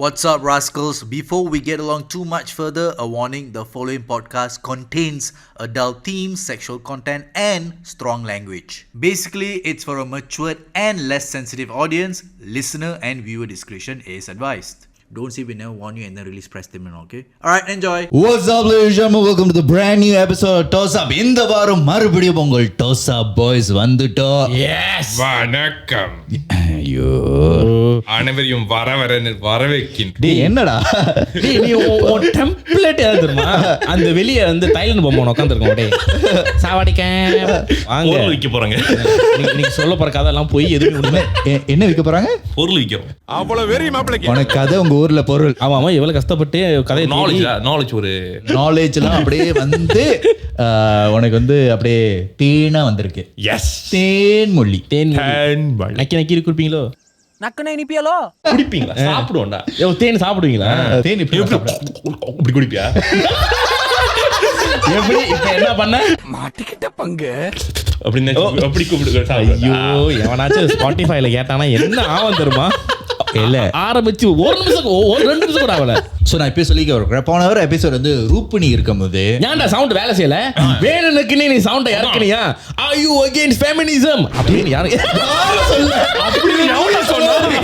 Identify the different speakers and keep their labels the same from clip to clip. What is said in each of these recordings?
Speaker 1: What's up, rascals? Before we get along too much further, a warning: the following podcast contains adult themes, sexual content, and strong language. Basically, it's for a matured and less sensitive audience. Listener and viewer discretion is advised. Don't say we never warn you and then release press statement, okay? Alright, enjoy.
Speaker 2: What's up, ladies and gentlemen? Welcome to the brand new episode of Toss Up. இந்த வாரம் மறுபடியும் உங்கள் Toss Up boys வந்துட்டோம்.
Speaker 3: Yes. வணக்கம்.
Speaker 2: ஐயோ,
Speaker 3: அனைவரையும் வரவேற்கின்றேன்.
Speaker 2: டேய் என்னடா?
Speaker 4: டேய் நீ ஒரு டெம்ப்ளேட் எழுதுமா? அந்த வெளிய வந்து தைலண்ட் பொம்மை உட்கார்ந்திருக்கோம் டேய். சாவடிக்க வாங்க.
Speaker 3: பொருள் விக்க போறாங்க.
Speaker 4: நீங்க சொல்ல போற கதையெல்லாம் போய் எதுவும் உண்மை.
Speaker 2: என்ன விற்க போறாங்க?
Speaker 3: பொருள் விக்கிறோம். அவ்வளவு வெரி மாப்பிளைக்கு.
Speaker 2: உனக்கு கதை உங்க ஊர்ல பொருள்.
Speaker 4: ஆமா எவ்வளவு கஷ்டப்பட்டு கதை
Speaker 3: நாலேஜ் ஒரு
Speaker 2: நாலேஜ்லாம் அப்படியே வந்து உனக்கு வந்து அப்படியே தேனா வந்திருக்கு.
Speaker 3: எஸ்.
Speaker 2: தேன் மொழி.
Speaker 4: தேன் நக்கி குடிப்பீங்களோ?
Speaker 5: நக்கனே இனிப்பியாலோ
Speaker 3: குடிப்பீங்களா? சாப்பிடுவோம்டா.
Speaker 4: தேன் சாப்பிடுவீங்களா?
Speaker 2: தேன்
Speaker 3: இப்படி குடிப்பியா?
Speaker 4: எப்படி இப்ப என்ன பண்ண?
Speaker 5: மாட்டிக்கிட்ட பங்கு
Speaker 3: அப்படின்னு அப்படி கூப்பிடு.
Speaker 4: ஐயோ எவனாச்சும் ஸ்பாட்டிஃபைல கேட்டானா என்ன ஆகும் தெரியுமா? இல்ல ஆரம்பிச்சு ஒரு நிமிஷம் ஒரு 2 நிமிஷம் கூட ஆகல.
Speaker 2: சோ நான் இப்ப சொல்லிக்க வரேன். போன வாரம் எபிசோட் வந்து ரூபினி இருக்கும்போது
Speaker 4: ஏன்டா சவுண்ட் வேலை செய்யல? வேணும்னுக்குனே நீ சவுண்ட இறக்குனியா? Are you against feminism? அப்படின்னு யாரு சொல்ல? அப்படி எவன சொன்னாரு?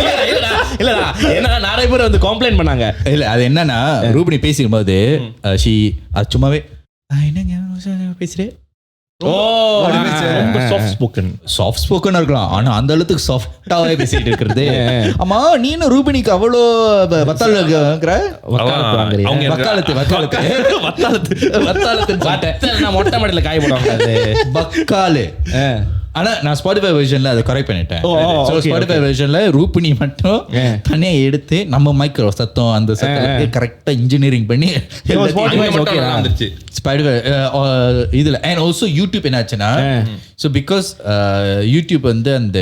Speaker 4: இல்லடா என்ன நிறைய பேர் வந்து கம்ப்ளைன்ட் பண்ணாங்க.
Speaker 2: இல்ல அது என்னன்னா ரூபினி பேசிக்கும்போது அது சும்மாவே என்னங்க பேசுறே
Speaker 4: ரொம்ப
Speaker 2: சாஃப்ட் ஸ்போக்கன் இருக்கலாம். ஆனா அந்த அளவுக்கு சாஃப்டாவே பேசிட்டு இருக்கிறது. ஆமா நீனும் ரூபினிக்கு அவ்வளோ
Speaker 4: மொட்டை மாடியில காய போடுவாங்க
Speaker 2: பக்காலு. ஆனா நான் ஸ்பாட்டிஃபை வெர்ஷன்ல அதை கரெக்ட் பண்ணிட்டேன். ஸ்பாட்டிஃபை வெர்ஷன்ல ரூபினி மட்டும் தனியா எடுத்து நம்ம மைக்ரோ சத்தம் அந்த சத்தம் கரெக்டா இன்ஜினியரிங் பண்ணி
Speaker 3: வந்துருச்சு
Speaker 2: ஸ்பாட்டிஃபை இதுல. அண்ட் ஆல்சோ யூடியூப் என்னாச்சுன்னா ஸோ பிகாஸ் யூடியூப் வந்து அந்த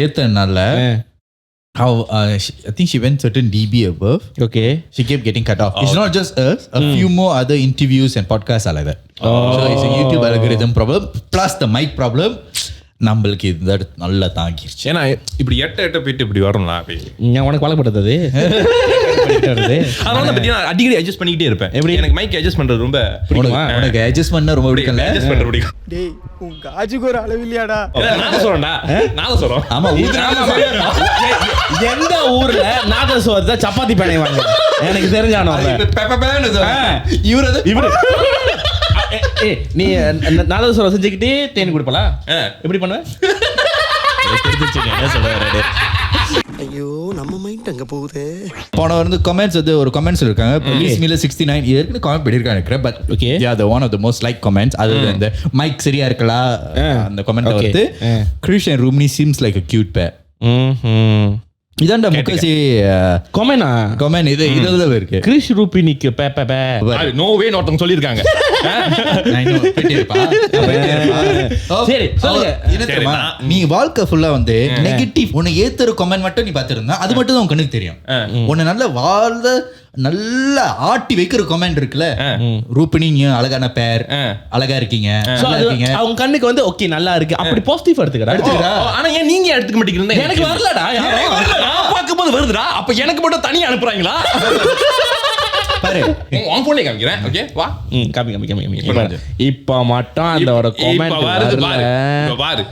Speaker 2: ஏத்தனால how I think she went certain dB above.
Speaker 4: Okay.
Speaker 2: She kept getting cut off. It's not just us. A few more other interviews and podcasts are like that. So it's a YouTube algorithm problem plus the mic problem. நம்மளுக்கு இது நல்லா தாங்கிருச்சு.
Speaker 3: ஏன்னா இப்படி எட்ட போயிட்டு இப்படி வரும்ல.
Speaker 4: உனக்கு வளப்பட்டது
Speaker 3: அதனால பத்தி நான் அடிக்கடி அட்ஜஸ்ட் பண்ணிக்கிட்டே இருப்பேன். எப்படி எனக்கு மைக் அட்ஜஸ்ட் பண்றது ரொம்ப
Speaker 2: உனக்கு அட்ஜஸ்ட் பண்ண ரொம்ப பிடிக்கல.
Speaker 3: அட்ஜஸ்ட் பண்றது பிடிக்கும்.
Speaker 5: டேய் உன் காஜுக்கு ஒரு அளவு இல்லையாடா?
Speaker 3: நான் சொல்றேன்டா. நான் சொல்றேன்.
Speaker 2: ஆமா
Speaker 4: எந்த ஊர்ல நாதஸ்வரத்தை சப்பாத்தி பிணைவாங்க எனக்கு தெரிஞ்சானோ.
Speaker 2: இவரு
Speaker 4: நீ நாதஸ்வரம் செஞ்சுக்கிட்டே தேன் குடிப்பலா? எப்படி பண்ணுவ?
Speaker 5: ஐயோ நம்ம மைண்ட் அங்க போகுதே.
Speaker 2: போன வந்து கமெண்ட்ஸ் வந்து ஒரு கமெண்ட்ஸ் இருக்காங்க. police miller 69 ஏற்கனவே கமெண்ட் பண்ணிருக்காங்க நினைக்கிறேன். But
Speaker 4: okay
Speaker 2: yeah the one of the most like comments அது அந்த மைக் சரியா இருக்கலாம் அந்த கமெண்ட் வந்து Krish and Rumini seems like a cute pair. இதான்டா முக்கசி கமெண்ட் இது இதுல இருக்கு.
Speaker 4: கிரிஷ் ரூபினிக்கு
Speaker 3: நோ வே ஒருத்தவங்க சொல்லிருக்காங்க.
Speaker 4: சரி சொல்லுங்க.
Speaker 2: என்ன தெரியுமா, நீ வாழ்க்கை ஃபுல்லா வந்து நெகட்டிவ் உன்னை ஏத்துற கமெண்ட் மட்டும் நீ பாத்துருந்தா அது மட்டும் தான் உன் கண்ணுக்கு தெரியும். உன்னை நல்ல வாழ்ந்த நல்ல ஆட்டி வைக்கிற கமெண்ட் இருக்குல்ல, ரூபினி நீ அழகான பேர், அழகா இருக்கீங்க,
Speaker 4: அவங்க கண்ணுக்கு வந்து ஓகே நல்லா இருக்கு அப்படி பாசிட்டிவ் எடுத்துக்கடா.
Speaker 3: ஆனா ஏன் நீங்க எடுத்துக்க மாட்டீங்க?
Speaker 4: எனக்கு வரலடா.
Speaker 3: நான் பாக்கும்போது வருதுடா. அப்ப எனக்கு மட்டும் தனியா அனுப்புறாங்களா?
Speaker 2: பாரு
Speaker 3: உன் போன்ல காமிக்கிறேன். ஓகே வா
Speaker 4: காமி இப்ப மட்டும் அந்த ஒரு கமெண்ட்
Speaker 3: பாரு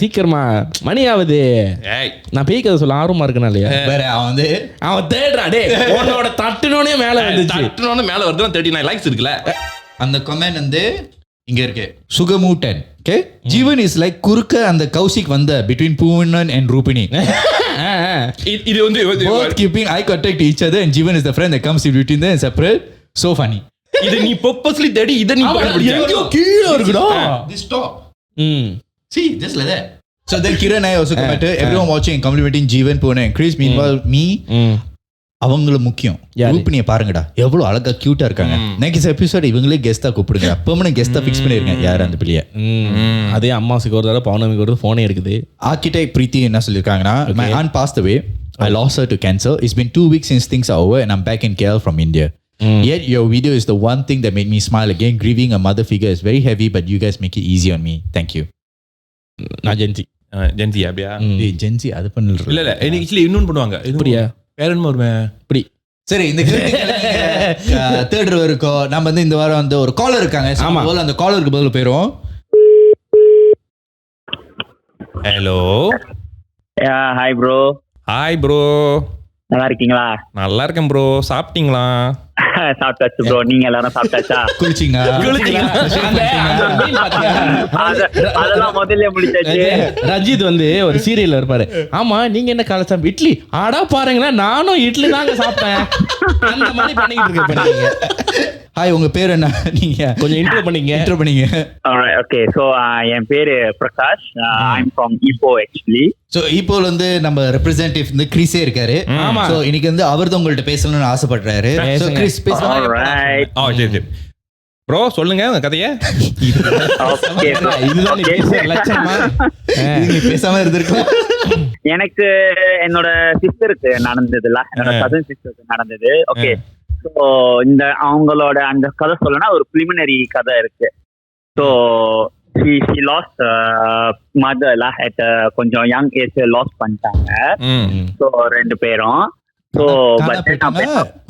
Speaker 4: சீக்கிரமா மணி ஆகுது. நான் பேய்க்கதை சொல்ல ஆர்வமா இருக்கேனா இல்லையா?
Speaker 2: வேற அவன்
Speaker 4: தேடுறா. டே உன்னோட தட்டுனோனே மேல வந்துச்சு.
Speaker 3: தட்டுனோனே மேல வருது. 39 லைக்ஸ் இருக்குல.
Speaker 2: அந்த கமெண்ட் வந்து இங்க இருக்கு. சுகமூட்டன் ஓகே ஜீவன் இஸ் லைக் குறுக்க அந்த கௌசிக் வந்த between பூவண்ணன் and ரூபினி.
Speaker 3: இது வந்து
Speaker 2: both keeping eye contact to each other and Jeevan is the friend that comes in between them and separate. So funny.
Speaker 3: இது நீ purposely தேடி இத நீ
Speaker 4: எங்கயோ கீழ இருக்குடா.
Speaker 2: This top. See just like that. So then Kiran I also commented everyone watching and complimenting Jeevan, Pune and Chris. Meanwhile me அவங்கள முக்கியம். ரூபினியை பாருங்கடா எவ்வளவு அழகா கியூட்டா இருக்காங்க. நெக்ஸ்ட் எபிசோட் இவங்களே கெஸ்டா கூப்பிடுங்க. பெர்மனன்ட் கெஸ்டா ஃபிக்ஸ் பண்ணிருங்க. யார் அந்த பிள்ளைய?
Speaker 4: அதே அம்மாசுக்கு ஒரு தடவை பௌர்ணமிக்கு ஒரு போனே எடுக்குது.
Speaker 2: ஆர்கிடெக்ட் பிரீத்தி என்ன சொல்லிருக்காங்கன்னா my aunt passed away. I lost her to cancer. It's been 2 weeks since things are over and I'm back in KL from India. Yet your video is the one thing that made me smile again. Grieving a mother figure is very heavy but you guys make it easy on me. Thank you.
Speaker 4: நான் gen Z
Speaker 3: அப்படியா?
Speaker 2: Gen Z அது பண்ணல.
Speaker 3: இல்ல இல்ல actually இன்னொன்னு பண்ணுவாங்க.
Speaker 4: இப்படியா?
Speaker 3: பேரன் வருமே
Speaker 4: இப்படி
Speaker 2: சரி இந்த தேர்ட் வரைக்கும் நம்ம வந்து இந்த வாரம் வந்து ஒரு காலர் இருக்காங்க.
Speaker 4: ஆமா.
Speaker 2: அந்த காலருக்கு பதில் போயிரும்.
Speaker 3: Hello.
Speaker 6: Hi bro.
Speaker 3: Hi bro.
Speaker 6: நல்லா இருக்கீங்களா?
Speaker 3: நல்லா இருக்கேன் ப்ரோ. சாப்பிட்டீங்களா?
Speaker 6: சாப்பிட்டாச்சு ப்ரோ. நீங்க எல்லாரும் சாப்பிட்டாச்சா?
Speaker 2: குளிச்சிங்க?
Speaker 6: அதெல்லாம் முதல்ல முடிச்சாச்சு.
Speaker 4: ரஞ்சித் வந்து ஒரு சீரியல்ல இருப்பாரு. ஆமா நீங்க என்ன காலை சாப்பிட்டு இட்லி? ஆடா பாருங்களேன், நானும் இட்லி தாங்க சாப்பிட்டேன். அந்த மாதிரி பண்ணிட்டு இருக்கீங்க.
Speaker 2: ஹாய், உங்க பேர் என்ன? நீங்க
Speaker 4: கொஞ்சம் இன்ட்ரோ பண்ணீங்க.
Speaker 6: ஓகே, சோ என் பேரு Prakash. I'm from Ipoh actually.
Speaker 2: So ஈப்போல வந்து நம்ம ரெப்ரசன்டேட்டிவ் வந்து கிறிஸே இருக்காரு.
Speaker 4: ஆமா.
Speaker 2: சோ இன்னைக்கு வந்து அவர்தான் உங்கள்ட்ட பேசணும்னு ஆசைப்படுறாரு. சோ கிறிஸ் பேசலாம்.
Speaker 6: ஆல்ரைட்.
Speaker 3: சரி ப்ரோ, சொல்லுங்க உங்க கதைய.
Speaker 6: ஓகே,
Speaker 4: இதுதான் நீ பேசுற லட்சணமா?
Speaker 2: நீ பேசாம இருந்திருக்கலாம்.
Speaker 6: எனக்கு என்னோட சிஸ்டருக்கு நடந்ததுல, என்னோட கசின் சிஸ்டருக்கு நடந்தது. ஓகே, ஸோ இந்த அவங்களோட அந்த கதை சொல்லணும்னா ஒரு ப்ரிலிமினரி கதை இருக்கு. So she lost mother at கொஞ்சம் யங் ஏஜ் லாஸ் பண்ணிட்டாங்க. ஸோ 2 பேரும். ஸோ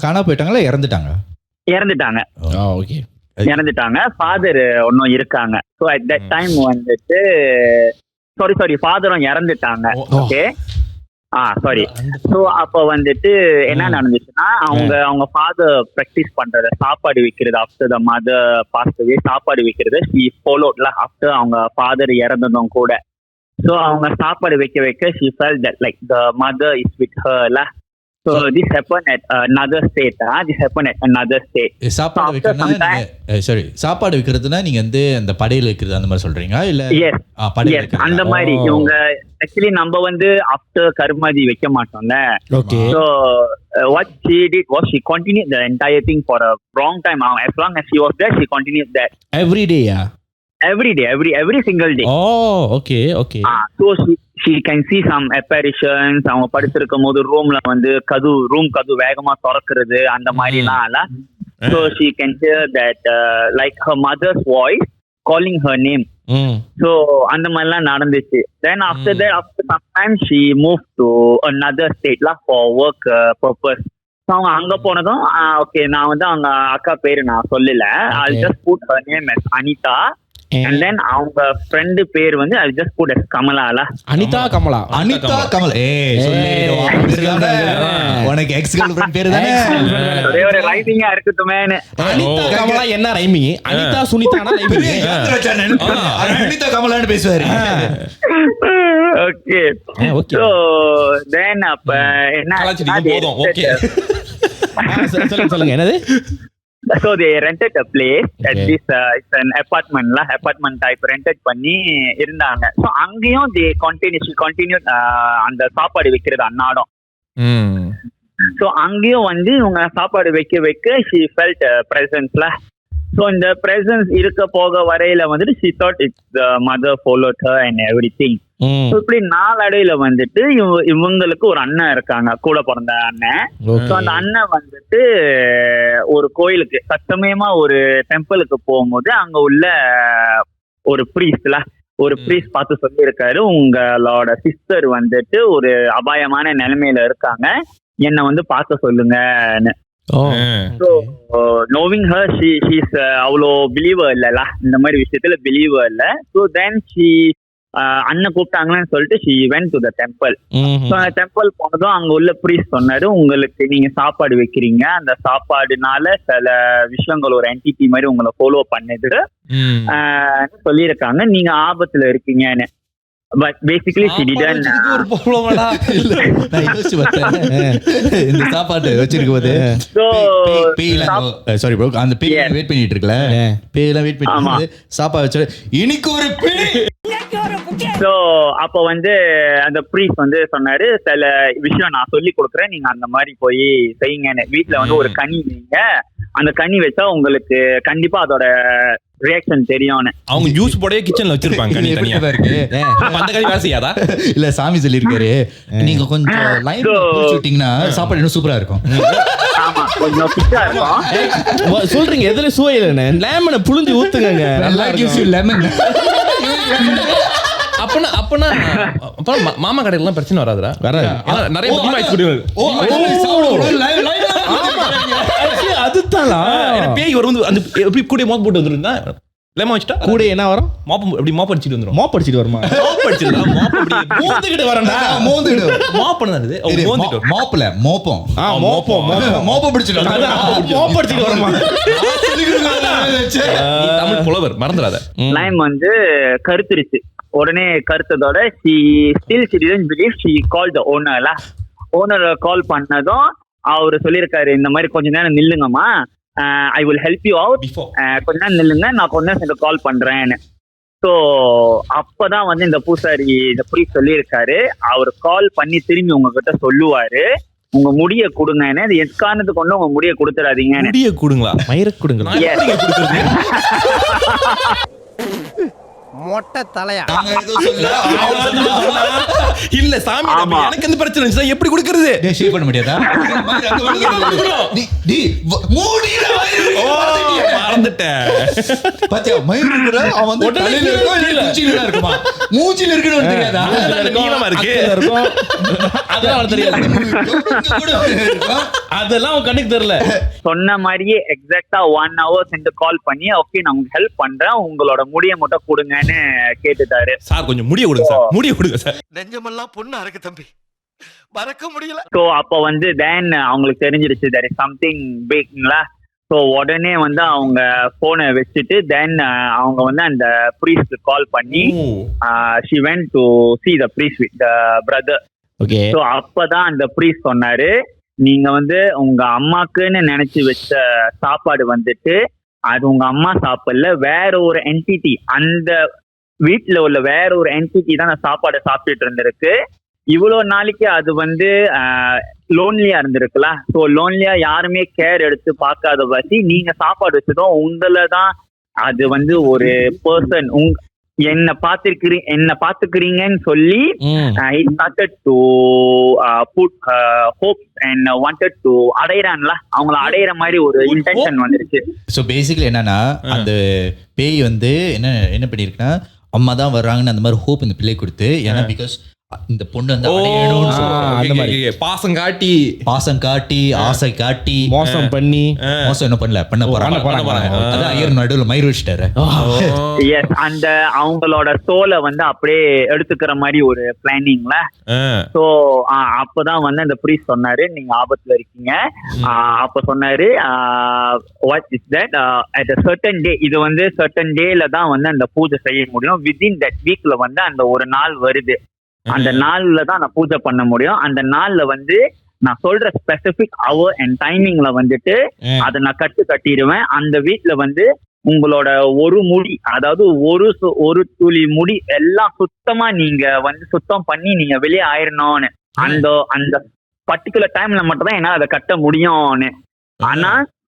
Speaker 2: காணா போயிட்டாங்களா இறந்துட்டாங்க?
Speaker 6: இறந்துட்டாங்க. ஃபாதர் ஒன்னும் இருக்காங்க. ஸோ அட் தட் டைம் வந்துட்டு சாரி ஃபாதரும் இறந்துட்டாங்க. Okay, sorry. ஸோ அப்போ வந்துட்டு என்ன நடந்துச்சுன்னா, அவங்க ஃபாதர் ப்ராக்டிஸ் பண்றத சாப்பாடு வைக்கிறது ஆஃப்டர் த மதர் பாஸ்டவே சாப்பாடு வைக்கிறது ஷி ஃபாலோட்ல ஆஃப்டர் அவங்க ஃபாதர் இறந்ததும் கூட. ஸோ அவங்க சாப்பாடு வைக்க she felt that like the mother is with ஹர்ல. So this happened at another state.
Speaker 2: சாப்பாடு வைக்கிறதுனா சாப்பாடு வைக்கிறதுனா நீங்க வந்து அந்த படையில வைக்கிறது அந்த மாதிரி சொல்றீங்க இல்ல?
Speaker 6: Yes, அந்த மாதிரி. இவங்க ஆக்சுவலி நம்ம வந்து ஆஃப்டர் கர்மாதி வைக்க மாட்டோம்ல.
Speaker 4: Okay.
Speaker 6: So what she did was she continued the entire thing for a long time. As long as she was there, she continued that.
Speaker 4: Every day, yeah?
Speaker 6: Every single day.
Speaker 4: Oh, okay.
Speaker 6: So she can see some apparitions. அவங்க படுத்திருக்கும் போது ரூம்ல வந்து room கதவு வேகமா திறக்கிறது அந்த மாதிரிலாம் இல்ல. So she can hear that like her mother's voice calling her name. So அந்த மாதிரிலாம் நடந்துச்சு. Then after some time she moved to another state for work purpose. So அவங்க அங்க போனதும் ஓகே, நான் வந்து அவங்க அக்கா பேரு நான் சொல்லல. I'll just put her name as Anita. And then அவங்க ஃப்ரெண்ட் பேர் வந்து I just put as Kamala.
Speaker 4: Anitha Kamala.
Speaker 2: உனக்கு எக்ஸ் கேர்ள் ஃப்ரெண்ட் பேரு தானே?
Speaker 6: ஒரே ஒரு ரைட்டிங்கா இருக்கட்டுமேன்னு.
Speaker 4: அனிதா கமலா என்ன ரைமிங்? அனிதா சுனிதானா ரைமிங்?
Speaker 2: அனிதா கமலான்னு பேசுவாரு.
Speaker 6: ஓகே. So then அப்ப என்ன
Speaker 3: போதும். ஓகே,
Speaker 4: சொல்லுங்க என்னது?
Speaker 6: So they rented a place at this it's an apartment type rented பண்ணி இருந்தாங்க. So அங்கேயும் she continued அந்த சாப்பாடு வைக்கிறது அன்னாடம். So அங்கேயும் வந்து இவங்க சாப்பாடு வைக்க she felt presence. So இந்த presence இருக்க போக வரையில வந்துட்டு she thought it's the mother followed her and everything. So இப்படி நாளடையில வந்துட்டு இவங்களுக்கு ஒரு அண்ணன் இருக்காங்க, கூட பிறந்த அண்ணன். So அந்த அண்ணன் வந்துட்டு ஒரு கோயிலுக்கு சத்தமயமா ஒரு டெம்பிளுக்கு போகும்போது அங்க உள்ள ஒரு பிரீஸ்ட் பார்த்து சொல்லி இருக்காரு, உங்களோட சிஸ்டர் வந்துட்டு ஒரு அபாயமான நிலைமையில இருக்காங்க, என்ன வந்து பார்க்க சொல்லுங்கன்னு. So knowing her she's அவ்வளோ பிலீவர் இல்லல, இந்த மாதிரி விஷயத்துல பிலீவர் இல்ல. So then she அண்ணன் கூப்பிட்டாங்கன்னு சொல்லிட்டு she went to the temple. So அந்த டெம்பிள் போனதும் அங்க உள்ள பிரீஸ்ட் சொன்னாரு, உங்களுக்கு நீங்க சாப்பாடு வைக்கிறீங்க, அந்த சாப்பாடுனால சில விஷயங்கள் ஒரு என்டிட்டி மாதிரி உங்களை ஃபாலோ பண்ணுது சொல்லியிருக்காங்க, நீங்க ஆபத்துல இருக்கீங்கன்னு. But basically she didn't.
Speaker 2: ஒரு போலவாடா இல்ல நான் யோசிச்சு பார்த்தேன் இந்த சாப்பாடு வச்சிருக்கும்போது. So சாரி bro, அந்த பேய் வெயிட் பண்ணிட்டு இருக்கல, பேய்லாம் வெயிட் பண்ணிட்டு சாப்பாடு வச்சு இன்னைக்கு ஒரு பேய்.
Speaker 6: So அப்ப வந்து அந்த பிரீஸ்ட் வந்து சொன்னாரு, சில விஷயம் நான் சொல்லி கொடுக்குறேன், நீங்க அந்த மாதிரி போய் செய்யுங்கன்னு. வீட்டுல வந்து ஒரு கனி வைங்க, அந்த கனி வச்சா உங்களுக்கு கண்டிப்பா அதோட ரியாக்ஷன் தெரியும்னு.
Speaker 3: அவங்க ஜூஸ் போடவே கிச்சன்ல வச்சிருப்பாங்க. கனி தனியா இருக்கு. அந்த கனி வேலை செய்யாதா?
Speaker 2: இல்ல சாமி சொல்லி இருக்காரு, நீங்க கொஞ்சம் லைன் போட்டுட்டீங்கன்னா சாப்பாடு இன்னும் சூப்பரா இருக்கும்.
Speaker 6: ஆமா, கொஞ்சம் பிச்சா இருக்கும்.
Speaker 4: சொல்றீங்க எதுல சுவையில லெமனை புளிஞ்சு ஊத்துங்க.
Speaker 2: நல்லா gives you lemon.
Speaker 3: அப்பனா மாமா கடையில பிரச்சனை வராதுடா.
Speaker 4: வராது.
Speaker 3: நிறைய
Speaker 4: அதுதானா
Speaker 3: பேய் வரும் வந்து அந்த எப்படி கூட மோப் போட்டு வந்துருந்தா லெமன் வச்சிட்டா
Speaker 4: கூட என்ன வரும்
Speaker 3: மாப் அப்படி மாப் அடிச்சிட்டு வந்துரும்.
Speaker 4: மோப் அடிச்சிட்டு வருமா?
Speaker 3: மாப் அடிச்சிடல மாப் அப்படி மோந்துக்கிட்டு வரேன்டா.
Speaker 2: மோந்துடு
Speaker 3: மாப் பண்ணது மோந்துட்டு வரும்.
Speaker 2: மோப்பல மோப்பம்
Speaker 4: மோப்பம்
Speaker 2: மோப்ப பிடிச்சிடும்.
Speaker 4: மோப் அடிச்சிட்டு வருமா?
Speaker 3: நீ தமிழ் புலவர் மறந்துடாத.
Speaker 6: லைம் வந்து கருத்துருச்சு. உடனே கருத்ததோட she didn't believe. she called the owner. Owner call பண்ணதும் அவரு சொல்லியிருக்காரு, இந்த மாதிரி கொஞ்ச நேரம் நில்லுங்கம்மா, I will help you out, கொஞ்ச நேரம் நில்லுங்க, நான் கொஞ்ச நேரம் சேர்ந்து கால் பண்றேன்னு. ஸோ அப்பதான் வந்து இந்த பூசாரி இந்த புரிய் சொல்லியிருக்காரு, அவர் கால் பண்ணி திரும்பி உங்ககிட்ட சொல்லுவாரு, உங்க முடிய கொடுங்கன்னு. அது எக்காரணத்துக்கு கொண்டு உங்க முடிய கொடுத்துடாதீங்க.
Speaker 3: முடிய கொடுங்களா?
Speaker 4: மயிர கொடுங்களா?
Speaker 5: மொட்டை தலையா
Speaker 3: இல்ல சாமி, எனக்கு எந்த பிரச்சனை இருந்துச்சு, எப்படி கொடுக்கறது?
Speaker 2: ஷேர் பண்ண முடியாதா?
Speaker 3: மறந்துட்டேன்.
Speaker 2: பாத்தியா மயிர் அவன் வந்து தலையில இருக்கா இல்ல மூஞ்சில இருக்குமா? மூஞ்சில இருக்குன்னு தெரியாதா?
Speaker 3: நீளமா இருக்கு.
Speaker 4: அதெல்லாம் தெரியாது. அதெல்லாம் அவன் கண்ணுக்கு தெரியல.
Speaker 6: சொன்ன மாதிரியே எக்ஸாக்டா 1 hour சென்று கால் பண்ணி, ஓகே நான் உங்களுக்கு ஹெல்ப் பண்றேன், உங்களோட முடிய மட்டும் கொடுங்கன்னு கேட்டுட்டாரு.
Speaker 3: சார் கொஞ்சம் முடிய கொடுங்க சார், முடிய கொடுங்க சார்.
Speaker 5: நெஞ்சமெல்லாம் பொண்ணா இருக்கு தம்பி, மறக்க முடியல.
Speaker 6: ஸோ அப்போ வந்து தென் அவங்களுக்கு தெரிஞ்சிருச்சு there is something bigங்களா. ஸோ உடனே வந்து அவங்க போனை வச்சுட்டு தென் அவங்க வந்து அந்த ப்ரீஸ்ட் கால் பண்ணி she went to see the priest with the brother.
Speaker 4: Okay.
Speaker 6: So அப்பதான் அந்த ப்ரீஸ்ட் சொன்னாரு, நீங்க வந்து உங்க அம்மாக்குன்னு நினைச்சு வச்ச சாப்பாடு வந்துட்டு அது உங்க அம்மா சாப்பிடல, வேற ஒரு என்டிட்டி, அந்த வீட்டுல உள்ள வேற ஒரு என்டிட்டி தான் அந்த சாப்பாடை சாப்பிட்டுட்டு இருந்திருக்கு. இவ்வளவு நாளைக்கு அது வந்து லோன்லியா இருந்திருக்குல்ல. ஸோ லோன்லியா யாருமே கேர் எடுத்து பார்க்காத பத்தி நீங்க சாப்பாடு வச்சதும் உங்களை தான் அது வந்து ஒரு பர்சன் என்ன பாத்துக்கிறீங்கன்னு சொல்லி he started to put hopes and wanted to அடையறான்ல, அவங்கள அடையற மாதிரி ஒரு இன்டென்ஷன் வந்துருச்சு.
Speaker 2: ஸோ பேசிக்கலி என்னன்னா அந்த பேய் வந்து என்ன பண்ணிருக்குன்னா அம்மா தான் வர்றாங்கன்னு அந்த மாதிரி ஹோப் இந்த பிள்ளை கொடுத்து, ஏன்னா பிகாஸ் இந்த பொண்ணு வந்து
Speaker 4: அந்த மாதிரி
Speaker 3: பாசம் காட்டி
Speaker 2: ஆசை காட்டி
Speaker 4: மோசம் பண்ணி
Speaker 2: மோசம் என்ன பண்ண போறாங்க. அதான் ஐயர் நடுவில் மயிர் வச்சுட்டாரு.
Speaker 6: எஸ், அந்த அவங்களோட சோலை வந்து அப்படியே எடுத்துக்கிற மாதிரி ஒரு பிளானிங்ல. சோ அப்பதான் வந்து அந்த ப்ரீஸ்ட் சொன்னாரு, நீங்க ஆபத்துல இருக்கீங்க. அப்ப சொன்னாரு, what is that at a certain day, இது வந்து certain dayல தான் வந்து அந்த பூஜை செய்ய முடியும். within that weekல வந்து அந்த ஒரு நாள் வருது, அந்த நாள்ல தான் நான் பூஜை பண்ண முடியும். அந்த நாள்ல வந்து நான் சொல்ற ஸ்பெசிபிக் ஹவர் அண்ட் டைமிங்ல வந்துட்டு அதை நான் கட்டிடுவேன். அந்த வீட்டுல வந்து உங்களோட ஒரு முடி, அதாவது ஒரு துளி முடி எல்லாம் சுத்தமா நீங்க வந்து சுத்தம் பண்ணி நீங்க வெளியே ஆயிரணும்னு, அந்த பர்டிகுலர் டைம்ல மட்டும் தான் என்னால அதை கட்ட முடியும்னு. ஆனா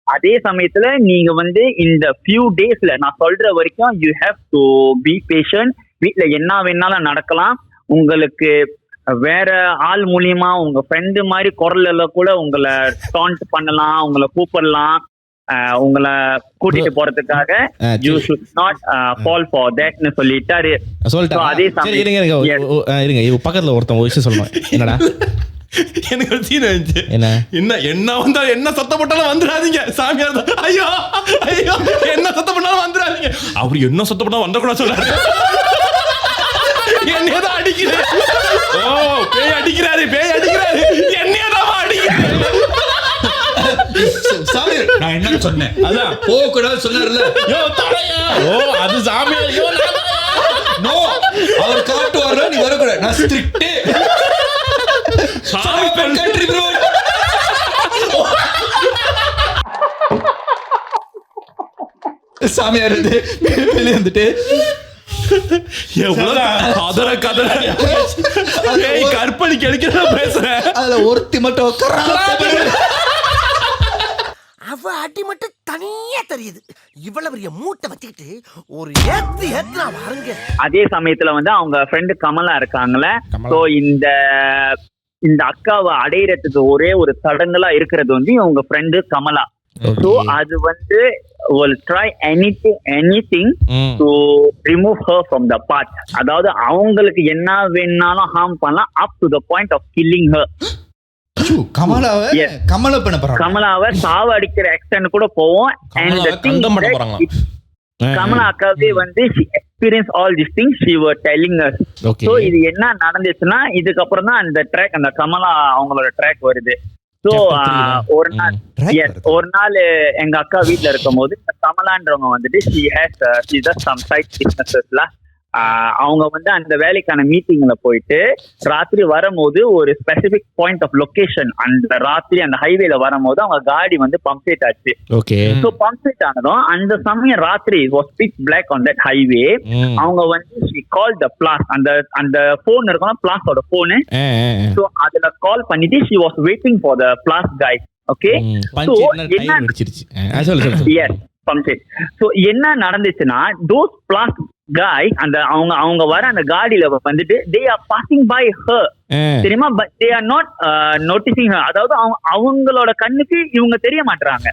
Speaker 6: அதே சமயத்துல நீங்க வந்து இந்த ஃபியூ டேஸ்ல நான் சொல்ற வரைக்கும் you have to be patient. வீட்டுல என்ன வேணாலும் நடக்கலாம். உங்களுக்கு வேற ஆள் மூலியமா உங்க ஃப்ரெண்டு மாதிரி குரல்ல கூட உங்களை டான்ட் பண்ணலாம், உங்களை கூப்பிடலாம், உங்களை கூட்டிட்டு போறதுக்காக you should not fall for தட்னு சொல்லிட்டாரு. அதே
Speaker 4: இருங்க பக்கத்துல ஒருத்தன் ஒரு விஷயம் சொல்லணும். என்னடா
Speaker 3: எனக்கு ஒரு சீன் இருந்துச்சு. என்ன வந்தா என்ன சத்தம் போட்டாலும் வந்துடாதீங்க சாமியார் தான். ஐயோ ஐயோ என்ன சத்தம் போட்டாலும் வந்துடாதீங்க. அவரு என்ன சத்தம் போட்டாலும் வந்துடக்கூடாது சொல்றாரு. என்னதான் அடிக்கிறாரு, பேய் அடிக்கிறாரு என்னதான் அடிக்கிறாரு.
Speaker 2: சாமி நான் என்ன சொன்னேன், அதான் போக கூடாது சொன்னார்ல.
Speaker 4: அது சாமியார்
Speaker 2: நோ, அவர் காட்டுவாரு, நீ வரக்கூடாது. நான் ஸ்ட்ரிக்ட் சாமி பெண் கண்ட்ரி ப்ரோ. சாமியார் வெளியே வந்துட்டு
Speaker 3: கற்பனைக்கு எடுக்கிற பேசுறேன்.
Speaker 2: அதுல ஒருத்தி மட்டும்
Speaker 5: அவ அடி மட்டும் தனியா தெரியுது. இவ்வளவு பெரிய மூட்டை வச்சுக்கிட்டு ஒரு ஏத்து வாருங்க.
Speaker 6: அதே சமயத்துல வந்து அவங்க ஃப்ரெண்டு கமலா இருக்காங்கல்ல. சோ இந்த அக்காவை அடையறதுக்கு ஒரே ஒரு தடங்களா இருக்கிறது வந்து உங்க ஃப்ரெண்டு கமலா. So அது வந்து will try anything to remove her from the path. அதாவது அவங்களுக்கு என்ன வேணாலும் ஹார்ம் பண்ணலாம் up to the point of killing her. கமலாவை சாவ அடிக்கிற எக்ஸ்டென்ட் கூட போவோம். கமலா அக்காவே வந்து she experienced all these things, she were telling us. So இது என்ன நடந்துச்சுன்னா இதுக்கப்புறம் தான் அந்த ட்ராக், அந்த கமலா அவங்களோட ட்ராக் வருது. ஸோ ஒரு நாள் எங்க அக்கா வீட்டுல இருக்கும் போது கமலான்றவங்க வந்துட்டு she does some side businessesல அவங்க வந்து அந்த வேலைக்கான மீட்டிங்ல போயிட்டு ராத்திரி வரும்போது ஒரு ஸ்பெசிபிக் பாயிண்ட் ஆஃப் லொகேஷன், அந்த ராத்திரி அந்த ஹைவேல வரும்போது அவங்க காடி வந்து பம்ப்செட் ஆச்சு. சோ பம்ப்செட் ஆனதும் அந்த சமயம் ராத்திரி was pitch black on that highway. அவங்க வந்து she called the plus, அந்த போன் இருக்கணும் பிளாஸோட போனு. சோ அதுல கால் பண்ணிட்டு she was waiting for the plus guy. Okay, so என்ன பம்ப்செட். சோ என்ன நடந்துச்சுன்னா those plus guy அந்த அவங்க வர அந்த காடியில வந்துட்டு they are passing by her, தெரியுமா, but they are not noticing her. அதாவது அவங்களோட கண்ணுக்கு இவங்க தெரிய மாட்டாங்க.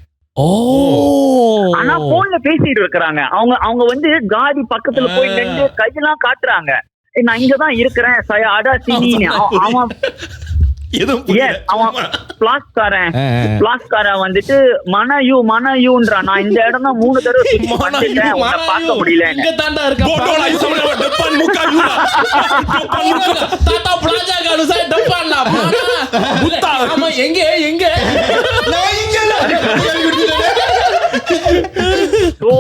Speaker 6: ஆனா போன்ல பேசிட்டு இருக்காங்க. அவங்க வந்து காடி பக்கத்துல போய் நின்று கையெல்லாம் காட்டுறாங்க, நான் இங்கதான் இருக்கிறேன் சயாடா சினின்னு. அவன் வந்துட்டு மனயூன்றான், நான் இந்த இடம் தான் 3 தடவை பார்க்க முடியல. So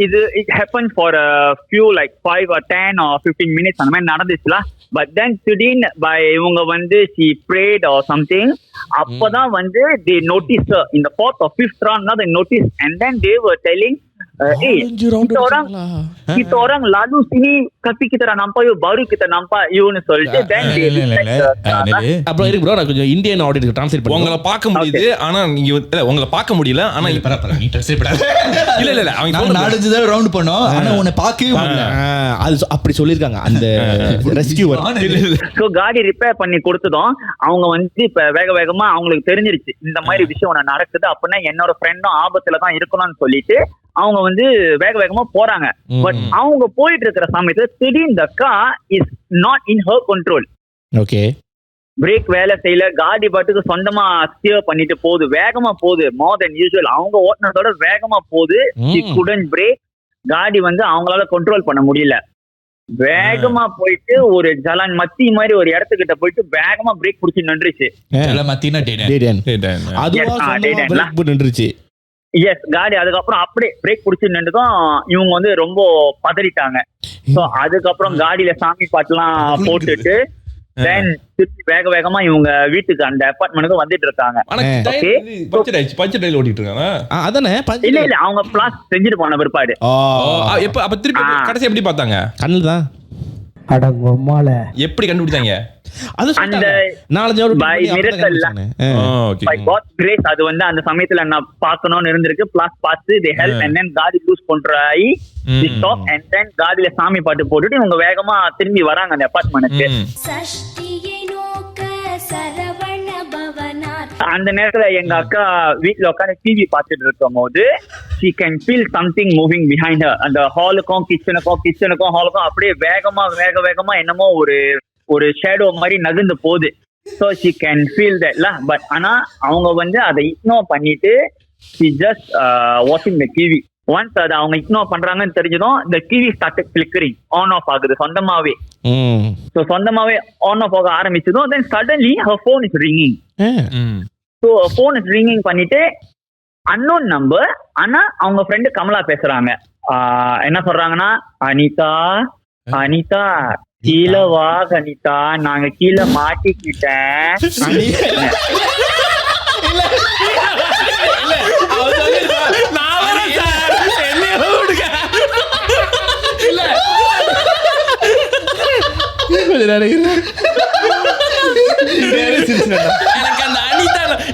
Speaker 6: it happened for a few like 5 or 10 or 15 minutes அந்த மாதிரி நடந்துச்சுல. But then திடீர்னு இவங்க வந்து she prayed or something, அப்பதான் வந்து they noticed her in the 4th or 5th round. Now they noticed and then they were telling kita orang lalu sini tapi kita dah nampak you, baru kita nampak you ன்னு சொல்லிட்டு then
Speaker 4: அப்புறம் இருக்கு bro, நான் கொஞ்சம் Indian ஆடியன்ஸ்க்கு translate பண்ணி
Speaker 3: உங்களை பார்க்க முடியுது ஆனா நீங்க இல்ல உங்களை பார்க்க முடியல. ஆனா நீ ட்ரான்ஸ்லேட் பண்ணாத. இல்ல அவங்க
Speaker 2: நாலஞ்சு தடவை ரவுண்ட் பண்ணோம் ஆனா உன்னை பார்க்கவே முடியல.
Speaker 4: அது அப்படி சொல்லிருக்காங்க அந்த ரெஸ்கியூவர்.
Speaker 6: சோ காடி ரிப்பேர் பண்ணி கொடுத்ததும் அவங்க வந்து இப்ப வேகமா அவங்களுக்கு தெரிஞ்சிருச்சு இந்த மாதிரி விஷயம் ஒண்ணு நடக்குது அப்படின்னா என்னோட ஃப்ரெண்டும் ஆபத்துல தான் இருக்கணும்னு சொல்லிட்டு அவங்க வந்து வேகமா போறாங்க. பட் அவங்க போயிட்டு இருக்கிற சமயத்துல திடீர்னு the car is not in her control.
Speaker 4: Okay,
Speaker 6: break வேலை செய்யல, காடி பாட்டுக்கு சொந்தமா ஸ்டியர் பண்ணிட்டு போகுது, வேகமா போகுது, மோர் தென் யூசுவல். அவங்க ஓட்டுனதோட வேகமா போகுது. she couldn't brake, காடி வந்து அவங்களால கண்ட்ரோல் பண்ண முடியல. வேகமா போயிட்டு ஒரு ஜலான் மத்தி மாதிரி ஒரு இடத்துக்கிட்ட போயிட்டு வேகமா பிரேக் புடிச்சு நின்றுச்சு.
Speaker 4: நின்றுச்சு.
Speaker 6: எஸ், காடி அதுக்கப்புறம் அப்படியே பிரேக் புடிச்சு நின்றுக்கும். இவங்க வந்து ரொம்ப பதறிட்டாங்க. சோ அதுக்கப்புறம் காடியில சாமி பாட்டுலாம் போட்டுட்டு தென் திருப்பி வேகமா இவங்க வீட்டுக்கு அந்த அபார்ட்மெண்ட்டுக்கு வந்துட்டு இருக்காங்க. இல்ல அவங்க பிளாஸ் செஞ்சுட்டு போன பிற்பாடு
Speaker 3: அப்ப திருப்பி கடைசி எப்படி பார்த்தாங்க?
Speaker 4: கண்ணுல தான்.
Speaker 3: எப்படி கண்டுபிடிச்சாங்க?
Speaker 6: அது வந்து அந்த சமயத்துல நான் பார்க்கணும்னு இருந்திருக்கு. பிளாஸ் பார்த்து they help and then காடி லூஸ் பண்றாய் ஸ்டாப் and then காடியில சாமி பாட்டு போட்டுட்டு இவங்க வேகமா திரும்பி வராங்க அந்த அபார்ட்மெண்ட்டுக்கு. அந்த நேரத்துல எங்க அக்கா வீட்டுல உட்காந்து டிவி பார்த்துட்டு இருக்கும் போது she can feel something moving behind her. அந்த ஹாலுக்கும் கிச்சனுக்கும் ஹாலுக்கும் அப்படியே வேகமா என்னமோ ஒரு ஷேடோ மாதிரி நகர்ந்து போகுது. so she can feel that lah. but ஆனா அவங்க வந்து அதை இக்னோர் பண்ணிட்டு she just watching the TV. once அதை அவங்க இக்னோர் பண்றாங்கன்னு தெரிஞ்சதும் the TV started flickering, on off ஆகுது சொந்தமாவே. so சொந்தமாவே on off ஆக ஆரம்பிச்சதும் then suddenly her phone is ringing. so her phone is ringing பண்ணிட்டு unknown number, ஆனா அவங்க ஃப்ரெண்டு கமலா பேசுறாங்க. என்ன சொல்றாங்கன்னா, அனிதா கீழே வா கனிதா, நாங்க கீழே மாட்டிக்கிட்டேன்.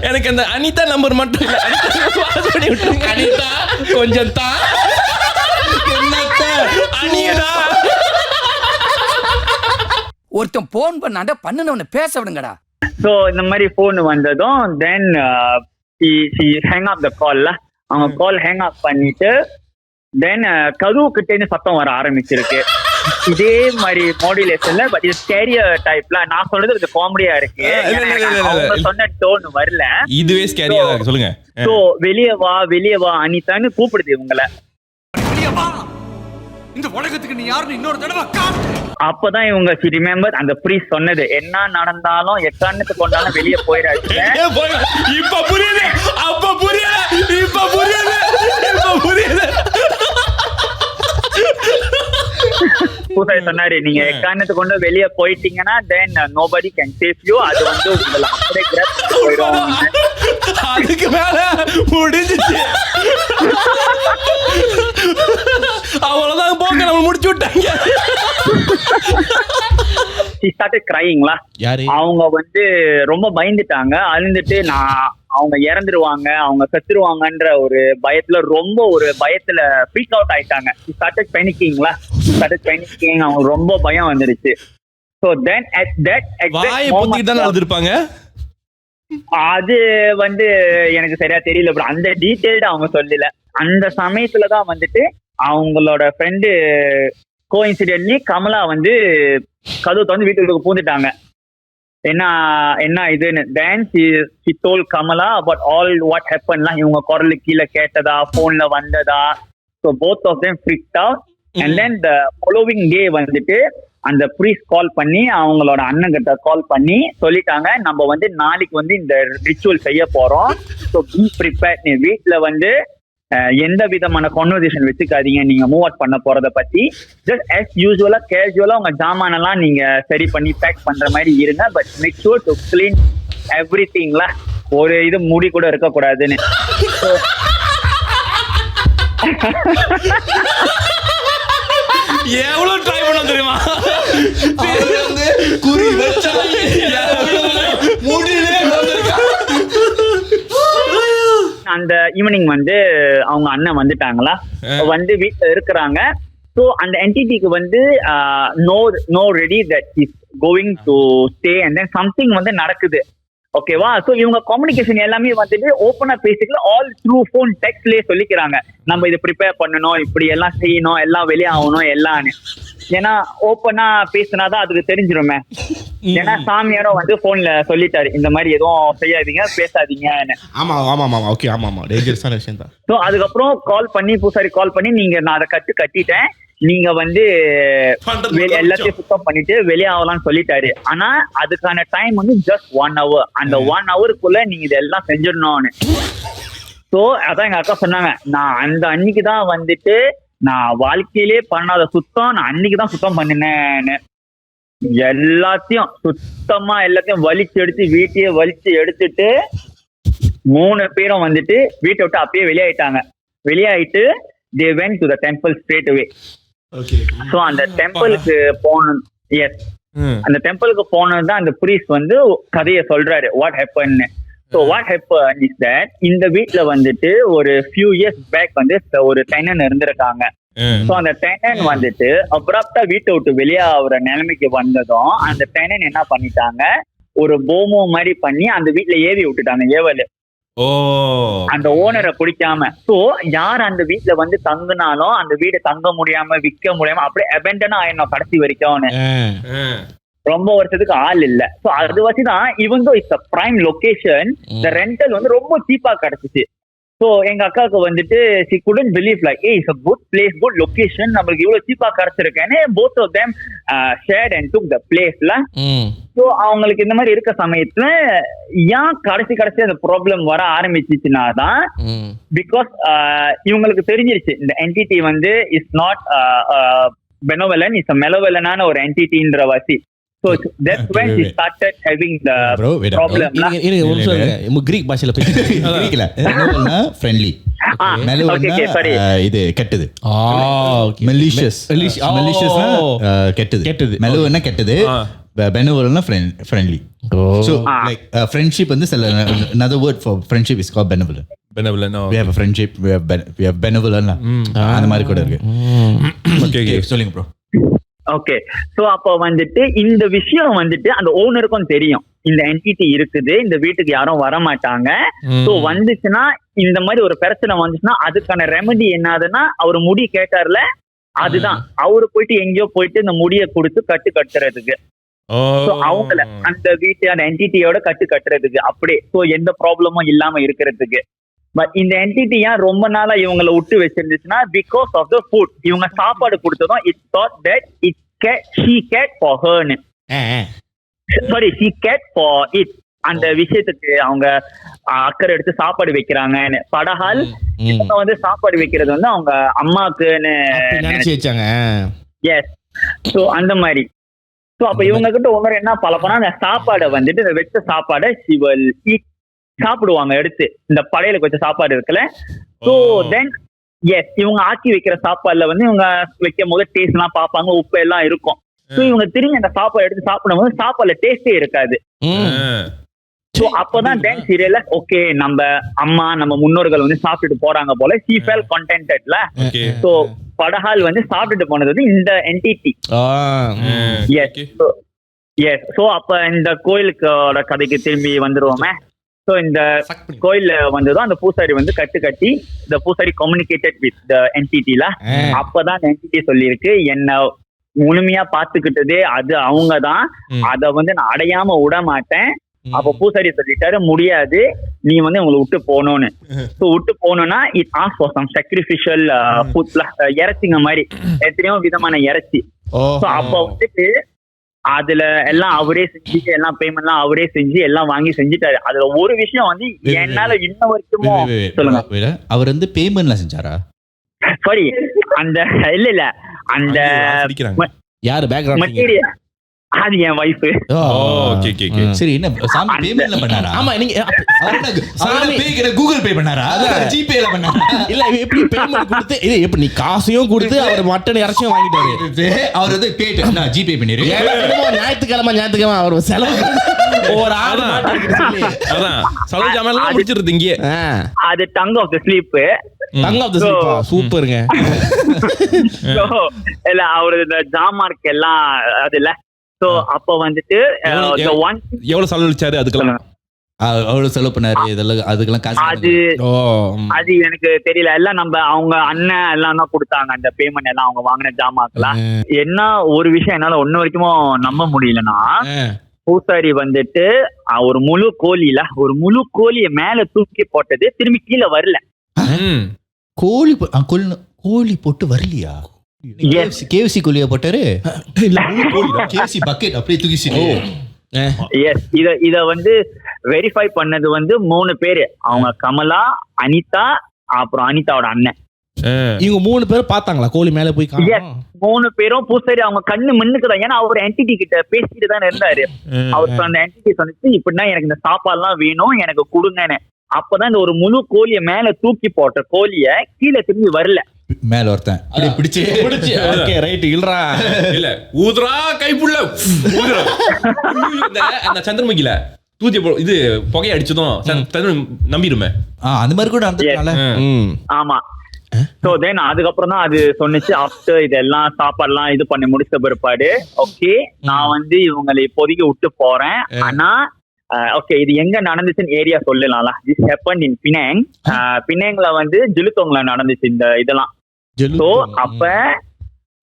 Speaker 3: எனக்கு அந்த அனிதா நம்பர் மட்டும் இல்ல, அனிதா கொஞ்சம் தான்
Speaker 5: ஒருத்தன் போன் பண்ணாண்ட பண்ணுனவனை பேச விடுங்கடா.
Speaker 6: சோ இந்த மாதிரி போன் வந்ததும் தென் she hang up the call. அவங்க கால் ஹேங் அப் பண்ணிட்டு தென் கதவு கிட்டேன்னு சத்தம் வர ஆரம்பிச்சிருக்கு. இதே மாதிரி மாடுலேஷன்ல பட் இது ஸ்கேரியர் டைப்ல. நான் சொல்றது கொஞ்சம் காமெடியா இருக்கு, அவங்க சொன்ன டோன் வரல.
Speaker 3: இதுவே ஸ்கேரியா தான் இருக்கு, சொல்லுங்க.
Speaker 6: சோ வெளியே வா அனிதான்னு கூப்பிடுது இவங்களை.
Speaker 5: இந்த உலகத்துக்கு நீ யாருன்னு இன்னொரு தடவை காட்டு.
Speaker 6: அப்பதான் இவங்க ரிமெம்பர் அந்த ப்ரீஸ்ட் சொன்னது, என்ன நடந்தாலும் எக்காரணத்துக்கு கொண்டாலும் வெளியே போயிடாது.
Speaker 3: இப்ப புரியுது, அப்ப புரியல, இப்ப புரியுது, இப்ப புரியுது.
Speaker 6: பூசாரி சொன்னாரு, நீங்க எக்காரணத்துக்கு கொண்டு வெளியே போயிட்டீங்கன்னா தென் நோபடி கேன் சேவ் யூ. அது வந்து உங்களை அப்படியே கிராப் போயிடும்.
Speaker 3: அதுக்கு மேல முடிஞ்சிச்சு, அவ்வளவுதான், போங்க, நம்ம முடிச்சு விட்டாங்க.
Speaker 6: She started crying lah. அவங்க வந்து ரொம்ப பயந்துட்டாங்க, அழுந்துட்டு அவங்க இறந்துருவாங்க, அவங்க செத்துருவாங்கன்ற ஒரு பயத்துல, ரொம்ப ஒரு பயத்துல ஃப்ரீக் அவுட் ஆயிட்டாங்க. She started panicking lah. அவங்க ரொம்ப பயம் வந்துருச்சு. So then at that
Speaker 3: வாயை பொத்திட்டு தான் அழுதுருப்பாங்க.
Speaker 6: அது வந்து எனக்கு சரியா தெரியல bro, அந்த டீடைல்டு அவங்க சொல்லல. அந்த சமயத்துலதான் வந்துட்டு அவங்களோட ஃப்ரெண்டு கோஇன்சிடென்ட்லி கமலா வந்து கதவு வந்து வீட்டுக்கு பூந்துட்டாங்க. என்ன இதுன்னு. then she told Kamala about all what happened lah. இவங்க குரலு கீழே கேட்டதா, போன்ல வந்ததா. so both of them freaked out. and then the following day வந்துட்டு அந்த ப்ரீஸ்ட் கால் பண்ணி அவங்களோட அண்ணன் கிட்ட கால் பண்ணி சொல்லிட்டாங்க, நம்ம வந்து நாளைக்கு வந்து இந்த ரிச்சுவல் செய்ய போறோம். So be prepared. நீ வீட்டுல வந்து எந்த விதமான கான்வர்சேஷன் வச்சுக்காதீங்க நீங்க மூவ் அவுட் பண்ண போறத பத்தி. ஜஸ்ட் as யூஸ்வலா கேஷுவலா உங்க ஜாமானெல்லாம் நீங்க சரி பண்ணி பேக் பண்ற மாதிரி இருங்க. But make sure to clean எவ்ரிதிங்ல. ஒரு இது முடி கூட இருக்க கூடாதுன்னு.
Speaker 3: எவ்வளவு ட்ரை பண்ண தெரியுமா? குறி வச்சா முடியல.
Speaker 6: அந்த ஈவினிங் வந்து அவங்க அண்ணன் வந்துட்டாங்களா, வந்து வீட்டுல இருக்கிறாங்க. ஸோ அந்த என்டிட்டிக்கு வந்து no ready that is going to stay and then something வந்து நடக்குது. ஓகேவா? ஸோ இவங்க கம்யூனிகேஷன் எல்லாமே வந்துட்டு ஓப்பனா பேசிக்கல, ஆல் த்ரூ ஃபோன் டெக்ஸ்ட்லயே சொல்லிக்கிறாங்க, நம்ம இது ப்ரிப்பேர் பண்ணணும், இப்படி எல்லாம் செய்யணும், எல்லாம் வெளியே ஆகணும் எல்லான்னு. ஏன்னா ஓப்பனா பேசினாதான் அதுக்கு தெரிஞ்சிருமே. ஏன்னா சாமியாரும் வந்து போன்ல சொல்லிட்டாரு, இந்த மாதிரி எதுவும் செய்யாதீங்க, பேசாதீங்கன்னு.
Speaker 3: ஆமா ஆமா ஆமா ஓகே ஆமா ஆமா டேஞ்சரஸான விஷயம் தான்.
Speaker 6: ஸோ அதுக்கப்புறம் கால் பண்ணி பூசாரி கால் பண்ணி, நீங்க நான் அதை கட்டிட்டேன், நீங்க வந்து எல்லாத்தையும் சுத்தம் பண்ணிட்டு வெளியே ஆகலாம்னு சொல்லிட்டாரு. ஆனா அதுக்கான டைம் வந்து ஜஸ்ட் 1 hour. அந்த 1 hourக்குள்ள நீங்க இதெல்லாம் செஞ்சிடணும்னு. ஸோ அதான் எங்க அக்கா சொன்னாங்க, நான் அந்த அன்னைக்குதான் வந்துட்டு நான் வாழ்க்கையிலே பண்ணாத சுத்தம் நான் அன்னைக்குதான் சுத்தம் பண்ணினேன்னு. எல்லாத்தையும் சுத்தமா எல்லாத்தையும் வலிச்சு எடுத்து வீட்டையே வலிச்சு எடுத்துட்டு 3 பேரும் வந்துட்டு வீட்டை விட்டு அப்பயே வெளியாயிட்டாங்க. வெளியாயிட்டு they went to the temple straight away.
Speaker 3: Okay.
Speaker 6: So அந்த டெம்பிளுக்கு போன அந்த டெம்பிளுக்கு போனதுதான் அந்த priest வந்து கதையை சொல்றாரு what ஹேப்பன்னு. So what happened is that இந்த வீட்ல வந்துட்டு ஒரு few years back வந்து ஒரு டெனன் இருந்திருக்காங்க. So அந்த டெனன் வந்துட்டு அப்ரப்டா வீட்டை விட்டு வெளியே ஆகுற நிலைமைக்கு வந்ததும் அந்த டெனன் என்ன பண்ணிட்டாங்க, ஒரு போமோ மாதிரி பண்ணி அந்த வீட்டுல ஏவி விட்டுட்டாங்க, ஏவல். அந்த ஓனரை பிடிக்காம. சோ யார் அந்த வீட்டுல வந்து தங்குனாலும் அந்த வீடை தங்க முடியாம விற்க முடியாம அப்படியே அபெண்டனா ஆயிடணும் கடைசி வரைக்கும். ரொம்ப வருஷத்துக்கு ஆள் இல்ல. சோ அது வச்சுதான் இவன் இட்ஸ் பிரைம் லொகேஷன், இந்த ரெண்டல் வந்து ரொம்ப சீப்பா கிடைச்சிச்சு. சோ எங்க அக்காவுக்கு வந்துட்டு she couldn't believe like hey it's a good place, good location, நம்மளுக்கு இவ்வளவு சீப்பா கிடைச்சிருக்கேன்னு both of them shared and took the place ல. சோ அவங்களுக்கு இந்த மாதிரி இருக்க சமயத்துல ஏன் கடைசி அந்த ப்ராப்ளம் வர ஆரம்பிச்சிச்சுன்னா தான் பிகாஸ் இவங்களுக்கு தெரிஞ்சிருச்சு இந்த என்டிட்டி வந்து இஸ் நாட் benevolent, இட்ஸ் மெலவலனான ஒரு என்டிட்டின்ற வாசி. So that's when she started having the problem.
Speaker 4: Greek பாஷையில
Speaker 2: கிரீக்ல மெலவல்னா ஃப்ரெண்ட்லி, மெலவல்னா இது கெட்டது, மெலிஷியஸ், மெலிஷியஸ்னா கெட்டது, மெலவல்னா கெட்டது, benevolent friendly. So like friendship வந்து another word for friendship is called benevolent. We have a friendship, we have benevolent அந்த மாதிரி கூட இருக்கு. Okay சொல்லுங்க bro.
Speaker 6: ஓகே. சோ அப்ப வந்துட்டு இந்த விஷயம் வந்துட்டு அந்த ஓனருக்கும் தெரியும், இந்த என்டிட்டி இருக்குது, இந்த வீட்டுக்கு யாரும் வர மாட்டாங்க. சோ வந்துச்சுன்னா இந்த மாதிரி ஒரு பிரச்சனை வந்துச்சுன்னா அதுக்கான ரெமெடி என்னதுன்னா அவர் முடி கேட்டார்ல, அதுதான் அவரு போயிட்டு எங்கேயோ போயிட்டு இந்த முடியை கொடுத்து கட்டுறதுக்கு. So, அவங்கள அந்த வீட்டு அந்த என்டிட்டியோட கட்டுறதுக்கு அப்படியே. ஸோ எந்த ப்ராப்ளமும் இல்லாம இருக்கிறதுக்கு. பட் இந்த என்டிட்டி ஏன் ரொம்ப நாளா இவங்களை விட்டு வச்சிருந்துச்சுன்னா பிகாஸ் ஆஃப் த ஃபுட். இவங்க சாப்பாடு கொடுத்ததும் it thought that she cared for herன்னு. Sorry, she cared for it. அந்த விஷயத்துக்கு அவங்க அக்கறை எடுத்து சாப்பாடு வைக்கிறாங்கன்னு. படஹால் இவங்க வந்து சாப்பாடு வைக்கிறது வந்து அவங்க அம்மாக்குன்னு
Speaker 4: நினைச்சு வச்சாங்க.
Speaker 6: எஸ். ஸோ அந்த மாதிரி. ஸோ அப்ப இவங்க கிட்ட ஒவ்வொரு என்ன பழப்பனா அந்த சாப்பாடை வந்துட்டு இந்த வெச்ச சாப்பாடை சிவல் சாப்பிடுவாங்க எடுத்து. இந்த படையலுக்கு வச்ச சாப்பாடு இருக்குல்ல. ஸோ தென் எஸ் இவங்க ஆக்கி வைக்கிற சாப்பாடுல வந்து இவங்க வைக்கும் போது டேஸ்ட் எல்லாம் பார்ப்பாங்க, உப்பு எல்லாம் இருக்கும். ஸோ இவங்க திரும்பி அந்த சாப்பாடு எடுத்து சாப்பிடும் போது சாப்பாடுல டேஸ்டே இருக்காது. ஸோ அப்பதான் தென் சீரியல்ல ஓகே நம்ம அம்மா நம்ம முன்னோர்கள் வந்து சாப்பிட்டுட்டு போறாங்க போல. she felt contentedல. ஸோ படஹால் வந்து சாப்பிட்டுட்டு போனது வந்து இந்த என்டிட்டி. எஸ். ஸோ அப்ப இந்த கோயிலுக்கோட கதைக்கு திரும்பி வந்துருவோமே. ஸோ இந்த கோயில்ல வந்ததும் அந்த பூசாரி வந்து கட்டி இந்த பூசாரி கம்யூனிகேட்டட் வித் த என்டிட்டில. அப்பதான் அந்த என்டிட்டி சொல்லியிருக்கு என்ன முழுமையா பாத்துக்கிட்டதே அது அவங்கதான், அத வந்து நான் அடையாம விட மாட்டேன். அப்ப பூசாரி சொல்லிட்டாரு முடியாது, நீ வந்து உங்களை விட்டு போகணும்னு. ஸோ விட்டு போகணும்னா it ask for some sacrificial ஃபுட்ல, இறைச்சிங்க மாதிரி எத்தனையோ விதமான இறைச்சி. ஸோ அப்ப வந்துட்டு அதுல எல்லாம் அவரே செஞ்சு எல்லாம் பேமெண்ட்லாம் அவரே செஞ்சு எல்லாம் வாங்கி செஞ்சுட்டாரு. அதுல ஒரு விஷயம் வந்து என்னால இன்ன வரைக்கும் சொல்லுங்க,
Speaker 2: அவர் வந்து பேமெண்ட்லாம் செஞ்சாரா?
Speaker 6: சாரி, அந்த இல்ல அந்த
Speaker 4: யாரு பேக்ரவுண்ட்
Speaker 6: மெட்டீரியல் அது என் வைஃப்.
Speaker 2: சரி, என்ன சாமி பேமெண்ட்ல பண்ணாரா?
Speaker 4: ஆமா, நீங்க
Speaker 2: சாமி கூகுள் பே பண்ணாரா? ஜிபேல பண்ணாரா?
Speaker 4: இல்ல எப்படி பேமெண்ட் கொடுத்து இது எப்படி நீ காசையும் கொடுத்து அவர் மட்டன் இறைச்சியும் வாங்கிட்டாரு.
Speaker 2: அவர் வந்து பேட் நான் ஜிபே பண்ணிரு.
Speaker 4: ஞாயிற்றுக்கிழமை அவர் செலவு ஒரு ஆளு
Speaker 3: அதான் செலவு ஜாமெல்லாம் முடிச்சிருது இங்கே.
Speaker 6: அது tongue of the sleep.
Speaker 4: Tongue of the sleep சூப்பருங்க.
Speaker 6: இல்ல அவரு இந்த ஜாமார்க் எல்லாம் அது இல்ல. சோ அப்ப வந்துட்டு
Speaker 3: எவ்வளவு செலவழிச்சாரு அதுக்கெல்லாம்?
Speaker 2: அவ்வளவு செலவு பண்ணாரு இதெல்லாம், அதுக்கெல்லாம் காசு
Speaker 6: அது எனக்கு தெரியல. எல்லாம் நம்ம அவங்க அண்ணன் எல்லாம் தான் கொடுத்தாங்க அந்த பேமெண்ட் எல்லாம் அவங்க வாங்கின ஜாமாக்கெல்லாம். என்ன ஒரு விஷயம் என்னால ஒண்ணு வரைக்கும் நம்ப முடியலன்னா, பூசாரி வந்துட்டு ஒரு முழு கோழிய மேல தூக்கி போட்டது திரும்பி கீழே வரல.
Speaker 2: கோழி போட்டு வரலையா? கேஎஃப்சி கோழியா போட்டாரு? கேஎஃப்சி பக்கெட் அப்படியே தூக்கிச்சு.
Speaker 6: எஸ், இத வந்து வெரிஃபை பண்ணது வந்து 3 பேரு. அவங்க கமலா, அனிதா, அப்புறம் அனிதாவோட அண்ணன்.
Speaker 4: இவங்க 3 பேரும் பாத்தாங்களா கோழி மேல போய்?
Speaker 6: 3 பேரும் பூசாரி அவங்க கண்ணு மின்னுக்குதான். ஏன்னா அவர் என்டிட்டி கிட்ட பேசிட்டு தானே இருந்தாரு. அவருக்கு அந்த என்டிட்டி சொன்னிச்சு இப்படின்னா எனக்கு இந்த சாப்பாடுலாம் வேணும் எனக்கு கொடுங்கன்னு. அப்பதான் இந்த ஒரு முழு கோழிய மேல தூக்கி போட்ட கோழிய கீழே திரும்பி வரல.
Speaker 2: மேல ஒருத்தன் அப்படியே பிடிச்சு
Speaker 4: ஓகே ரைட் இல்லடா
Speaker 3: இல்ல ஊதுரா கைப்புள்ள ஊதுரா அந்த சந்திரமுகில தூத்தி இது புகை அடிச்சதும் நம்பிடுமே.
Speaker 2: அந்த மாதிரி கூட நடந்துட்டால.
Speaker 6: ஆமா. சோ தென் அதுக்கப்புறம் தான் அது சொன்னிச்சு ஆஃப்டர் இதெல்லாம் சாப்பாடுலாம் இது பண்ணி முடிச்ச பிற்பாடு ஓகே நான் வந்து இவங்களை இப்போதைக்கு விட்டு போறேன். ஆனா ஓகே இது எங்க நடந்துச்சுன்னு ஏரியா சொல்லலாம்ல. This happen in Penang. பினாங்ல வந்து ஜிலுத்தோங்ல நடந்துச்சு இந்த இதெல்லாம். சோ அப்ப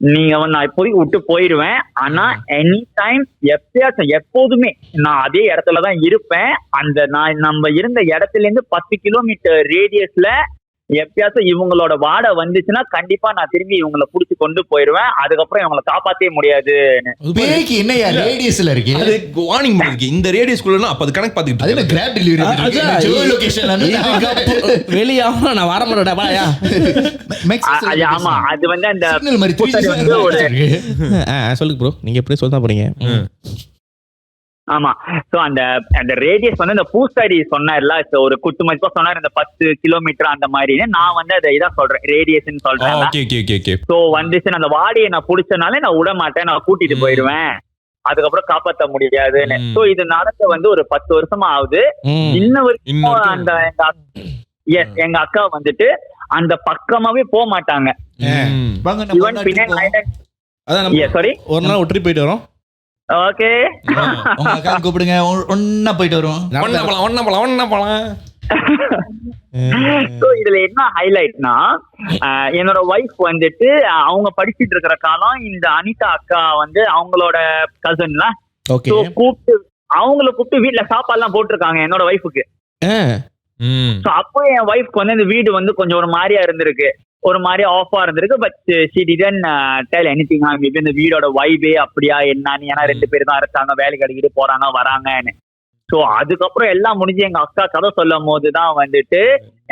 Speaker 6: நீங்க நான் இப்போதைக்கு விட்டு போயிடுவேன். ஆனா எனி டைம் எப்பயாச்சும் எப்போதுமே நான் அதே இடத்துலதான் இருப்பேன். அந்த நம்ம இருந்த இடத்துல இருந்து 10 கிலோமீட்டர் ரேடியஸ்ல எப்பயாச்சும் இவங்களோட வாடை வந்துச்சுன்னா கண்டிப்பா நான் திரும்பி இவங்களை புடிச்சு கொண்டு போயிருவேன். அதுக்கப்புறம் இவங்களை காப்பாத்தவே முடியாது.
Speaker 2: என்னையா ரேடியஸ்ல இருக்கு?
Speaker 3: அது வார்னிங் பண்ணிருக்கு இந்த ரேடியஸ்குள்ள. அப்ப அது கணக்கு பாத்துக்கிட்டு
Speaker 2: அது கிராப் டெலிவரி லொகேஷன்
Speaker 4: வெளியாகும் நான் வர மாட்டேன் பாயா.
Speaker 6: ஆமா அது வந்து அந்த
Speaker 4: சொல்லுங்க ப்ரோ, நீங்க எப்படி சொல்ல போறீங்க?
Speaker 6: ஆமா. சோ அந்த ரேடியஸ் வந்து இந்த பூசாரி சொன்னார்ல, ஒரு குத்து மதிப்பா சொன்னார் இந்த 10 கிலோமீட்டர் அந்த மாதிரி. நான் வந்து அதை இதான் சொல்றேன், ரேடியஸ் சொல்றேன். சோ வந்துச்சு அந்த வாடியை நான் புடிச்சனால நான் விட மாட்டேன், நான் கூட்டிட்டு போயிடுவேன், அதுக்கப்புறம் காப்பாற்ற முடியாதுன்னு. சோ இது நடக்க வந்து ஒரு 10 வருஷமா ஆகுது. இன்ன வரைக்கும் அந்த எங்க அக்கா வந்துட்டு அந்த பக்கமாவே போக மாட்டாங்க. சாரி
Speaker 4: ஒரு நாள் ஒற்றி போயிட்டு வரோம்.
Speaker 6: ஓகே
Speaker 2: கூப்பிடுங்க, ஒன்னா போயிட்டு வருவோம்.
Speaker 3: ஒன்னா போலாம்
Speaker 6: So இதுல என்ன ஹைலைட்னா, என்னோட ஒய்ஃப் வந்துட்டு அவங்க படிச்சிட்டு இருக்கிற காலம் இந்த அனிதா அக்கா வந்து அவங்களோட கசன்ல கூப்பிட்டு வீட்டுல சாப்பாடு எல்லாம் போட்டிருக்காங்க என்னோட ஒய்ஃபுக்கு. சோ அப்போ என் ஒய்ஃப்க்கு வந்து இந்த வீடு வந்து கொஞ்சம் ஒரு மாதிரியா இருந்திருக்கு, ஒரு மாதிரி ஆஃபா இருந்திருக்கு. But she didn't tell anything. Maybe இந்த வீடோட வைபே அப்படியா என்னன்னு, ஏன்னா 2 பேர் தான் இருக்காங்க, வேலைக்கு அடிக்கிட்டு போறாங்க வராங்கன்னு. சோ அதுக்கப்புறம் எல்லாம் முடிஞ்சு எங்க அக்கா கதை சொல்லும் போதுதான் வந்துட்டு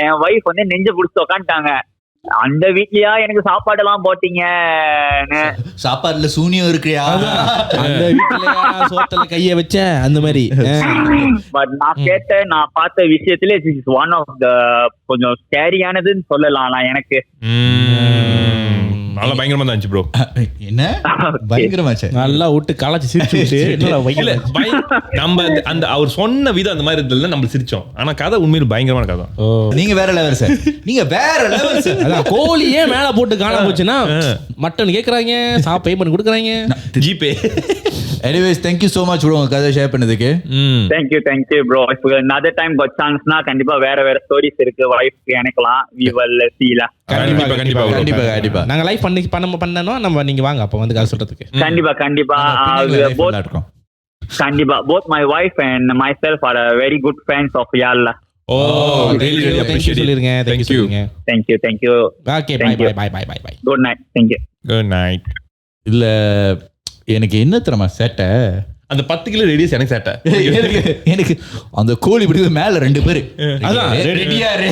Speaker 6: என் ஒய்ஃப் வந்து நெஞ்சு புடிச்சு உக்காந்துட்டாங்க. அந்த வீட்லயா எனக்கு சாப்பாடு எல்லாம் போட்டீங்க,
Speaker 2: சாப்பாடுல சூனியம் இருக்குயா,
Speaker 4: அந்த வீட்லயா சோத்துல கைய வச்ச அந்த மாதிரி.
Speaker 6: பட் நான் பார்த்த விஷயத்துல ஒன் ஆஃப் த கொஞ்சம் ஸ்கேரியானதுன்னு சொல்லலாம் எனக்கு.
Speaker 3: நல்லா பயங்கரமா தான் இருந்துச்சு ப்ரோ.
Speaker 2: என்ன பயங்கரமாச்சு, நல்லா விட்டு கலாச்சி சிரிச்சு
Speaker 3: நம்ம அந்த அவர் சொன்ன விதம் அந்த மாதிரி இருந்ததுல நம்ம சிரிச்சோம். ஆனா கதை உண்மையில பயங்கரமான கதை.
Speaker 2: நீங்க வேற லெவல் சார், நீங்க வேற லெவல் சார்.
Speaker 4: அதான் கோழியே மேல போட்டு காண போச்சுன்னா மட்டன் கேக்குறாங்க, பேமெண்ட் கொடுக்குறாங்க,
Speaker 3: GPay.
Speaker 2: Anyways, thank you so much bro, உங்க கதை ஷேர் பண்ணதுக்கு.
Speaker 6: Thank you bro. If another time got chance na கண்டிப்பா வேற ஸ்டோரிஸ் இருக்கு வைஃப்க்கு எனக்கலாம். We will see la.
Speaker 2: கண்டிப்பா
Speaker 4: நாங்க லைவ் பண்ணனும், நம்ம நீங்க வாங்க அப்ப வந்து கதை சொல்றதுக்கு.
Speaker 6: கண்டிப்பா both my wife and myself are very good friends of y'all.
Speaker 3: Really appreciate it.
Speaker 4: சொல்லிருங்க. Thank you. Okay, bye.
Speaker 6: Good night. Thank you.
Speaker 3: Good night.
Speaker 2: இல்ல எனக்கு என்ன தெரியுமா சேட்டை,
Speaker 3: அந்த 10 கிலோ ரேடியஸ் எனக்கு சேட்டை.
Speaker 2: எனக்கு அந்த கோழி பிடிக்கிறது மேல 2 பேரு
Speaker 4: அதான்
Speaker 2: ரெடியாரு,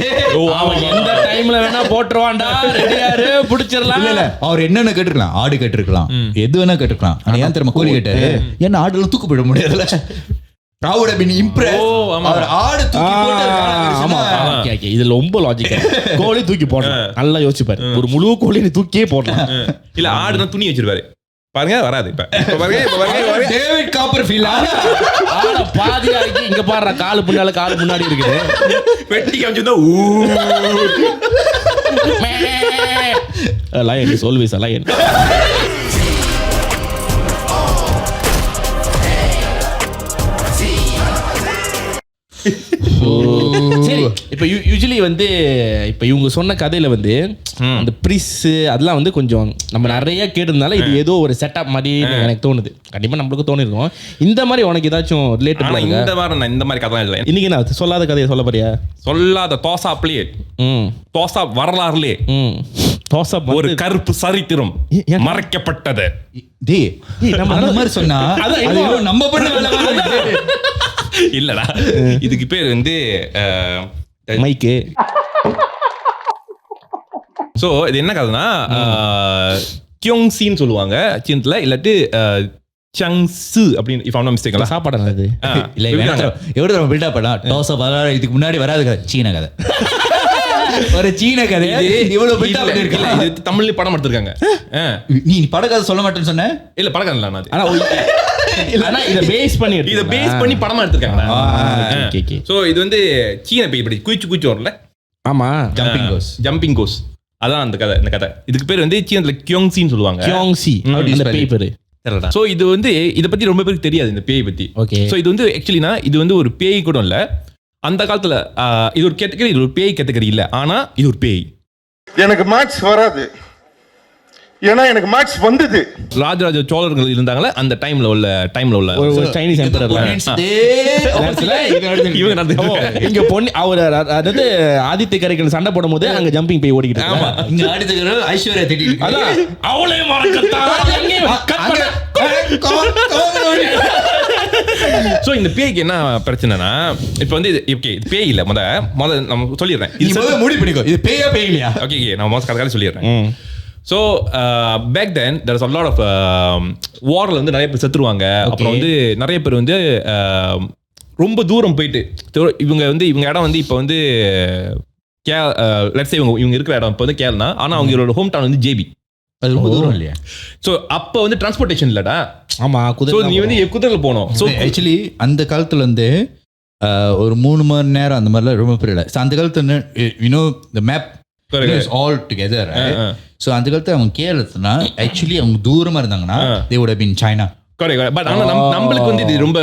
Speaker 4: அவன் எந்த டைம்ல வேணா போட்டுருவான்டா, ரெடியாரு புடிச்சிரலாம்.
Speaker 2: இல்ல அவர் என்னென்ன கேட்டிருக்கலாம், ஆடு கேட்டிருக்கலாம், எது வேணா கேட்டிருக்கலாம். ஆனா ஏன் தெரியுமா கோழி கேட்டாரு, என்ன ஆடுலாம் தூக்கு போட முடியாதுல்ல. I would have been impressed. அவர் ஆடு தூக்கி போட்டாரு.
Speaker 4: ஆமா ஓகே, இது ரொம்ப லாஜிக். கோழி தூக்கி போடலாம், நல்லா யோசிச்சு பாரு, ஒரு முழு கோழி நீ தூக்கியே போடலாம்.
Speaker 3: இல்ல ஆடுனா துணி வச்சிருப்பாரு பாருங்க, வராது. இப்ப பாருங்க
Speaker 2: டேவிட் காப்பர்ஃபீல்ட்
Speaker 4: ஆட பாதியா இருக்கு. இங்க பாருடா, காலு முன்னாடி இருக்குது,
Speaker 3: வெட்டி காமிச்சா
Speaker 4: line is always a lion. சரி, இப்ப யூசுவலி வந்து இப்ப இவங்க சொன்ன கதையில வந்து அந்த பிரிஸ் அதெல்லாம் வந்து கொஞ்சம் நம்ம நிறைய கேட்டதுனால இது ஏதோ ஒரு செட்டப் மாதிரி எனக்கு தோணுது. கண்டிப்பா நம்மளுக்கு தோணிருக்கும். இந்த மாதிரி உனக்கு ஏதாச்சும் ரிலேட்டபிள்?
Speaker 3: இந்த மாதிரி கதை இல்லை.
Speaker 4: இன்னைக்கு நான் சொல்லாத கதையை சொல்ல போறியா?
Speaker 3: சொல்லாத தோசாப்லயே தோசா வரலாறுலே ஒரு கருப்பு சரித்திரம் மறைக்கப்பட்டது.
Speaker 2: நம்ம அந்த மாதிரி சொன்னா நம்ம பண்ண
Speaker 3: இல்லடா, இதுக்கு பேர் வந்து
Speaker 4: மைக்கு.
Speaker 3: சோ இது என்ன கதைனா, கியோங்சின்னு சொல்லுவாங்க சீனத்துல, இல்லாட்டி சங்சு அப்படின்னு, if I am not mistaken.
Speaker 4: சாப்பாடு அது
Speaker 2: இல்ல, எவ்வளவு நம்ம பில்டப் பண்ணலாம். தோசை வரலாறு இதுக்கு முன்னாடி வராது கதை, சீன கதை. ஒரு சீன கதை இவ்வளவு பில்டப் பண்ணிருக்கல.
Speaker 3: இது தமிழ்ல படம் எடுத்திருக்காங்க.
Speaker 2: நீ படக்கதை சொல்ல மாட்டேன்னு சொன்ன?
Speaker 3: இல்ல படக்கதை இல்ல,
Speaker 4: ஆனா இத பேஸ் பண்ணி
Speaker 3: படமா எடுத்திருக்காங்க. சோ இது வந்து சீன பேய் இப்படி குயிச்சு வரல.
Speaker 4: ஆமா,
Speaker 3: ஜம்பிங் கோஸ் அதான் அந்த கதை. இந்த கதை இதுக்கு பேர் வந்து சீனத்துல கியோங்சின்னு சொல்லுவாங்க.
Speaker 4: கியோங்சி அந்த பேய் பேரு.
Speaker 3: சோ இது வந்து இத பத்தி ரொம்ப பேருக்கு தெரியாது, இந்த பேய் பத்தி. சோ இது வந்து ஆக்சுவலினா இது வந்து ஒரு பேய் கூட இல்ல. அந்த காலத்துல இது ஒரு கேட்டகரி, இது ஒரு பேய் கேட்டகரி இல்ல. ஆனா இது ஒரு பேய்.
Speaker 7: எனக்கு மேக்ஸ் வராது, ஏன்னா எனக்கு மேக்ஸ் வந்தது.
Speaker 3: ராஜராஜ சோழர்கள் இருந்தாங்களே அந்த டைம்ல உள்ள
Speaker 4: ஒரு சைனீஸ் எம்பரர்ல இங்க பொன்னி அவர் அதாவது ஆதித்ய கரிகாலன் சண்டை போடும்போது அங்க ஜம்பிங் பேய் ஓடிக்கிட்டு இருக்கு.
Speaker 2: ஆமா, இங்க ஆதித்ய கரிகாலன் ஐஸ்வர்யா திட்டிட்டு
Speaker 4: அதான் அவளே மறக்கத்தான்.
Speaker 3: சோ இந்த பேய்க்கு என்ன பிரச்சனைனா, இப்ப வந்து ஓகே இது பேய் இல்ல. முத நம்ம சொல்லிடுறேன்,
Speaker 2: இது முடிவு பண்ணிக்கோ, இது பேயா பேய் இல்லையா.
Speaker 3: ஓகே நான் மொத கதை சொல்லிடுறேன். So back then there is a lot of வாரில் வந்து நிறைய பேர் செத்துருவாங்க. அப்புறம் வந்து நிறைய பேர் வந்து ரொம்ப தூரம் போயிட்டு இவங்க இடம் வந்து இப்போ வந்து லெட்ஸ் சே இவங்க இருக்கிற இடம் இப்போ வந்து கேரளா, ஆனால் அவங்களோட ஹோம் டவுன் வந்து ஜேபி.
Speaker 2: அது ரொம்ப தூரம் இல்லையா?
Speaker 3: ஸோ அப்போ வந்து டிரான்ஸ்போர்ட்டேஷன் இல்லடா.
Speaker 4: ஆமா,
Speaker 3: நீ வந்து குதிரையில் போகணும்.
Speaker 2: ஸோ ஆக்சுவலி அந்த காலத்துல வந்து ஒரு 3 மணி நேரம் அந்த மாதிரிலாம் ரொம்ப பெரிய. ஸோ அந்த காலத்துல you know the map all together, right? So அந்த காலத்துல அவங்க கேரளத்துனா ஆக்சுவலி அவங்க தூரமா இருந்தாங்கன்னா they would have been China.
Speaker 3: Correct. But ஆனா நம்மளுக்கு வந்து இது ரொம்ப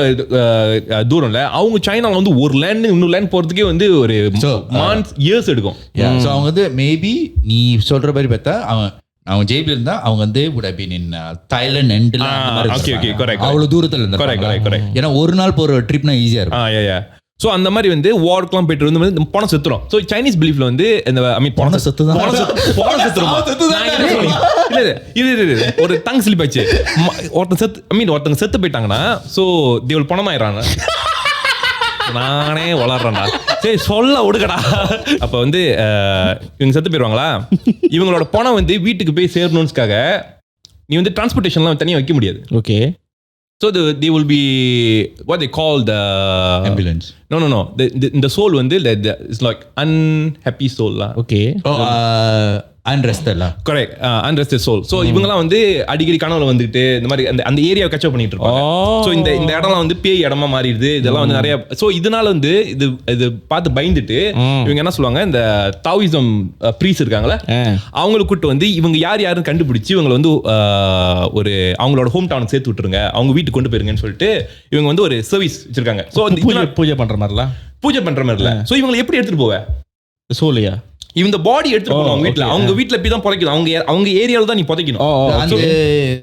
Speaker 3: தூரம் இல்ல. அவங்க சைனால வந்து ஒரு லேண்ட் இன்னொரு லேண்ட் போறதுக்கே வந்து ஒரு மான்ஸ் இயர்ஸ் எடுக்கும்.
Speaker 2: ஸோ அவங்க வந்து மேபி நீ சொல்ற மாதிரி பார்த்தா அவங்க ஜெயில இருந்தா அவங்க வந்து would have been in Thailand end அவ்வளவு தூரத்துல இருந்தா. ஏன்னா ஒரு நாள் போற ட்ரிப்னா ஈஸியா இருக்கும்.
Speaker 3: சோ அந்த மாதிரி வந்து வார்க்கெல்லாம் போயிட்டு வந்து பணம் செத்துரும். சோ சைனீஸ் பிலீஃப்ல வந்து இந்த ஐ மீன்
Speaker 2: பணம் செத்துதான்
Speaker 3: இது ஒரு டங் ஸ்லிப் ஆச்சு. ஒருத்தங்க செத்து போயிட்டாங்கன்னா சோ தே வில் பணமாயிராங்க. நானே வளர்றேன்டா, சரி சொல்ல விடுக்கடா. அப்ப வந்து இவங்க செத்து போயிருவாங்களா, இவங்களோட பணம் வந்து வீட்டுக்கு போய் சேரணும்னுக்காக நீ வந்து டிரான்ஸ்போர்ட்டேஷன்லாம் தனியாக வைக்க முடியாது.
Speaker 4: Okay.
Speaker 3: So they will be what they call the
Speaker 2: ambulance.
Speaker 3: No. The soul வந்து it's like unhappy soul lah.
Speaker 4: Okay.
Speaker 2: unrested lah.
Speaker 3: Correct. Unrested soul. So இவங்கலாம் வந்து அடிக்கடி கனவுல வந்துட்டு இந்த மாதிரி அந்த ஏரியாவை கச்சப் பண்ணிட்டு இருப்பாங்க. So இந்த இடம்லாம் வந்து பேய் இடமா மாறிடுது. இதெல்லாம் வந்து நிறைய so இதனால வந்து இது பார்த்து பயந்துட்டு இவங்க என்ன சொல்லுவாங்க, இந்த தாவிசம் ப்ரீஸ் இருக்காங்களே அவங்களுக்கு கூட்டு வந்து இவங்க யாருன்னு கண்டுபிடிச்சு இவங்க வந்து ஒரு அவங்களோட ஹோம் டவுனுக்கு சேர்த்து விட்டுருங்க, அவங்க வீட்டுக்கு கொண்டு போயிருங்கன்னு சொல்லிட்டு இவங்க வந்து ஒரு சர்வீஸ் வச்சிருக்காங்க. ஸோ
Speaker 4: பூஜை பண்ற மாதிரிலாம்
Speaker 3: பூஜை பண்ற மாதிரி இல்ல. ஸோ இவங்களை எப்படி எடுத்துட்டு போவ
Speaker 4: சோலையா
Speaker 3: இந்த பாடி எடுத்துட்டு போவாங்க வீட்டுல, அவங்க வீட்டுல போய் தான் புதைக்கணும், அவங்க ஏரியால தான் நீ புதைக்கணும்.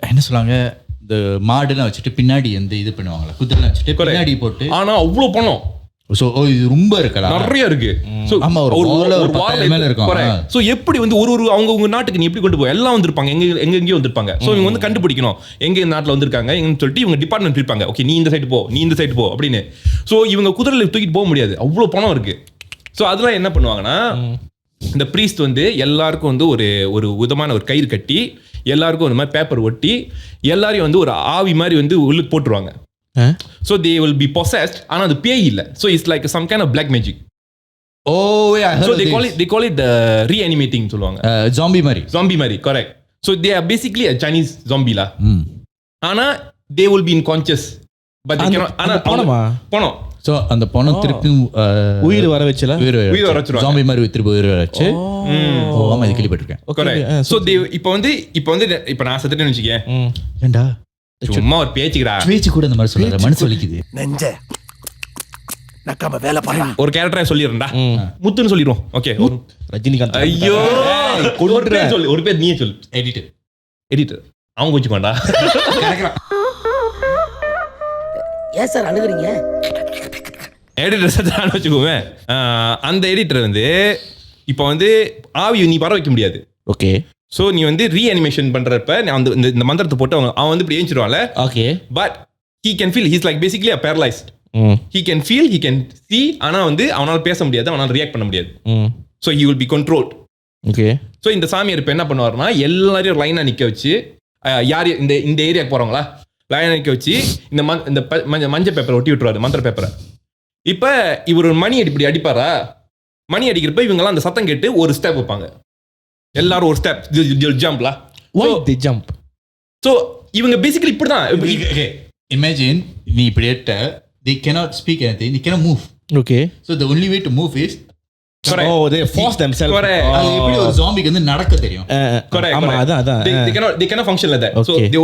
Speaker 2: என்ன சொல்லுவாங்க, இந்த மாடுலாம் வச்சுட்டு பின்னாடி வந்து இது பண்ணுவாங்களா, குதிரை வச்சுட்டு பின்னாடி போட்டு.
Speaker 3: ஆனா அவ்வளவு பணம்
Speaker 2: இது ரொம்ப இருக்கலாம்,
Speaker 3: நிறைய இருக்கு. சோ எப்படி வந்து ஒரு அவங்க நாட்டுக்கு நீ எப்படி கொண்டு போய் எல்லாம் வந்திருப்பாங்க, எங்கெங்கயோ வந்திருப்பாங்க. சோ இவங்க வந்து கண்டுபிடிக்கணும் எங்க நாட்டுல வந்திருக்காங்க சொல்லிட்டு இவங்க டிபார்ட்மெண்ட் இருப்பாங்க. ஓகே நீ இந்த சைடு போ, நீ இந்த சைடு போ அப்படின்னு. சோ இவங்க குதிரையில தூக்கிட்டு போக முடியாது, அவ்வளவு பணம் இருக்கு. சோ அதெல்லாம் என்ன பண்ணுவாங்கன்னா, இந்த ப்ரீஸ்ட் வந்து எல்லாருக்கும் வந்து ஒரு விதமான ஒரு கயிறு கட்டி எல்லாருக்கும் ஒரு மாதிரி பேப்பர் ஒட்டி எல்லாரையும் வந்து ஒரு ஆவி மாதிரி வந்து உள்ளுக்கு போட்டுருவாங்க. So they will be possessed. ஆனா அது பேய் இல்ல. So it's like some kind of black magic.
Speaker 2: Oh yeah, I heard
Speaker 3: so they call it the reanimating சொல்லுவாங்க.
Speaker 2: Zombie மாதிரி.
Speaker 3: Correct. So they are basically a Chinese zombie la. ஆனா they will be unconscious. But they cannot. ஆனா பணம்.
Speaker 2: So அந்த பணம் திருப்பி
Speaker 4: உயிர் வர வச்சல
Speaker 3: உயிர் வர வச்சிருவாங்க.
Speaker 2: zombie மாதிரி திருப்பி உயிர் வர வச்சு. ஆமா இது கேள்விப்பட்டிருக்கேன்.
Speaker 3: Correct. So they இப்போ வந்து நான் செத்துட்டேன்னு வெச்சுக்கேன்.
Speaker 2: ஏண்டா
Speaker 3: சும்மா ஒரு பேச்சு கூட இந்த மாதிரி சொல்றாரு, மனசு வலிக்குது நெஞ்ச நக்காம வேலை பாரு. ஒரு கேரக்டரா சொல்லிறேன்டா, முத்துன்னு சொல்லிடுவோம். ஓகே
Speaker 4: ரஜினிகாந்த்.
Speaker 3: ஐயோ ஒரு பேர் நீயே சொல்லு. எடிட்டர் அவங்க வச்சுக்கோண்டா.
Speaker 5: ஏன் சார் அழுகுறீங்க?
Speaker 3: எடிட்டர் சத்தான் வச்சுக்கோவேன். அந்த எடிட்டர் வந்து இப்போ வந்து ஆவி நீ வர வைக்க முடியாது.
Speaker 4: ஓகே.
Speaker 3: ஸோ நீ வந்து ரீஅனிமேஷன் பண்றப்ப இந்த மந்திரத்தை போட்டு அவன் வந்து இப்படி ஏஞ்சிருவான்ல.
Speaker 4: Okay.
Speaker 3: But he can feel, he's like basically paralysed. He can feel, he can see, ஆனா வந்து அவனால் பேச முடியாது, அவனால் ரியாக்ட் பண்ண முடியாது. So he will be controlled.
Speaker 4: Okay.
Speaker 3: So இந்த சாமியார் இப்போ என்ன பண்ணுவார்னா, எல்லாரையும் லைனா நிக்க வச்சு, யார் இந்த ஏரியாவுக்கு போறவங்களா லைனா நிக்க வச்சு இந்த மஞ்சள் பேப்பரை ஒட்டி விட்டுருவாரு, மந்திர பேப்பரை. இப்ப இவர் ஒரு மணி இப்படி அடிப்பாரா, மணி அடிக்கிறப்ப இவங்கெல்லாம் அந்த சத்தம் கேட்டு ஒரு ஸ்டெப் வைப்பாங்க, எல்லாரும் ஒரு ஸ்டெப் ஜம்ப்ல.
Speaker 4: ஜம்ப்.
Speaker 3: சோ இவங்க பேசிக்கலி இப்படிதான்.
Speaker 2: இமேஜின் நீ இப்படி ஏட்ட, they cannot speak anything, they cannot move.
Speaker 4: Okay.
Speaker 2: So the only way to move is
Speaker 3: correct.
Speaker 4: Oh, they force themselves.
Speaker 3: Correct.
Speaker 2: அது எப்படி ஒரு ஜாம்பிக்கு வந்து நடக்க தெரியும்.
Speaker 3: Correct.
Speaker 4: ஆமா அதான்.
Speaker 3: They cannot function like that. So the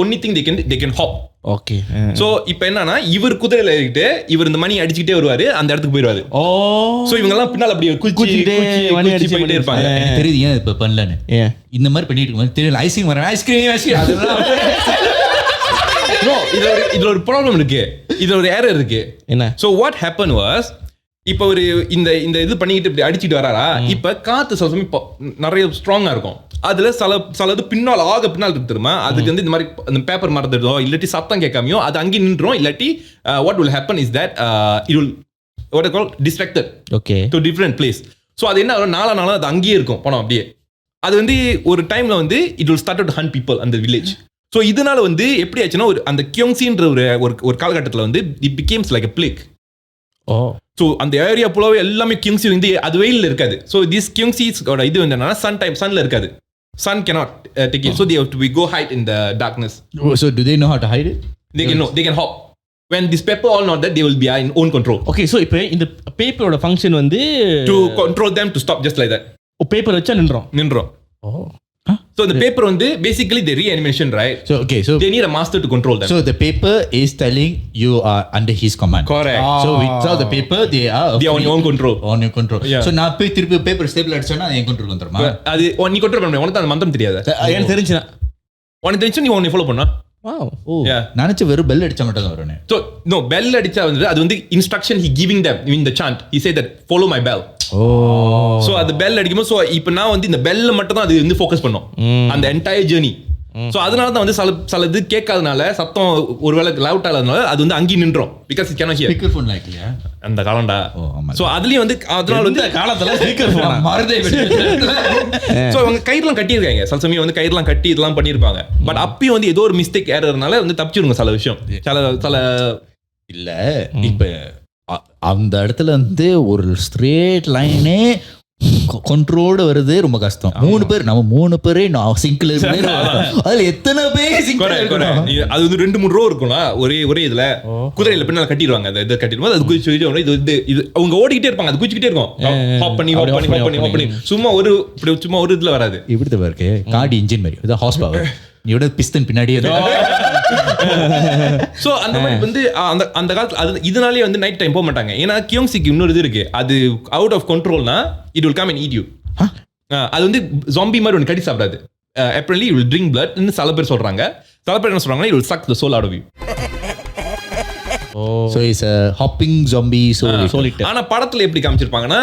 Speaker 3: only thing they can hop.
Speaker 4: Okay.
Speaker 3: So இப்போ என்னன்னா, இவர் குதிரையில ஏறிட்டு இவர் இந்த மணி அடிச்சிட்டே வருவாரு, அந்த இடத்துக்கு போயிடுவாரு. சோ இவங்க எல்லாம் பின்னால அப்படியே குச்சிட்டே மணி அடிச்சிட்டே இருப்பாங்க.
Speaker 2: தெரியுது ஏன் இப்ப பண்ணலன்னு. இந்த மாதிரி பண்ணிட்டு இருக்கும்போது தெரியல, ஐஸ்கிரீம் வரேன், ஐஸ்கிரீம் அதெல்லாம்.
Speaker 3: No, இதுல ஒரு ப்ராப்ளம் இருக்கு, இதுல ஒரு எரர் இருக்கு.
Speaker 4: என்ன?
Speaker 3: So what happened was, இப்ப ஒரு இந்த இது பண்ணிட்டு இப்படி அடிச்சிட்டு வராரா, இப்ப காத்து சமயம் நிறைய ஸ்ட்ராங்கா இருக்கும், அதுல சிலது பின்னால் பின்னால் இருக்கு தெரியுமா, அதுக்கு வந்து இந்த மாதிரி அந்த பேப்பர் மறந்துடுதோ இல்லாட்டி சத்தம் கேட்காமையோ அது அங்கே நின்றோம், இல்லாட்டி what will happen is that it will what I call distracted to different place. So அது என்ன நாளா அது அங்கேயே இருக்கும் பணம் அப்படியே. அது வந்து ஒரு டைம்ல வந்து it will start to hunt people அந்த village. ஸோ இதனால வந்து எப்படி ஆச்சுன்னா, அந்த கியோங்சின்ற ஒரு காலகட்டத்தில் வந்து it becomes like a plague. So அந்த ஏரியா ஃபுல்லாவே எல்லாமே கிங்ஸி வந்து அது வெயிலில் இருக்காது. ஸோ திஸ் கிங்ஸிஸோட இது வந்து என்னன்னா, சன்ல இருக்காது. Sun cannot take it. So they have to go hide in the darkness.
Speaker 2: So do they know how to hide it?
Speaker 3: They can hop. When this paper all know that, they will be in own control.
Speaker 4: Okay, so இப்போ இந்த பேப்பரோட function வந்து
Speaker 3: to control them to stop just like that.
Speaker 4: Paper வச்சா நின்றோம்.
Speaker 3: So the paper வந்து basically the reanimation, right?
Speaker 2: So okay, so
Speaker 3: They need a master to control them.
Speaker 2: so the paper is telling you are under his command.
Speaker 3: Correct.
Speaker 2: So without the paper, they are
Speaker 3: They are on your own control.
Speaker 2: On your control.
Speaker 3: Yeah.
Speaker 2: So நான் போய் திருப்பி paper stable அடிச்சேன்னா அது என் control வந்துருமா?
Speaker 3: அது நீ control பண்ண முடியாது. உனக்கு அந்த மந்திரம் தெரியாது.
Speaker 4: எனக்கு தெரிஞ்சுனா
Speaker 3: உனக்கு தெரிஞ்சு நீ உன்னை ஃபாலோ பண்ணா.
Speaker 4: வாவ் ஓ
Speaker 3: Yeah.
Speaker 2: நினைச்சு வெறும் பெல் அடிச்சா மட்டும் தான் வரும்னே.
Speaker 3: So no, bell அடிச்சா வந்து அது வந்து instruction he giving them in the chant. He said that follow my bell. So அந்த bell அடிக்கும்போது, so இப்போ நான் வந்து இந்த bell மட்டும் தான் அது வந்து ஃபோக்கஸ் பண்ணும் அந்த entire journey. So அதனால தான் வந்து சில இது கேட்காதனால சத்தம் ஒருவேளை லவுட் ஆகாதனால அது வந்து அங்கேயே நின்றோம் because it cannot hear.
Speaker 2: Speaker phone லைக்லையா?
Speaker 3: அந்த காலம்டா.
Speaker 2: ஆமா.
Speaker 3: So அதுலயும் வந்து அதனால வந்து
Speaker 4: இந்த காலத்துல ஸ்பீக்கர் போன்
Speaker 2: மறந்தே
Speaker 3: ஸோ அவங்க கயிறுலாம் கட்டியிருக்காங்க. சில சமயம் வந்து கயிறுலாம் கட்டி இதெல்லாம் பண்ணியிருப்பாங்க. பட் அப்பயும் வந்து ஏதோ ஒரு மிஸ்டேக் ஏறதுனால வந்து தப்பிச்சிருங்க சில விஷயம். சில
Speaker 2: இல்ல இப்ப அந்த இடத்துல வந்து ஒரு ஸ்ட்ரெயிட் லைனே கண்ட்ரோல்டு வருது ரொம்ப கஷ்டம். 3 பேர் நம்ம 3 பேரே சிங்க்ல அதுல எத்தனை பேர்
Speaker 3: அது வந்து 2-3 ரோ இருக்கும்ல ஒரே இதுல குதிரையில பின்னால கட்டிடுவாங்க. அதை கட்டிடுவோம் அது குதிச்சு இது அவங்க ஓடிக்கிட்டே இருப்பாங்க. அது குதிச்சுக்கிட்டே இருக்கும். ஹாப் பண்ணி சும்மா ஒரு இதுல வராது.
Speaker 2: இப்படி தான் இருக்கு காடி இன்ஜின் மாதிரி இதான் ஹார்ஸ் பவர். நீ விட பிஸ்டன் பின்னாடியே
Speaker 3: சோ அந்த மாதிரி வந்து அந்த காலத்துல அது இதனாலே வந்து நைட் டைம் போக மாட்டாங்க. ஏன்னா கியோங்சிக்கு இன்னொரு இது இருக்கு. அது அவுட் ஆஃப் கண்ட்ரோல்னா it will come and eat you. அது வந்து ஜாம்பி மாதிரி ஒன்று கடி சாப்பிடாது. apparently it will drink blood ன்னு சில பேர் சொல்றாங்க. சில பேர் என்ன சொல்றாங்கன்னா it will suck the soul out of you.
Speaker 2: So it's a hopping zombie solitaire.
Speaker 3: ஆனா படத்துல எப்படி காமிச்சிருப்பாங்கன்னா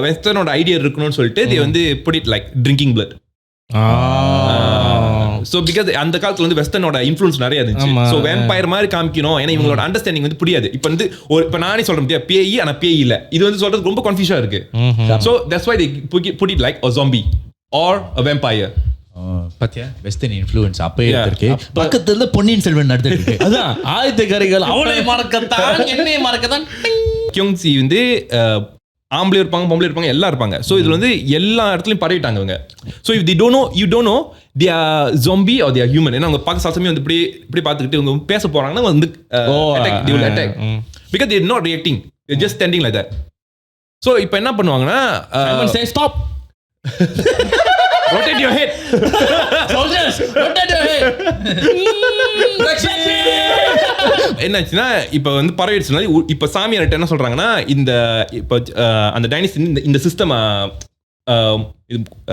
Speaker 3: வெஸ்டர்னோட ஐடியா இருக்கணும்னு சொல்லிட்டு they வந்து put it like drinking blood. So because அந்த காலத்துல வந்து வெஸ்டர்னோட இன்ஃப்ளூயன்ஸ் நிறைய இருந்துச்சு. So வேம்பயர் மாதிரி காமிக்கணும். ஏன்னா இவங்களோட அண்டர்ஸ்டாண்டிங் வந்து புரியாது. இப்போ வந்து இப்போ நானே சொல்றேன் பத்தியா பேய் ஆனா பேய் இல்ல. இது வந்து சொல்றது ரொம்ப கன்ஃபியூஷனா இருக்கு. So that's why they put it like a zombie or a vampire.
Speaker 2: பாத்தியா வெஸ்டர்ன் இன்ஃப்ளூயன்ஸ் அப்பவே இருக்கு. பக்கத்துல பொன்னியின் செல்வன் நடந்துட்டு இருக்கு.
Speaker 4: அதான் ஆதித்த கரிகால் அவளை மறக்கத்தான் என்னைய மறக்கத்தான்.
Speaker 3: கியோங்சி வந்து ஆம்பளை இருப்பாங்க பொம்பளை இருப்பாங்க எல்லாம் இருப்பாங்க. ஸோ இதுல வந்து எல்லா இடத்துலையும் பரவிட்டாங்க அவங்க. So if they don't know you don't know they are zombie or they are human. ஏன்னா அவங்க பார்க்க சமயம் வந்து இப்படி பார்த்துக்கிட்டு இவங்க பேச போறாங்கன்னா வந்து attack because they are not reacting, they just standing like that. So இப்போ என்ன பண்ணுவாங்கன்னா
Speaker 4: stop
Speaker 3: rotate your head
Speaker 4: soldiers rotate your head.
Speaker 3: என்னாச்சுன்னா இப்போ வந்து பரவிடுச்சுனா இப்போ சாமியார்ட்ட என்ன சொல்றாங்கன்னா இந்த இப்போ அந்த டைனஸ்டி இந்த சிஸ்டம்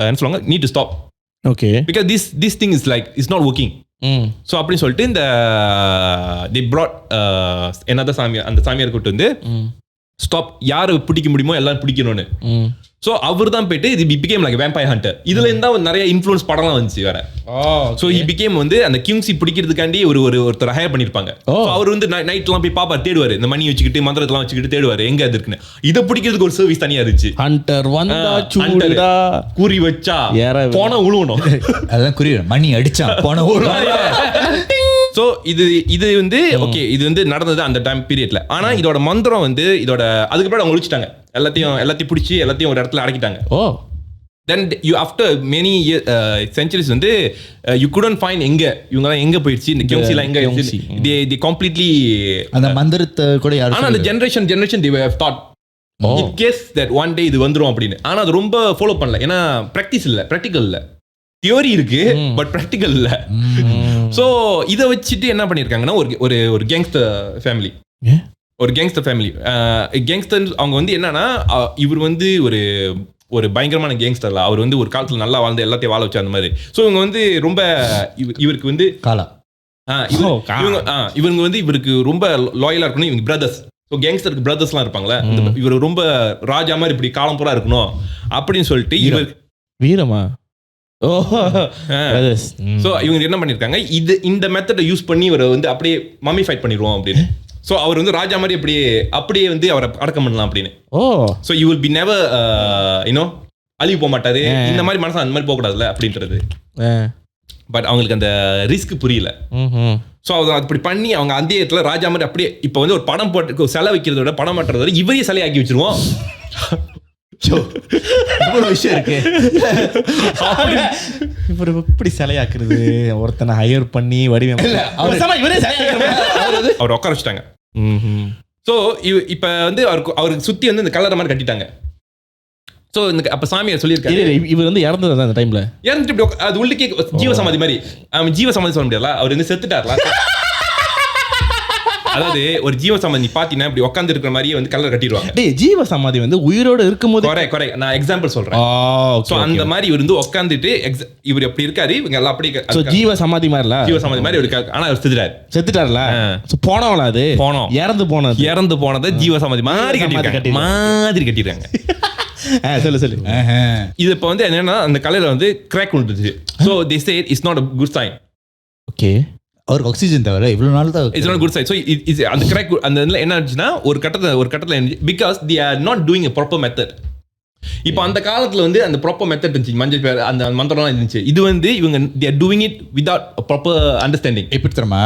Speaker 3: என்ன சொல்லுவாங்க need to stop.
Speaker 4: Okay
Speaker 3: because this thing is like it's not working. So அப்படின்னு சொல்லிட்டு இந்த they brought another சாமியார், அந்த சாமியார் கூட்டு வந்து ஸ்டாப் யாரை பிடிக்க முடியுமோ எல்லாரும் பிடிக்கணும்னு. ஸோ அவர் தான் போயிட்டு இது பிகேம் லைக் வேம்பயர் ஹண்டர். இதுல இருந்தா நிறைய இன்ஃப்ளூயன்ஸ் படம்லாம் வந்துச்சு வேற. ஸோ இ பிகேம் வந்து அந்த கிங்ஸி பிடிக்கிறதுக்காண்டி ஒருத்தர் ஹையர் பண்ணிருப்பாங்க. அவர் வந்து நைட்லாம் போய் பாப்பா தேடுவாரு, இந்த மணி வச்சுக்கிட்டு மந்திரத்தெல்லாம் வச்சுக்கிட்டு தேடுவாரு எங்க அது இருக்குன்னு. இதை பிடிக்கிறதுக்கு ஒரு சர்வீஸ் தனியா இருந்துச்சு.
Speaker 4: ஹண்டர் வந்தா சூடா
Speaker 3: குறி வச்சா போன உழுவணும்.
Speaker 2: அதான் குறி மணி அடிச்சா போன
Speaker 3: ஸோ இது வந்து ஓகே இது வந்து நடந்தது அந்த டைம் பீரியட்ல. ஆனா இதோட மந்திரம் வந்து இதோட அதுக்கப்புறம் அவங்க ஒழிச்சிட்டாங்க. எல்லாத்தையும் பிடிச்சி எல்லாத்தையும் ஒரு இடத்துல அடக்கிட்டாங்க. Then you after many centuries வந்து you couldn't find இவங்கலாம் எங்க போயிடுச்சு இந்த கியோங்சிலாம் எங்க they completely
Speaker 2: அந்த மந்திரத்தை கூட யாரும்
Speaker 3: ஆனா அந்த generation they have thought in case that one day இது வந்துரும் அப்படின்னு. ஆனா அது ரொம்ப ஃபாலோ பண்ணல. ஏன்னா ப்ராக்டிக்கல் இல்ல தியோரி இருக்கு பட் ப்ராக்டிக்கல் இல்ல. ஸோ இதை வச்சுட்டு என்ன பண்ணியிருக்காங்கன்னா ஒரு கேங்ஸ்டர் ஃபேமிலி கேங்ஸ்டர் அவங்க வந்து என்னன்னா இவர் வந்து ஒரு பயங்கரமான கேங்ஸ்டர்ல அவர் வந்து ஒரு காலத்துல நல்லா வாழ்ந்து எல்லாத்தையும் வாழ வச்சு அந்த மாதிரி. ஸோ இவங்க வந்து ரொம்ப இவருக்கு வந்து
Speaker 2: காலா
Speaker 3: இவங்க வந்து இவருக்கு ரொம்ப லாயலா இருக்கணும். இவங்க பிரதர்ஸ், ஸோ கேங்ஸ்டருக்கு பிரதர்ஸ்லாம் இருப்பாங்களே, இவர் ரொம்ப ராஜா மாதிரி இப்படி காலம் பூரா இருக்கணும் அப்படின்னு சொல்லிட்டு இவர் வீரமா ஸோ இவங்க என்ன பண்ணியிருக்காங்க இந்த மெத்தடை யூஸ் பண்ணி இவரை வந்து அப்படியே மம்மி ஃபைட் பண்ணிடுவோம் அப்படின்னு. ஸோ அவர் வந்து ராஜா மாதிரி அப்படியே வந்து அவரை அடக்கம் பண்ணலாம் அப்படின்னு. So you will be never அழிவு போக மாட்டாரு. இந்த மாதிரி மனசு அந்த மாதிரி போகக்கூடாதுல்ல அப்படின்றது. பட் அவங்களுக்கு அந்த ரிஸ்க் புரியல. ஸோ அவங்க அப்படி பண்ணி அவங்க அந்த இடத்துல ராஜா மாதிரி அப்படியே இப்போ வந்து ஒரு படம் போட்டு சிலை வைக்கிறத விட படம் மாட்டுறத விட இவரையே சிலையாக்கி வச்சிருவோம்.
Speaker 2: விஷயம் இருக்கு
Speaker 4: இப்படி சிலையாக்குறது ஒருத்தனை ஹையர் பண்ணி
Speaker 3: அவர் உட்கார வச்சுட்டாங்க. ஸோ இப்ப வந்து அவருக்கு சுத்தி வந்து இந்த கலரை மாதிரி கட்டிட்டாங்க. ஸோ அப்ப சாமியார் சொல்லியிருக்காரு
Speaker 4: இவர் வந்து இறந்தது அந்த டைம்ல.
Speaker 3: இறந்துட்டு இப்படி அது உள்ளுக்கே ஜீவ சமாதி மாதிரி. அவன் ஜீவ சமாதி சொல்ல முடியாதுல, அவர் வந்து செத்துட்டார்ல. அதாவது ஒரு ஜீவ சமாதி பாத்தீங்கன்னா இப்படி உட்கார்ந்து இருக்கிற மாதிரியே வந்து கலர் கட்டிடுவாங்க.
Speaker 4: டேய் ஜீவ சமாதி வந்து உயிரோட இருக்கும்போது
Speaker 3: குறை நான் எக்ஸாம்பிள் சொல்றேன். சோ அந்த மாதிரி இவர் வந்து உட்கார்ந்துட்டு இவர் எப்படி இருக்காரு, இவங்க எல்லாம் அப்படியே.
Speaker 4: சோ ஜீவ சமாதி மாதிரில
Speaker 3: ஜீவ சமாதி மாதிரி இருக்காரு. ஆனா அவர்
Speaker 4: செத்துட்டார்ல. சோ போனவள அது இறந்து போனதை ஜீவ சமாதி மாதிரி
Speaker 3: கட்டிருக்காங்க.
Speaker 4: சொல்லு
Speaker 3: இது இப்ப வந்து என்னன்னா அந்த கலர்ல வந்து கிராக் விழுந்துச்சு. So they say it's not a good sign.
Speaker 4: ஓகே,
Speaker 2: அவருக்கு ஆக்சிஜன் தவிர இவ்வளவு நாள் தான்
Speaker 3: இட்ஸ் நாட் குட் சைட். ஸோ அந்த கிராக் அந்த என்ன ஆச்சுன்னா ஒரு கட்டத்தில் because they are not doing a proper method. இப்போ அந்த காலத்தில் வந்து அந்த ப்ராப்பர் மெத்தட் இருந்துச்சு, மஞ்சள் பேர் அந்த மந்திரம்லாம் இருந்துச்சு. இது வந்து இவங்க they are doing it without proper understanding.
Speaker 2: எப்படி தெரியுமா,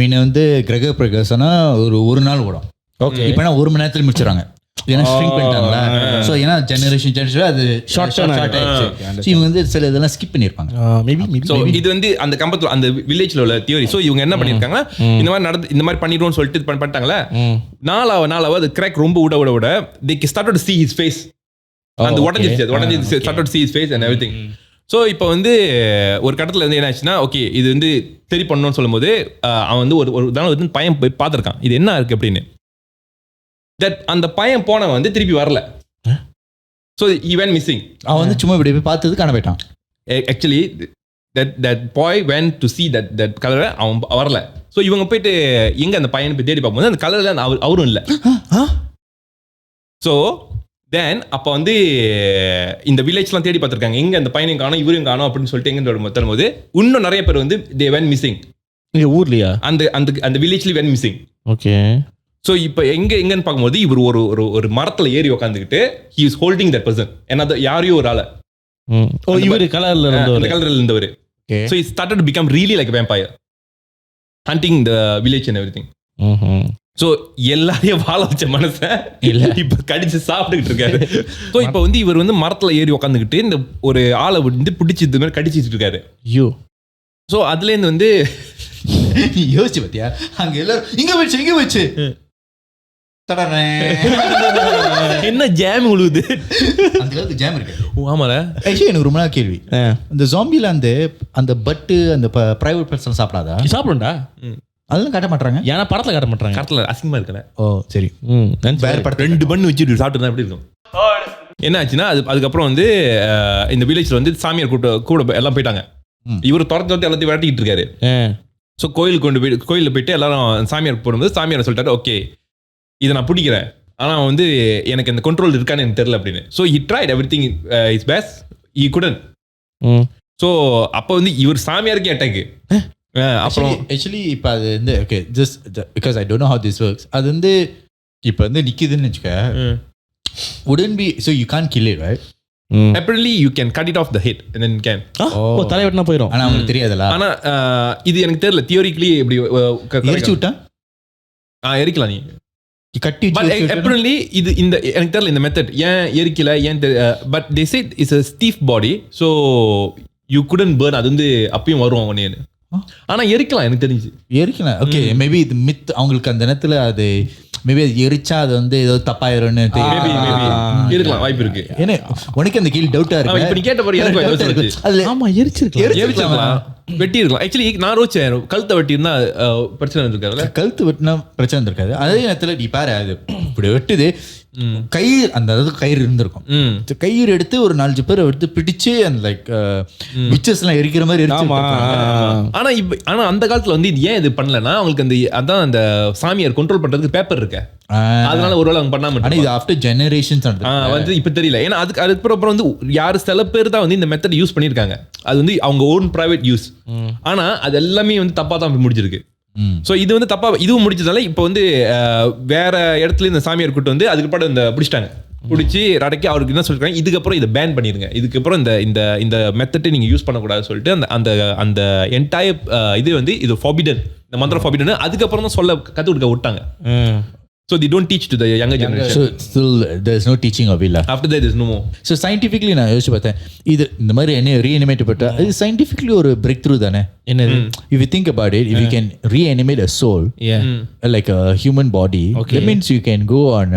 Speaker 2: மீன் வந்து கிரக பிரகாசனா ஒரு நாள் ஓடும். ஓகே, இப்போ 1 மணி நேரத்தில் முடிச்சிடறாங்க. ஏன்னா ஸ்ட்ரிங் பண்ணிட்டாங்களா. ஸோ ஏன்னா ஜெனரேஷன் அது ஷார்ட் ஆயிடுச்சு. இவங்க வந்து சில இதெல்லாம் ஸ்கிப் பண்ணியிருப்பாங்க.
Speaker 3: ஸோ இது வந்து அந்த கம்பத்தில் அந்த வில்லேஜில் உள்ள தியோரி. ஸோ இவங்க என்ன பண்ணியிருக்காங்க, இந்த மாதிரி பண்ணிடுவோம்னு சொல்லிட்டு பண்ணிட்டாங்களே. நாளாவ அது கிராக் ரொம்ப விட they started to see his face. அந்த உடஞ்சிருச்சு started to see his face and everything. So இப்போ வந்து ஒரு கட்டத்தில் வந்து என்ன ஆச்சுன்னா, ஓகே இது வந்து சரி பண்ணணும்னு சொல்லும் போது அவன் வந்து ஒரு தடவை வந்து பையன் போய் பார்த்துருக்கான் இது என்ன இருக்கு அப்படின்னு. அந்த பையன் போன வந்து திருப்பி வரல. So he went missing.
Speaker 2: அவன் வந்து சும்மா இப்படி போய் பார்த்தது காண போயிட்டான்.
Speaker 3: Actually that boy went to see that color. அவன் வரல. ஸோ இவங்க போயிட்டு எங்க அந்த பையனை போய் தேடி பார்க்கும்போது அந்த கலர்ல அவரும் இல்லை. ஸோ தென் அப்போ வந்து இந்த வில்லேஜ்லாம் தேடி பார்த்துருக்காங்க, எங்க அந்த பையனையும் காணும் இவரையும் காணும் அப்படின்னு சொல்லிட்டு எங்க தரும்போது இன்னும் நிறைய பேர் வந்து they went missing.
Speaker 4: இங்க ஊர்லயா
Speaker 3: அந்த வில்லேஜ்ல went missing.
Speaker 4: ஓகே.
Speaker 3: ஸோ இப்போ எங்கன்னு பார்க்கும்போது இவர் ஒரு மரத்தில் ஏறி உட்காந்துக்கிட்டு he is holding that person. ஏன்னா யாரையோ ஒரு ஆளை
Speaker 4: இவர் கலர்ல
Speaker 3: இருந்தவர். So he started to become really like a vampire, hunting the village and everything. So எல்லாரையும் வாழ வச்ச மனுஷன் இப்போ கடிச்சு சாப்பிட்டுக்கிட்டு இருக்காரு. ஸோ இப்போ வந்து இவர் வந்து மரத்தில் ஏறி உட்காந்துக்கிட்டு இந்த ஒரு ஆளை வந்து பிடிச்சி இது மாதிரி கடிச்சிட்டு இருக்காரு.
Speaker 4: ஐயோ.
Speaker 3: ஸோ அதுலேருந்து வந்து
Speaker 2: யோசிச்சு பார்த்தியா, அங்கே எல்லாரும் இங்கே வச்சு
Speaker 4: என்ன ஜாம் உழுவுது,
Speaker 2: அந்த அளவுக்கு ஜாம் இருக்கு.
Speaker 3: ஆமால
Speaker 2: எனக்கு ரொம்ப நாள் கேள்வி, இந்த ஜாம்பில அந்த பட்டு அந்த பிரைவேட் பர்சன் சாப்பிடாதா?
Speaker 4: சாப்பிடும்டா,
Speaker 2: அதெல்லாம் காட்ட மாட்டாங்க.
Speaker 4: ஏன்னா படத்துல காட்ட மாட்டாங்க.
Speaker 3: படத்துல அசிங்கமா இருக்கல.
Speaker 2: ஓ சரி.
Speaker 3: வேற படத்துல 2 பண்ணு வச்சு சாப்பிட்டு எப்படி இருக்கும். என்ன ஆச்சுன்னா அதுக்கப்புறம் வந்து இந்த வில்லேஜ்ல வந்து சாமியார் கூட எல்லாம் போயிட்டாங்க. இவர் துரத்து எல்லாத்தையும் விரட்டிக்கிட்டு இருக்காரு. ஸோ கோயிலில் போயிட்டு எல்லாரும் சாமியார் போடும்போது சாமியார் சொல்லிட்டாரு, ஓகே இதை நான் பிடிக்கிறேன், ஆனால் வந்து எனக்கு இந்த கண்ட்ரோல் இருக்கான்னு எனக்கு தெரியல அப்படின்னு. So he tried everything his best, he couldn't. So அப்போ வந்து இவர் சாமியாருக்கு அட்டாக்கு. அப்புறம்
Speaker 2: ஆக்சுவலி இப்போ அது வந்து okay just because I don't know how this works. அது வந்து இப்போ வந்து நிற்கிதுன்னு வச்சுக்க, wouldn't be so you can't kill it, right?
Speaker 3: apparently you can cut it off the head and then you can
Speaker 4: தலை வெட்டினா போயிடும்.
Speaker 2: ஆனால் அவங்களுக்கு தெரியாதுல்ல.
Speaker 3: ஆனால் இது எனக்கு தெரியல, தியோரிக்கலி இப்படி
Speaker 2: எரிச்சு விட்டா
Speaker 3: எரிக்கலாம் நீ
Speaker 2: கட்டி.
Speaker 3: apparently இது இந்த எனக்கு தெரியல இந்த மெத்தட் ஏன் எரிக்கல ஏன். But they said it's a stiff body so you couldn't burn. அது வந்து அப்பயும் வரும் அவனேன்னு. ஆனா எரிக்கலாம் எனக்கு தெரிஞ்சு
Speaker 2: எரிக்கலாம். ஓகே மேபி இது மித் அவங்களுக்கு அந்த நேரத்துல அது மேபி அது எரிச்சா அது வந்து ஏதோ தப்பாயிரும்னு
Speaker 3: இருக்கலாம், வாய்ப்பு இருக்கு.
Speaker 2: ஏன்னா உனக்கு அந்த கேள்வி டவுட்டா இருக்கு.
Speaker 3: இப்ப நீ கேட்ட பாரு எனக்கு
Speaker 4: ஆமா எரிச்சிருக்கலாம்,
Speaker 3: வெட்டி இருக்கலாம். ஆக்சுவலி நான் ரோச்சேன் கழுத்தை வெட்டி இருந்தா பிரச்சனை இருந்திருக்காதுல்ல.
Speaker 2: கழுத்து வெட்டினா பிரச்சனை இருந்திருக்காது. அதே நேரத்துல நீ பாரு அது இப்படி வெட்டுது, கயிறு அந்த அளவுக்கு கயிறு இருந்திருக்கும். கயிறு எடுத்து ஒரு 4 பேர் எடுத்து பிடிச்சு அந்த லைக் விச்சஸ் எல்லாம் எரிக்கிற மாதிரி.
Speaker 3: ஆனா அந்த காலத்துல வந்து இது ஏன் இது பண்ணலன்னா அவங்களுக்கு அந்த அதான் அந்த சாமியார் கண்ட்ரோல் பண்றதுக்கு பேப்பர் இருக்கு, அதனால ஒருவேளை அவங்க பண்ணாம.
Speaker 2: ஆனா இது ஆஃப்டர் ஜெனரேஷன்ஸ்
Speaker 3: வந்து இப்ப தெரியல. ஏன்னா அதுக்கப்புறம் வந்து யாரு சில பேர் தான் வந்து இந்த மெத்தட் யூஸ் பண்ணிருக்காங்க. அது வந்து அவங்க ஓன் பிரைவேட் யூஸ். ஆனா அது எல்லாமே வந்து தப்பா தான் முடிஞ்சிருக்கு. ஸோ இது வந்து தப்பா இதுவும் முடிச்சதால இப்போ வந்து வேற இடத்துல இந்த சாமியார் கூட்டு வந்து அதுக்கப்புறம் இந்த பிடிச்சிட்டாங்க. பிடிச்சி அடக்கி அவருக்கு என்ன சொல்லிருக்காங்க, இதுக்கப்புறம் இதை பேன் பண்ணிருங்க, இதுக்கப்புறம் இந்த மெத்தட்டை நீங்க யூஸ் பண்ணக்கூடாது சொல்லிட்டு அந்த அந்த என்டையர் இது வந்து இது ஃபார்பிடன், இந்த மந்திரம் ஃபார்பிடன். அதுக்கப்புறம் தான் சொல்ல கத்து கொடுக்க விட்டாங்க. So they don't teach to the younger generation.
Speaker 2: So still there's no teaching of it.
Speaker 3: After that there's no more.
Speaker 2: So scientifically நான் யோசிச்சு பார்த்தேன், இது இந்த மாதிரி என்ன ரீஅனிமேட் பண்ணா இது scientifically ஒரு break through தானே. என்னது? If you think about it, if you can reanimate a soul, like a human body, that means you can go on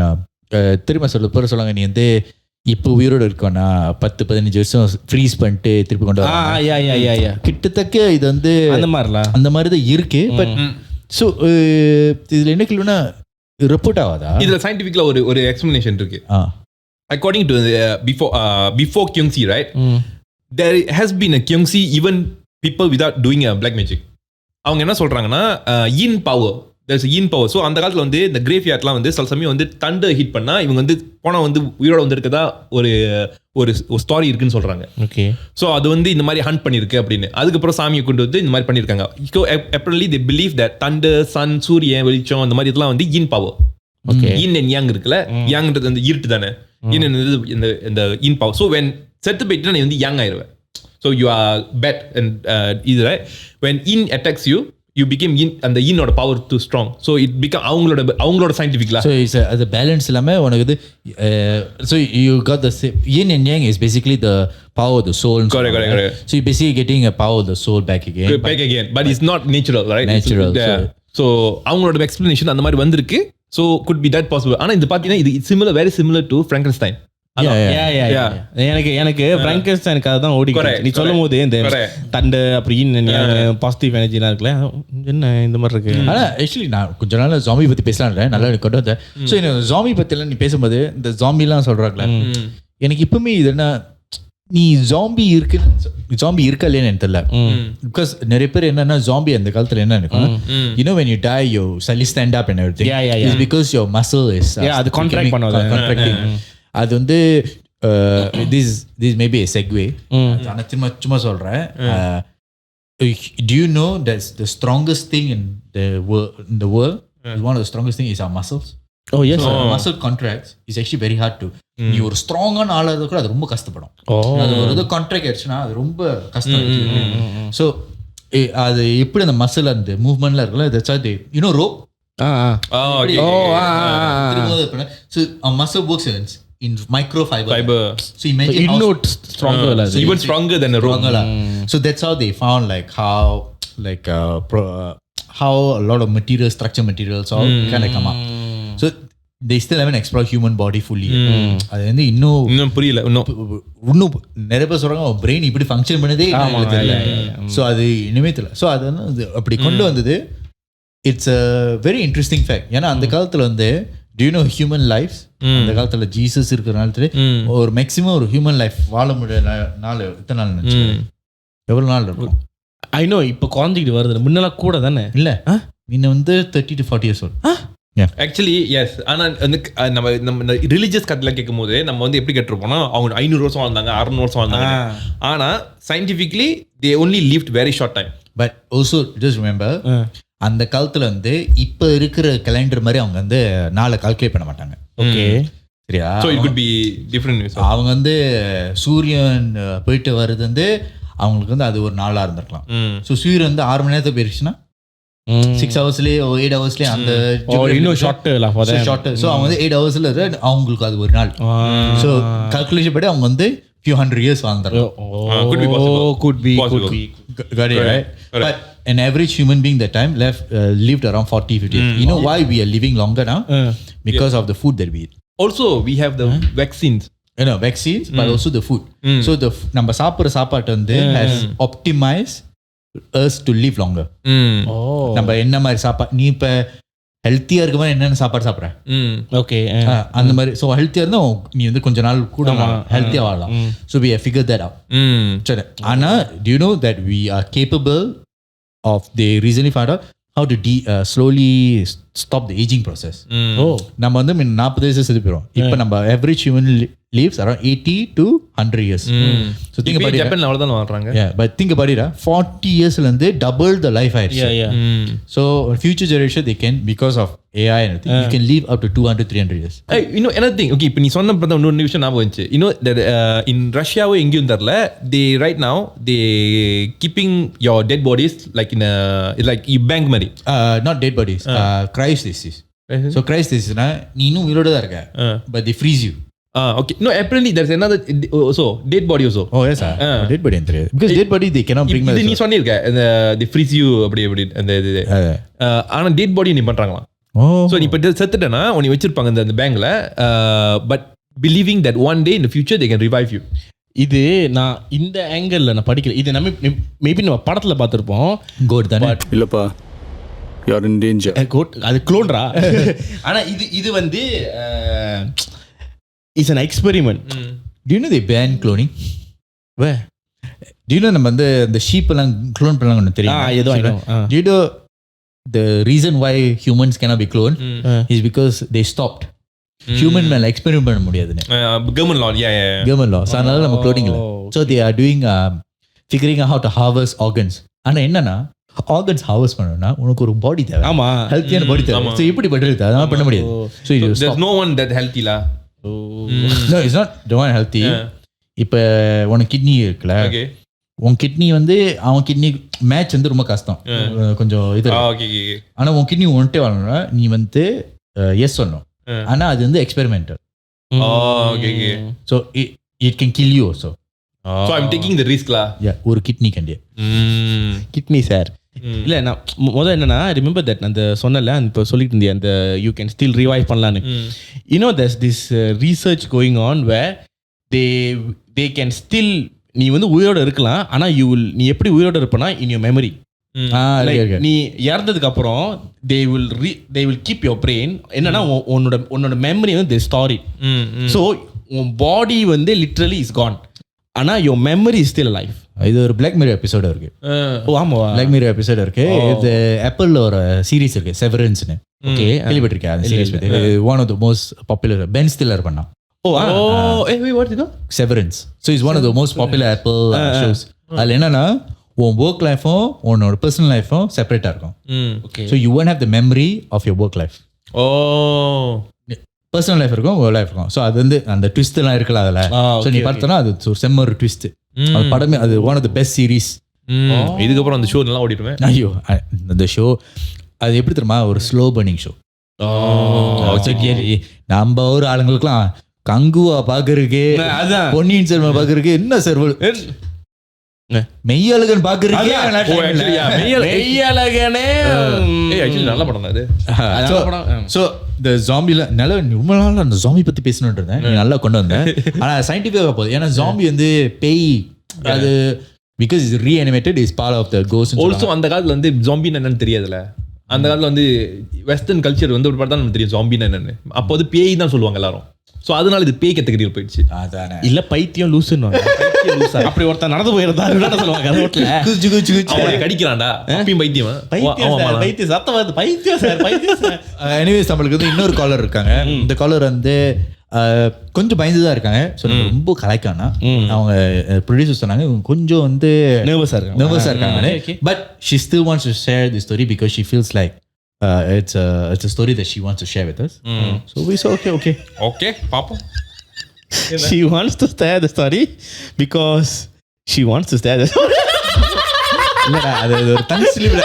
Speaker 2: தெரியுமா சொல்லுவாங்க, நீ வந்து இப்போ உயிரோடு இருக்கோன்னா 10-15 வருஷம் ஃப்ரீஸ் பண்ணிட்டு திருப்பி கொண்டு வர கிட்டத்தட்ட இது வந்து அந்த மாதிரி தான் இருக்கு. பட் ஸோ இதில் என்ன கேள்வினா ரிப்போர்ட் ஆகாதா?
Speaker 3: இதுல சயின்டிஃபிக்ல ஒரு எக்ஸ்பிளனேஷன் இருக்கு. According to before Kyungsi, right? There has been a Kyungsi even people without doing a black magic. அவங்க என்ன சொல்றாங்கன்னா yin power, there's a yin power. So அந்த காலத்தில் வந்து இந்த கிரேவ் யார்ட்லாம் வந்து சில சமயம் வந்து தண்டர் ஹிட் பண்ணா இவங்க வந்து போனால் வந்து உயிரோட வந்து இருக்கதா ஒரு ஸ்டாரி இருக்குன்னு சொல்றாங்க.
Speaker 4: ஓகே.
Speaker 3: ஸோ அது வந்து இந்த மாதிரி ஹண்ட் பண்ணிருக்கு அப்படின்னு அதுக்கப்புறம் சாமியை கொண்டு வந்து இந்த மாதிரி பண்ணியிருக்காங்க. So apparently they believe that thunder, sun, சூரியன் வெளிச்சம் அந்த மாதிரி இதெல்லாம் வந்து yin power.
Speaker 4: Okay.
Speaker 3: yin and yang இருக்குல்ல, yangன்றது வந்து இருட்டு தானே, yin இந்த yin power. ஸோ when செத்து போயிட்டு நீ வந்து yang ஆயிடுவேன். So you are bad and இது right. When yin attacks you, you became yin and the yin oda power too strong. So it become அவங்களோட scientific la.
Speaker 2: So it's the balance இல்லாம உனக்கு இது so you got the yin and yang is basically the power of the soul.
Speaker 3: Correct.
Speaker 2: So you basically getting a power of the soul back again.
Speaker 3: But it's not natural, right?
Speaker 2: Natural.
Speaker 3: So அவங்களோட explanation அந்த மாதிரி வந்திருக்கு. So could be that possible. ஆனா இது பாத்தீங்கன்னா இது similar, very similar to Frankenstein.
Speaker 4: எனக்கு பிராங்கென்ஸ்டைனுக்கு அதுதான் ஓடிக்கிட்டு நீ சொல்லும் போது இந்த தண்டு அப்புறம் பாசிட்டிவ் எனர்ஜிலாம் இருக்குல்ல என்ன இந்த மாதிரி இருக்கு.
Speaker 2: ஆனால் ஆக்சுவலி நான் கொஞ்ச நாள் ஜாம்பி பற்றி பேசலான்றேன், நல்லா கொண்டு வந்தேன். ஸோ எனக்கு ஜாம்பி பற்றிலாம் நீ பேசும்போது இந்த ஜாம்பிலாம் சொல்கிறாங்களே, எனக்கு இப்பவுமே இது என்ன நீ ஜாம்பி இருக்கா இல்லையான்னு எனக்கு தெரியல. பிகாஸ் நிறைய பேர் என்னன்னா ஜாம்பி அந்த காலத்தில் என்ன இருக்கும், you know when you die you suddenly stand up and everything. It's because your muscle is
Speaker 4: அது கான்ட்ராக்ட்
Speaker 2: contracting. அது வந்து this may be a segue. நான் சும்மா சொல்றேன். Do you know that the strongest thing in the world one of the strongest thing is our muscles?
Speaker 4: Oh yes.
Speaker 2: So muscle contracts is actually very hard to. நீ ஒரு ஸ்ட்ராங்கான ஆளா இருந்தா கூட அது ரொம்ப கஷ்டப்படும். அது ஒரு கான்ட்ராக்ட் ஆயிடுச்சுன்னா அது ரொம்ப கஷ்டம். ஸோ அது எப்படி அந்த மசில் அந்த மூவ்மெண்ட்லாம் இருக்குல்ல, that's why they, you know, rope. So our muscle works in microfiber. So imagine
Speaker 3: even stronger than a rope.
Speaker 2: So that's how they found like how a lot of structure materials all kind of come up. So they still haven't explored human body fully. அது வந்து இன்னும்
Speaker 3: புரியல.
Speaker 2: இன்னும் நிறைய பேர் சொல்றாங்க brain இப்படி function பண்ணதே தெரியல. ஸோ அது இனிமே தெரியல. ஸோ அது வந்து அப்படி கொண்டு வந்தது. It's a very interesting fact. ஏன்னா அந்த காலத்தில் வந்து do you know human lives அந்த காலத்துல ஜீசஸ் இருக்கிற நாளத்துல ஒரு மேக்ஸிமம் ஒரு ஹியூமன் லைஃப் வாழ முடிய நாள் எத்தனை நாள் நினைச்சு எவ்வளவு நாள் இருக்கும்?
Speaker 4: ஐ நோ இப்போ குறைஞ்சிக்கிட்டு வருது, முன்னெல்லாம் கூட தானே இல்ல,
Speaker 2: முன்ன வந்து 30 to 40 years old.
Speaker 3: Actually S. ஆனா வந்து நம்ம ரிலீஜியஸ் கதையில கேட்கும் போது நம்ம வந்து எப்படி கேட்டிருப்போம்னா அவங்க 500 வருஷம் வாழ்ந்தாங்க, 600 வருஷம் வாழ்ந்தாங்க. ஆனா scientifically they only lived very short time.
Speaker 2: But also just remember அந்த காலத்துல வந்து இப்ப இருக்கிற கேலண்டர் மாதிரி அவங்க வந்து நாளை கால்குலேட் பண்ண மாட்டாங்க.
Speaker 4: ஓகே,
Speaker 2: சரியா?
Speaker 3: So it could be different.
Speaker 2: அவங்க வந்து சூரியன் போயிட்டு வர்றது வந்து அவங்களுக்கு வந்து அது ஒரு நாளா இருந்திருக்கலாம். ஸோ சூரியன் வந்து 6 மணி நேரத்துக்கு போயிருச்சுன்னா 6 ஹவர்ஸ்லயே 8 ஹவர்ஸ்லயே அந்த
Speaker 4: இன்னும் ஷார்ட்.
Speaker 2: ஸோ அவங்க வந்து 8 ஹவர்ஸ்ல அவங்களுக்கு அது ஒரு நாள். ஸோ கால்குலேஷன் படி அவங்க வந்து few hundred years வாழ்ந்துடலாம்.
Speaker 3: Could be possible.
Speaker 4: Could be.
Speaker 2: Got it, right? But an average human being that time lived around 40-50. You know why we are living longer now? Because of the food that we eat.
Speaker 3: Also we have the vaccines.
Speaker 2: You know, vaccines, but also the food. So the நம்ம சாப்பிடுற சாப்பாடு வந்து has optimized us to live longer. நம்ம என்ன மாதிரி சாப்பாடு நீ இப்ப ஹெல்த்தியா இருக்க மாதிரி என்னென்ன சாப்பாடு சாப்பிட்ற,
Speaker 4: ஓகே,
Speaker 2: அந்த மாதிரி. ஸோ ஹெல்த்தியா இருந்தா நீ வந்து கொஞ்ச நாள் கூட ஹெல்த்தியா வாழலாம். So we have figured that out. சரி, ஆனா do you know that we are capable of, they recently found out how to slowly stop the aging process. நம்ம வந்து 40 வயசு செத்து போயிடும். இப்போ நம்ம average human lives around 80 to 100 years. So think about it.
Speaker 3: ஜப்பான்ல அவ்வளவுதான் வாழ்றாங்க.
Speaker 2: Yeah, but think about it. 40 yearsல இருந்து double the life ஆயிடுச்சு. So future generation they can, because of AI and everything, you can live up to 200-300 years.
Speaker 3: Hey, you know another thing. Okay, இப்போ நீ சொன்ன பார்த்தா இன்னொரு விஷயம் ஞாபகம் வந்துச்சு. You know that in Russia எங்கேயும் தெரியல, they right now they keeping your dead bodies like in a like you bank மாதிரி.
Speaker 2: Not dead bodies. Cryostasis. So cryostasis na நீ இன்னும் உயிரோட தான் இருக்க, but they freeze you.
Speaker 3: Okay. No, apparently there's another also dead body also.
Speaker 2: Oh yes, dead body enthriya, because dead body they cannot bring.
Speaker 3: இது நீ சொன்னிருக்க they freeze you அப்படி அந்த ஆனா dead body நீ பண்றாங்களா? So நீ இப்ப செத்துட்டனா உன்னை வச்சிருப்பாங்க அந்த பேங்க்ல, but believing that one day in the future they can revive you.
Speaker 4: இது நான் இந்த ஆங்கிள் நான் படிக்கல. இது நம்ம மேபி நம்ம படத்துல பார்த்திருப்போம்.
Speaker 2: கோட் தானே?
Speaker 8: இல்லப்பா, you're in danger.
Speaker 4: கோட் அது க்ளோன்ரா. ஆனா இது வந்து is an experiment.
Speaker 2: Do you know they ban cloning?
Speaker 4: Where?
Speaker 2: Do you know நம்ம வந்து இந்த ஷீப் எல்லாம் க்ளோன் பண்ணலாம் ஒன்று தெரியும்?
Speaker 4: ஏதோ I know.
Speaker 2: Do you know the reason why humans cannot be cloned is because they stopped. Human மேல experiment பண்ண முடியாதுன்னு.
Speaker 3: Government law, yeah.
Speaker 2: Government law. So அதனால நம்ம cloning இல்ல. So they are doing figuring out how to harvest organs. ஆனா என்னன்னா organs harvest பண்ணனும்னா உனக்கு ஒரு பாடி தேவை.
Speaker 4: ஆமா.
Speaker 2: ஹெல்த்தியான பாடி தேவை. So எப்படி பண்றது? அதனால பண்ண முடியாது. So
Speaker 3: there's no one that healthy la.
Speaker 2: No, it's not the one healthy. இப்போ உனக்கு கிட்னி இருக்குல்ல,
Speaker 3: Okay.
Speaker 2: உன் கிட்னி வந்து அவன் கிட்னி மேட்ச் வந்து ரொம்ப கஷ்டம், கொஞ்சம் இது.
Speaker 3: Okay.
Speaker 2: ஆனா உன் கிட்னி ஒன்ட்டே வரணும்னா நீ வந்து எஸ் சொல்லணும். ஆனா அது வந்து experimental.
Speaker 3: Okay.
Speaker 2: So it can kill you also.
Speaker 3: So I'm taking the risk la.
Speaker 2: Yeah, ஒரு கிட்னி கண்டியா.
Speaker 4: Kidney sir. இல்ல நான் முதல்ல என்னன்னா ரிமெம்பர் தட் அந்த சொன்னல இப்போ சொல்லிட்டு இருந்தேன் அந்த யூ கேன் ஸ்டில் ரிவைவ் பண்ணலான்னு. You know there's this research going on where they can still நீ வந்து உயிரோட இருக்கலாம், ஆனா நீ எப்படி உயிரோட இருப்பனா in your memory. நீ இறந்ததுக்கு அப்புறம் they will keep your brain. என்னன்னா உன்னோட மெமரி வந்து they store it. So உன் பாடி வந்து literally is gone, ஆனா your memory is still alive.
Speaker 2: இது ஒரு Black Mirror எபிசோட் இருக்கு.
Speaker 4: ஓ ஆமாவா?
Speaker 2: Black Mirror எபிசோட் இருக்கு. இது ஆப்பிள்ல ஒரு சீரிஸ் இருக்கு Severanceன்னு. ஓகே, கேள்விப்பட்டிருக்கேன் அந்த சீரிஸ் பத்தி. One of the most popular. Ben Stiller பண்ணா.
Speaker 4: Wait, what is it?
Speaker 2: Severance. So it's one of the most popular Apple shows. அதுல என்னன்னா உன் ஒர்க் லைஃபும் உன்னோட பர்சனல் லைஃபும் செப்பரேட்டா இருக்கும்.
Speaker 4: Okay.
Speaker 2: So you won't have the memory of your work life. Personal life இருக்கும், work life இருக்கும். So அது வந்து அந்த ட்விஸ்ட் எல்லாம் இருக்குல்ல அதில். ஸோ நீ பார்த்தோன்னா அது ஒரு செம்ம ஒரு ட்விஸ்ட். அது படமே அது one of the best series.
Speaker 3: இதுக்கப்புறம் அந்த ஷோ நல்லா ஓடிடுவேன்.
Speaker 2: ஐயோ அந்த ஷோ அது எப்படி தெரியுமா, ஒரு ஸ்லோ பர்னிங் ஷோ. நம்ம ஒரு ஆளுங்களுக்குலாம் கங்குவா பாக்குறதுக்கு, பொன்னியின் செல்வன் பாக்குறதுக்கு என்ன சார் மெய்யழகன் பாக்குறதுக்கு
Speaker 3: நல்ல படம் அது.
Speaker 2: ஸோ இந்த ஜாம்பில நல்ல ரொம்ப நாள் அந்த ஜாம்பி பத்தி பேசணும்னு இருந்தேன், நீ நல்லா கொண்டு வந்தேன். ஆனா சயின்டிஃபிக்காக போகுது, ஏன்னா ஜாம்பி வந்து பேய், அது because is reanimated is part of the ghost.
Speaker 3: Also அந்த காலத்துல வந்து ஜாம்பின்னு என்னன்னு தெரியாதுல. அந்த காலத்துல வந்து வெஸ்டர்ன் கல்ச்சர் வந்து ஒரு படம் தான் நமக்கு தெரியும் ஜாம்பின்னு என்னன்னு. அப்போ வந்து பேய் தான் சொல்லுவாங்க எல்லாரும். ஸோ அதனால இது பேய் கேட்டகரியில் போயிடுச்சு.
Speaker 4: இல்ல பைத்தியம் லூசுன்னு அப்படி ஒருத்தர் நடந்து போயிருந்தா சொல்லுவாங்க
Speaker 3: கடிக்கிறான்டா அப்பயும் பைத்தியம்
Speaker 4: பைத்தியம் சத்தம் வருது பைத்தியம் சார் பைத்தியம் சார்.
Speaker 2: எனிவேஸ் நம்மளுக்கு வந்து இன்னொரு காலர் இருக்காங்க. இந்த காலர் வந்து கொஞ்சம் பயந்துதான் இருக்காங்க. ஸோ ரொம்ப கலாய்க்கானா அவங்க ப்ரொடியூசர் சொன்னாங்க கொஞ்சம் வந்து நர்வஸா இருக்காங்க. But she still wants to share the story because she feels like it's a story that she wants to share with us. So we say okay
Speaker 3: பாப்போம்.
Speaker 4: She wants to share the story because she wants to share the story.
Speaker 2: இல்லடா அது ஒரு தனி ஸ்லீவ்ல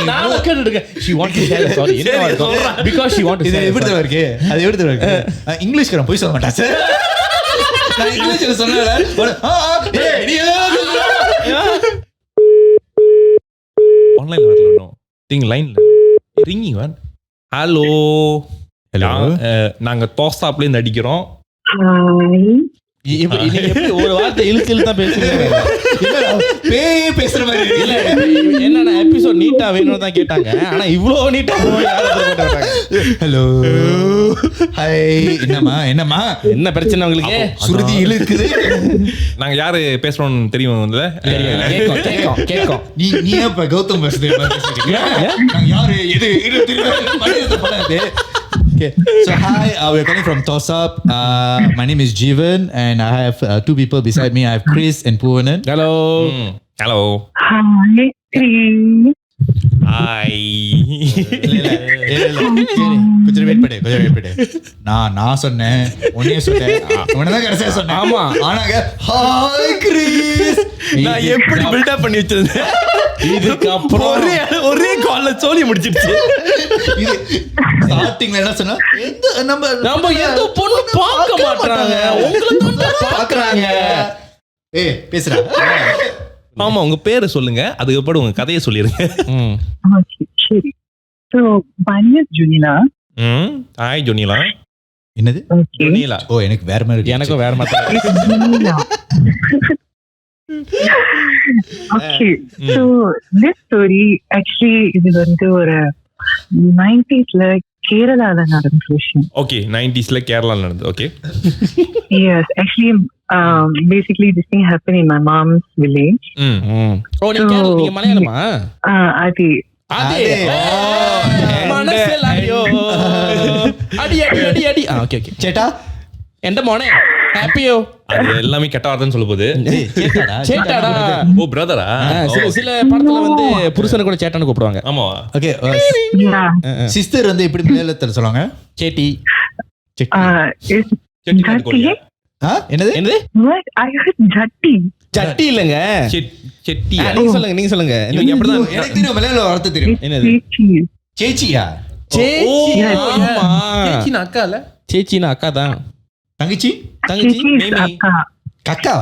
Speaker 4: நான் கேட்டுட்டேன். She wants to share the story because she wants to share.
Speaker 2: இது எப்படி தர இருக்கு, அது எப்படி தர இருக்கு. இங்கிலீஷ்காரன் போய் சொல்ல மாட்டான் சார். நான் இங்கிலீஷ்ல சொன்னேன். ஏய் நீ
Speaker 3: ஆன்லைன்ல வரல திங் லைன்ல ரிங்கிங் மேன். ஹலோ நாங்க தோஸ்தாப்ல இருந்து அடிக்கிறோம்.
Speaker 4: எப்படி ஒரு வார்த்தை இழுத்து தான் பேசுறீங்க,
Speaker 2: பேசுற மாதிரி
Speaker 4: இல்ல. என்னன்னா எபிசோட் நீட்டா வேணும்னு தான் கேட்டாங்க, ஆனா இவ்வளோ நீட்டா
Speaker 2: ஹலோ ஹாய் என்னம்மா
Speaker 4: என்ன பிரச்சனை உங்களுக்கு?
Speaker 2: சுருதி இழுக்குது.
Speaker 3: நாங்க யாரு பேசுறோம்னு தெரியும்
Speaker 4: கேட்கும்.
Speaker 2: நீ இப்ப கௌதம் பேசுறீங்க யாரு எது தெரியும். Okay, so hi, we're calling from Tosap. My name is Jeevan and I have two people beside me. I have Chris and Poovanan.
Speaker 4: Hello.
Speaker 3: Hello.
Speaker 9: Hi.
Speaker 3: Hi.
Speaker 2: கொஞ்சம் வெயிட் பண்ணு. நான் சொன்னேன், உன்னையே சொன்னேன், உன்னதான் கடைசியா சொன்னேன். ஆமா, ஆனாங்க ஹாய் கிறிஸ்
Speaker 3: நான் எப்படி பில்டப் பண்ணி வச்சிருந்தேன்.
Speaker 4: இதுக்கு அப்புறம்
Speaker 3: ஒரே கால்ல சோலி முடிச்சிருச்சு.
Speaker 2: இது ஸ்டார்டிங்ல என்ன சொன்னா,
Speaker 4: நம்ம எந்த பொண்ணு பார்க்க மாட்டாங்க, உங்களுக்கு தான் பார்க்கறாங்க.
Speaker 2: ஏய் பேசுறா.
Speaker 3: ஆமா உங்க பேரை சொல்லுங்க, அதுக்கப்புறம் உங்க கதையை சொல்லிருங்க.
Speaker 9: சரி. So my name is Junila.
Speaker 3: Hi Junila.
Speaker 2: என்னது?
Speaker 3: குணீலா.
Speaker 2: ஓ, எனக்கு வேற மாதிரி இருக்கு.
Speaker 4: எனக்கும் வேற மாதிரி.
Speaker 9: Okay, so this story actually இது வந்து ஒரு 90s கேரளால நடந்த விஷயம்.
Speaker 3: ஓகே, 90s கேரளால நடந்தது. Okay.
Speaker 9: Yes, actually basically this thing happened in my mom's village.
Speaker 4: ஓ, நீங்க மலையாளமா?
Speaker 9: அது
Speaker 4: മനസ്സിലായോ? അടി അടി അടി അടി. Okay okay.
Speaker 2: சேட்டா
Speaker 4: എന്റെ മോനെ ഹാപ്പിയോ?
Speaker 3: அது எல்லாமே கெட்ட வார்த்தைன்னு சொல்ல போகுது.
Speaker 4: சேட்டாடா.
Speaker 3: ஓ பிரதரா.
Speaker 4: சில படத்துல வந்து புருஷனை கூட சேட்டான்னு கூப்பிடுவாங்க.
Speaker 3: ஆமா.
Speaker 2: ஓகே. சிஸ்டர் வந்து எப்படி மலையாளத்துல சொல்லுவாங்க?
Speaker 4: சேட்டி.
Speaker 3: செட்டி கோலியா?
Speaker 2: என்னது?
Speaker 4: என்னது?
Speaker 9: What? I heard ஜட்டி.
Speaker 4: சட்டி இல்லங்க. செட்டி. நீங்க சொல்லுங்க.
Speaker 3: நீங்க அப்படிதான்.
Speaker 2: எனக்கு தெரியும் மலையாள வார்த்தை தெரியும்.
Speaker 4: என்னது?
Speaker 2: சேச்சியா?
Speaker 4: ஆமா.
Speaker 3: சேச்சினா அக்கா இல்ல?
Speaker 4: சேச்சினா அக்கா தான்.
Speaker 2: தங்கச்சி?
Speaker 4: தங்கச்சி
Speaker 9: அக்கா.
Speaker 2: அக்கா?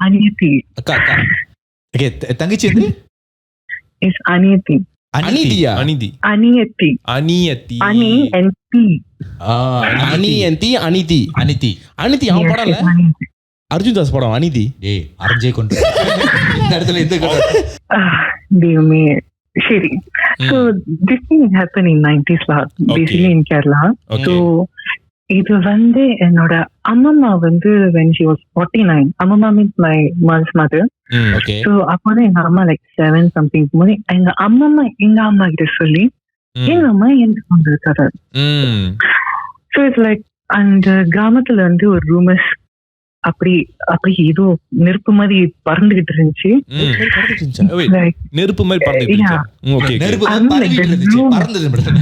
Speaker 9: அனியத்தி.
Speaker 4: அக்கா அக்கா.
Speaker 2: ஓகே, தங்கச்சி வந்து
Speaker 9: இஸ் அனியத்தி.
Speaker 4: அனிதியா?
Speaker 3: அனிதி.
Speaker 9: அனியத்தி.
Speaker 3: அனியத்தி.
Speaker 9: அனி and தி.
Speaker 4: அனியந்தி அனிதி. அனிதி அவன் படம் இல்ல? அர்ஜுன் தாஸ் படம் அனிதி.
Speaker 2: டேய், அரஞ்சே கொண்டு இந்த இடத்துல இந்த
Speaker 9: தேவமே. சரி. So this thing happened in 90s basically in Kerala. So இது வந்து என்னோட அம்மம்மா வந்து when she was 49, அம்மம்மா means my mother's mother.
Speaker 4: Okay.
Speaker 9: So அப்போதான் எங்க அம்மா 7 something போது எங்க அம்மம்மா எங்க அம்மா கிட்ட சொல்லி எங்க அம்மா எனக்கு கொண்டிருக்காரு. So it's அந்த கிராமத்துல வந்து ஒரு ரூமர்ஸ் அப்படி ஏதோ நெருப்பு மாதிரி பறந்துகிட்டு இருந்துச்சு.
Speaker 3: நெருப்பு மாதிரி பறந்துகிட்டு இருந்துச்சு. ஓகே.
Speaker 2: நெருப்பு பறந்துகிட்டு இருந்துச்சு. பறந்தது பிரச்சனை.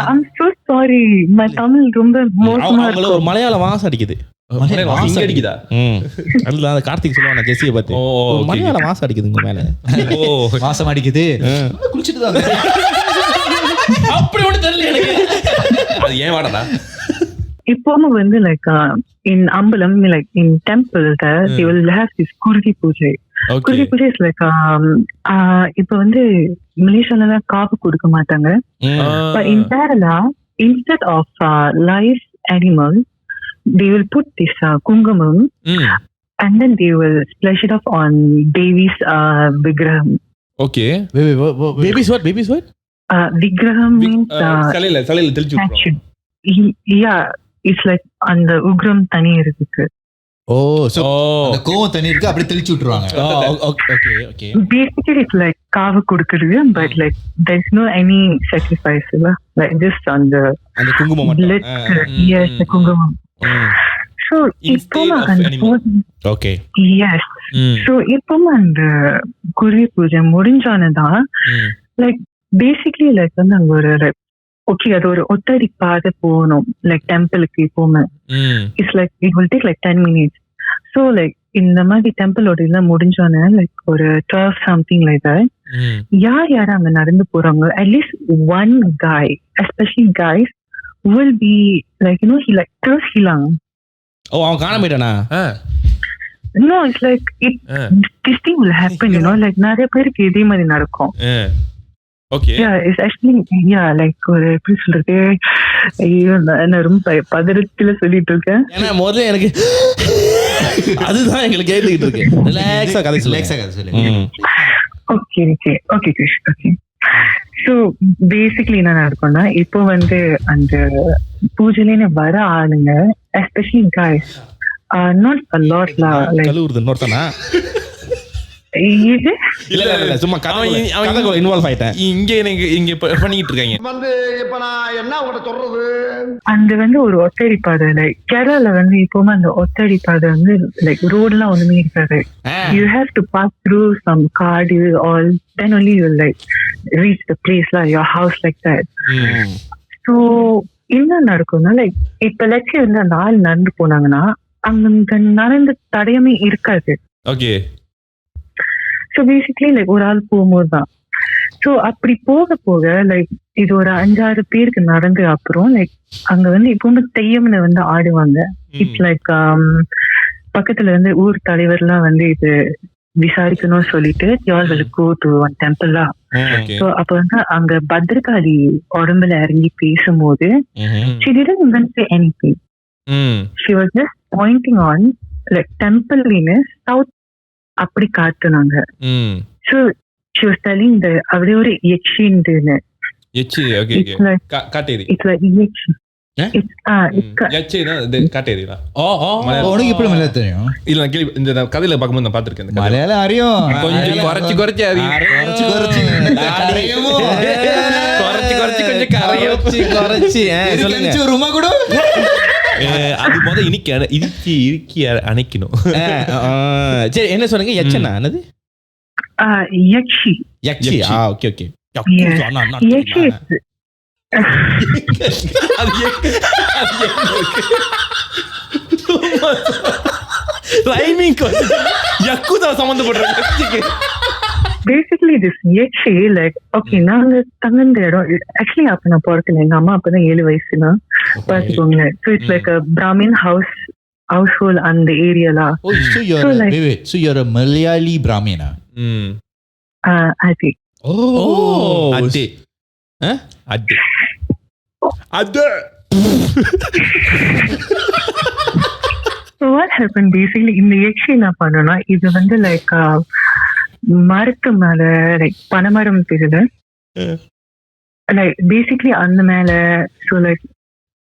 Speaker 9: I'm so sorry. My Tamil ரொம்ப மோசமா இருக்கு.
Speaker 4: ஒரு மலையாள வாசம் அடிக்குது.
Speaker 3: அடிக்குதா?
Speaker 4: அதுல அந்த கார்த்திக் சொல்லுவாங்க ஜெசியை பார்த்து. மலையாள வாசம் அடிக்குது உங்க மேல.
Speaker 2: வாசம் அடிக்குது. குளிச்சிட்டு தான்
Speaker 4: அப்படி ஒண்ணு தெரியல எனக்கு.
Speaker 3: அது ஏன் வாடா?
Speaker 9: இப்போவும் வந்து in Ambalam, in temple they will have this kurgi puja. Kurgi puja is இப்ப வந்து மலேசியால காப்பு கொடுக்க மாட்டாங்க. But in Kerala, instead of live animals, they will put this kungumam and then they will splash it off on baby's vigraham.
Speaker 3: Okay.
Speaker 4: Baby's what?
Speaker 9: Vigraham means
Speaker 3: சலையில தெளிச்சு விட்டுருவாங்க.
Speaker 9: Yeah, it's அந்த உக்ரம் தனி இருக்கு.
Speaker 2: ஓ, சோ அந்த கோவம் தண்ணி இருக்கு அப்படி தெளிச்சு விட்டுருவாங்க.
Speaker 4: ஓகே.
Speaker 9: Basically it's காவு கொடுக்கிறது, but there is no any sacrifice, just on the
Speaker 4: குங்குமம் மட்டும்.
Speaker 9: Yes, the குங்குமம். So இப்போமா அந்த
Speaker 4: ஓகே.
Speaker 9: Yes. So இப்போமா அந்த குருவி பூஜை முடிஞ்சானதான் basically வந்து அங்க ஒரு ஓகே அது ஒரு ஒத்தடி பாதை போகணும் டெம்பிளுக்கு இப்போமே. It's it will take 10 minutes. So இந்த மாதிரி டெம்பிளோட இதெல்லாம் முடிஞ்சோன்னு ஒரு 12 something யார் அங்க நடந்து போறாங்க, at least one guy, especially guys, will be he throws hilang.
Speaker 4: ஓ, அவன் காண போயிட்டானா?
Speaker 9: No, it's this thing will happen, நிறைய பேருக்கு இதே மாதிரி நடக்கும்.
Speaker 3: Okay.
Speaker 9: Yeah, it's actually ஒரு எப்படி சொல்றது, ஐயோ நான் ரொம்ப பதறத்துல சொல்லிட்டு இருக்கேன்.
Speaker 4: ஏன்னா முதல்ல எனக்கு அதுதான் எங்களுக்கு கேட்டுக்கிட்டு இருக்கு. ரிலாக்ஸா கதை சொல்லுங்க.
Speaker 9: ஓகே கிருஷ். ஓகே. ஸோ பேசிக்லி என்ன நடக்கும்னா, இப்போ வந்து அந்த பூஜையில வர ஆளுங்க especially guys not a lot
Speaker 4: கலூர்து இன்னொருத்தனா
Speaker 9: இது
Speaker 4: இல்ல சும்மா கதை இன்வால்வ் ஆயிட்டேன்.
Speaker 3: இங்க பண்ணிட்டு இருக்காங்க
Speaker 5: வந்து இப்ப நான் என்ன உங்கள்ட்ட சொல்றது.
Speaker 9: அந்த வந்து ஒரு ஒத்தடி பாதை கேரளால வந்து இப்போமா அந்த ஒத்தடி பாதை வந்து ரோடுலாம் ஒண்ணுமே இருக்காது. You have to pass through some காடு all, then only you will reach the place your house like that. So என்ன நடக்கும்னா இப்ப லட்சியம் வந்து அந்த ஆள் நடந்து போனாங்கன்னா அங்க நடந்து தடையமே இருக்காது.
Speaker 3: ஓகே.
Speaker 9: ஸோ பேசிக்லி ஒரு ஆள் போகும்போது தான். ஸோ அப்படி போக போக இது ஒரு 5-6 பேருக்கு நடந்து அப்புறம் அங்க வந்து இப்போ வந்து தெய்யம்னு வந்து ஆடுவாங்க. இட்ஸ் பக்கத்துல வந்து ஊர் தலைவர்லாம் வந்து இது விசாரிக்கணும்னு சொல்லிட்டு y'all will go to one temple lah.
Speaker 3: Okay.
Speaker 9: So அப்ப வந்து அங்க பத்ரகாளி உடம்புல இறங்கி பேசும்போது she didn't even say anything. She was just pointing on like temple in south அப்படி காட்டுனாங்க. So she was telling the அப்படியே ஒரு யக்ஷின்னு
Speaker 3: எச்சி okay okay Katteri
Speaker 9: it's like Yakshi.
Speaker 3: எச்சினா காட்டேரியா
Speaker 2: உனக்கு எப்படி மலையாளம் தெரியும்?
Speaker 3: இல்ல நான் கேள்வி இந்த கதையில பார்க்கும்போது நான் பார்த்திருக்கேன் இந்த
Speaker 2: மலையாளம் அறியும்
Speaker 3: கொஞ்சம் குறைச்சு அறியும்
Speaker 4: சொல்லுங்க
Speaker 2: ரூமா கூட
Speaker 3: அது முத இறுக்கி அணைக்கணும்.
Speaker 4: சரி என்ன சொன்னீங்க யட்சனா என்னது
Speaker 9: yakshi
Speaker 4: yakshi okay okay
Speaker 9: yakshi basically this yakshi like okay நாங்க தங்குந்த இடம் actually அப்ப நான் பிறக்கல எங்க அம்மா அப்பதான் 7 வயசுனா பாத்துக்கோங்க. So it's like a Brahmin household on the area la.
Speaker 2: Oh, so you're so you're a Malayali Brahmina.
Speaker 9: I think
Speaker 3: adde
Speaker 9: so what happened basically in the yakshi na பண்ணனா இது வந்து like மரத்து மேல லைக் பனைமரம் தெரியல like basically அந்த மேல so like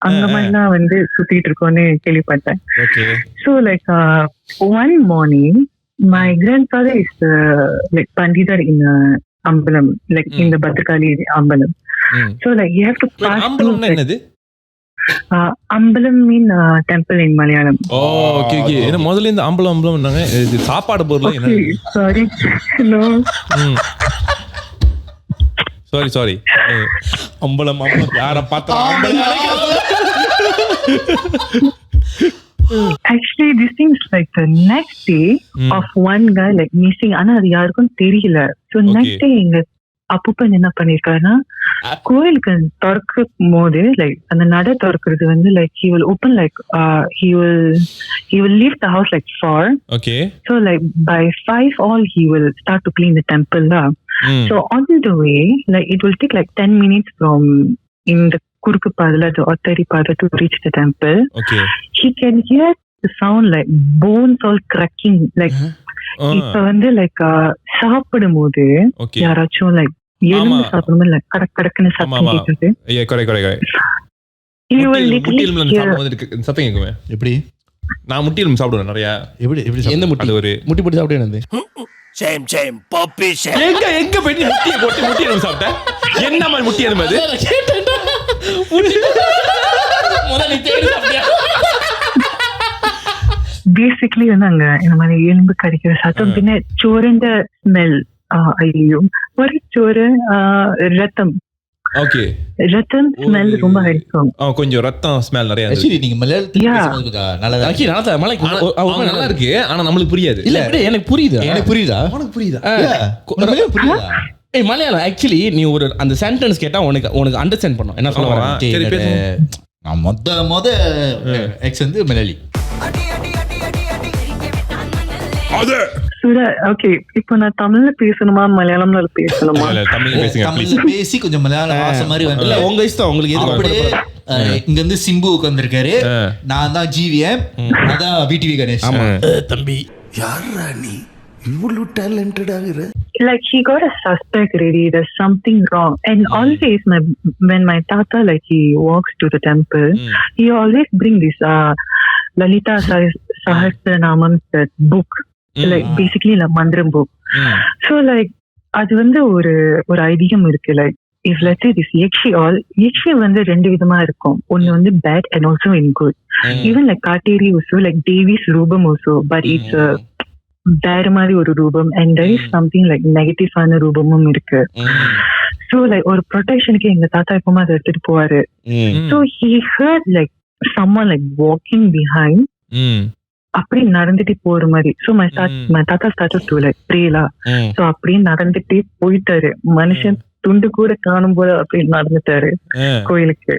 Speaker 9: அங்க மாதிரிலாம் வந்து சுத்திட்டு இருக்கோன்னு கேள்விப்பட்டேன். So like one morning my grandfather is like pandithar in ambalam like இந்த Bhadrakali ambalam. So like you have to pass
Speaker 3: என்னது
Speaker 9: ambalam mean temple in Malayalam.
Speaker 3: Okay okay என்ன முதல்ல இந்த அம்பலம்னாங்க இது சாப்பாடு பொருள் என்ன?
Speaker 9: சாரி நோ
Speaker 3: சாரி
Speaker 4: அம்பலம் யார பார்த்தா
Speaker 9: actually this thing is like the next day of one guy like missing. ஆனா அது யாருக்கும் தெரியல. So next day எங்க அப்பப்பன் என்ன பண்ணிருக்காருன்னா கோயிலுக்கு திறக்கும் போது லைக் அந்த நட திறக்கிறது வந்து like he will open like he will leave the house like 4.
Speaker 3: Okay.
Speaker 9: So like by 5 all he will start to clean the temple lah. So on the way like it will take like 10 minutes from in the kurukku padala the ottari pada to reach the temple.
Speaker 3: Okay.
Speaker 9: He can hear the sound like bones all cracking like இப்ப வந்து like சாப்பிடும் போது யாராச்சும் like எலும்பு சாப்பிடும்போது like கடக் கடக்குன்னு சத்தம் கேக்குது.
Speaker 3: சத்தம் கேக்குமே.
Speaker 2: எப்படி?
Speaker 3: நான் முட்டியலும் சாப்பிடுவேன் நிறைய.
Speaker 2: எப்படி
Speaker 4: எந்த முட்டி? ஒரு முட்டி போட்டு சாப்பிட்டு என்னது
Speaker 5: சேம் பப்பி சேம்
Speaker 3: எங்க போய் முட்டியை போட்டு முட்டியலும் சாப்பிட்டேன். என்ன மாதிரி முட்டியலும் அது
Speaker 9: பேசிக்கலி வந்து அங்க இந்த மாதிரி எலும்பு கடிக்கிற சத்தம் பின்ன சோறுண்ட ஸ்மெல் ஐயோ ஒரு சோறு ரத்தம்.
Speaker 3: ஓகே
Speaker 9: ரத்தம் ஸ்மெல் ரொம்ப அடிக்கும்.
Speaker 3: கொஞ்சம் ரத்தம் ஸ்மெல் நிறைய.
Speaker 2: சரி நீங்க மலையாளத்துல பேசுறது
Speaker 3: நல்லா இருக்கு ஆனா நம்மளுக்கு புரியாது.
Speaker 4: இல்ல எனக்கு புரியுது.
Speaker 2: எனக்கு புரியுதா?
Speaker 3: உனக்கு புரியுதா?
Speaker 2: புரியுதா?
Speaker 4: ஏய் மலையாளம் ஆக்சுவலி நீ ஒரு அந்த சென்டென்ஸ் கேட்டா உனக்கு அண்டர்ஸ்டாண்ட் பண்ணும் என்ன சொல்ல வரேன்.
Speaker 3: சரி பேசுங்க.
Speaker 2: நான் மொத எக்ஸ் வந்து மலையாளி.
Speaker 9: ஓகே இப்போ நான் தமிழ்ல பேசணுமா மலையாளம்ல பேசணுமா?
Speaker 3: தமிழ்ல பேசுங்க.
Speaker 2: தமிழ்ல பேசி கொஞ்சம் மலையாளம் வாசம் மாதிரி வந்து
Speaker 4: இல்ல உங்க இஷ்டம் உங்களுக்கு எது
Speaker 2: அப்படியே. இங்க வந்து சிம்பு உட்கார்ந்திருக்காரு. நான் தான் ஜிவிஎம் அதான் விடிவி கணேஷ்.
Speaker 4: தம்பி
Speaker 5: யாரா நீ இவ்வளவு டேலண்டட் ஆகுற?
Speaker 9: Like he got a suspect ready. There's something wrong. And always when my tata like he walks to the temple, he always bring this Lalita Sahasranamam that book. Like basically like mantram book. So like அது வந்து ஒரு ஐதீகம் இருக்கு. Like if let's say this yakshi வந்து ரெண்டு விதமா இருக்கும். ஒன்னு வந்து bad and also in good. Even like Kateri also like Devi's ரூபம் also, but it's வேற மாதிரி ஒரு ரூபம் and there is something like negative ஆன ரூபமும் இருக்கு. So like ஒரு ப்ரொடெக்ஷனுக்கு எங்க தாத்தா எப்பவுமே அதை எடுத்துட்டு போவாரு. So he heard like someone like walking behind. அப்படி நடந்துட்டு போற மாதிரி. So my tata started to like pray la. So அப்படியே நடந்துட்டே போயிட்டாரு. மனுஷன் துண்டு கூட காணும் போது அப்படி நடந்துட்டாரு கோயிலுக்கு.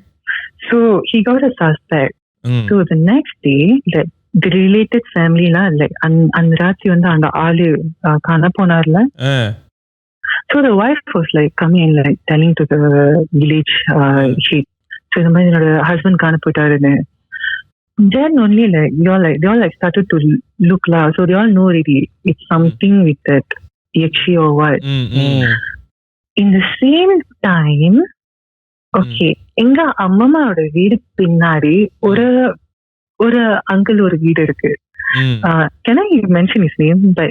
Speaker 9: So he got a suspect. So the next day like the related family la like அந்த ராத்திரி வந்து அந்த ஆளு காண போனார்ல. So the wife was like coming and like telling to the village sheep. So இந்த மாதிரி என்னோட husband காண போயிட்டாருன்னு. Then only like they all like started to look la. So they all know already it's something with that yakshi or what. In the same time, okay, எங்க அம்மாவோட வீடு பின்னாடி ஒரு அங்கிள் ஒரு வீடு இருக்கு. Can I mention his name? But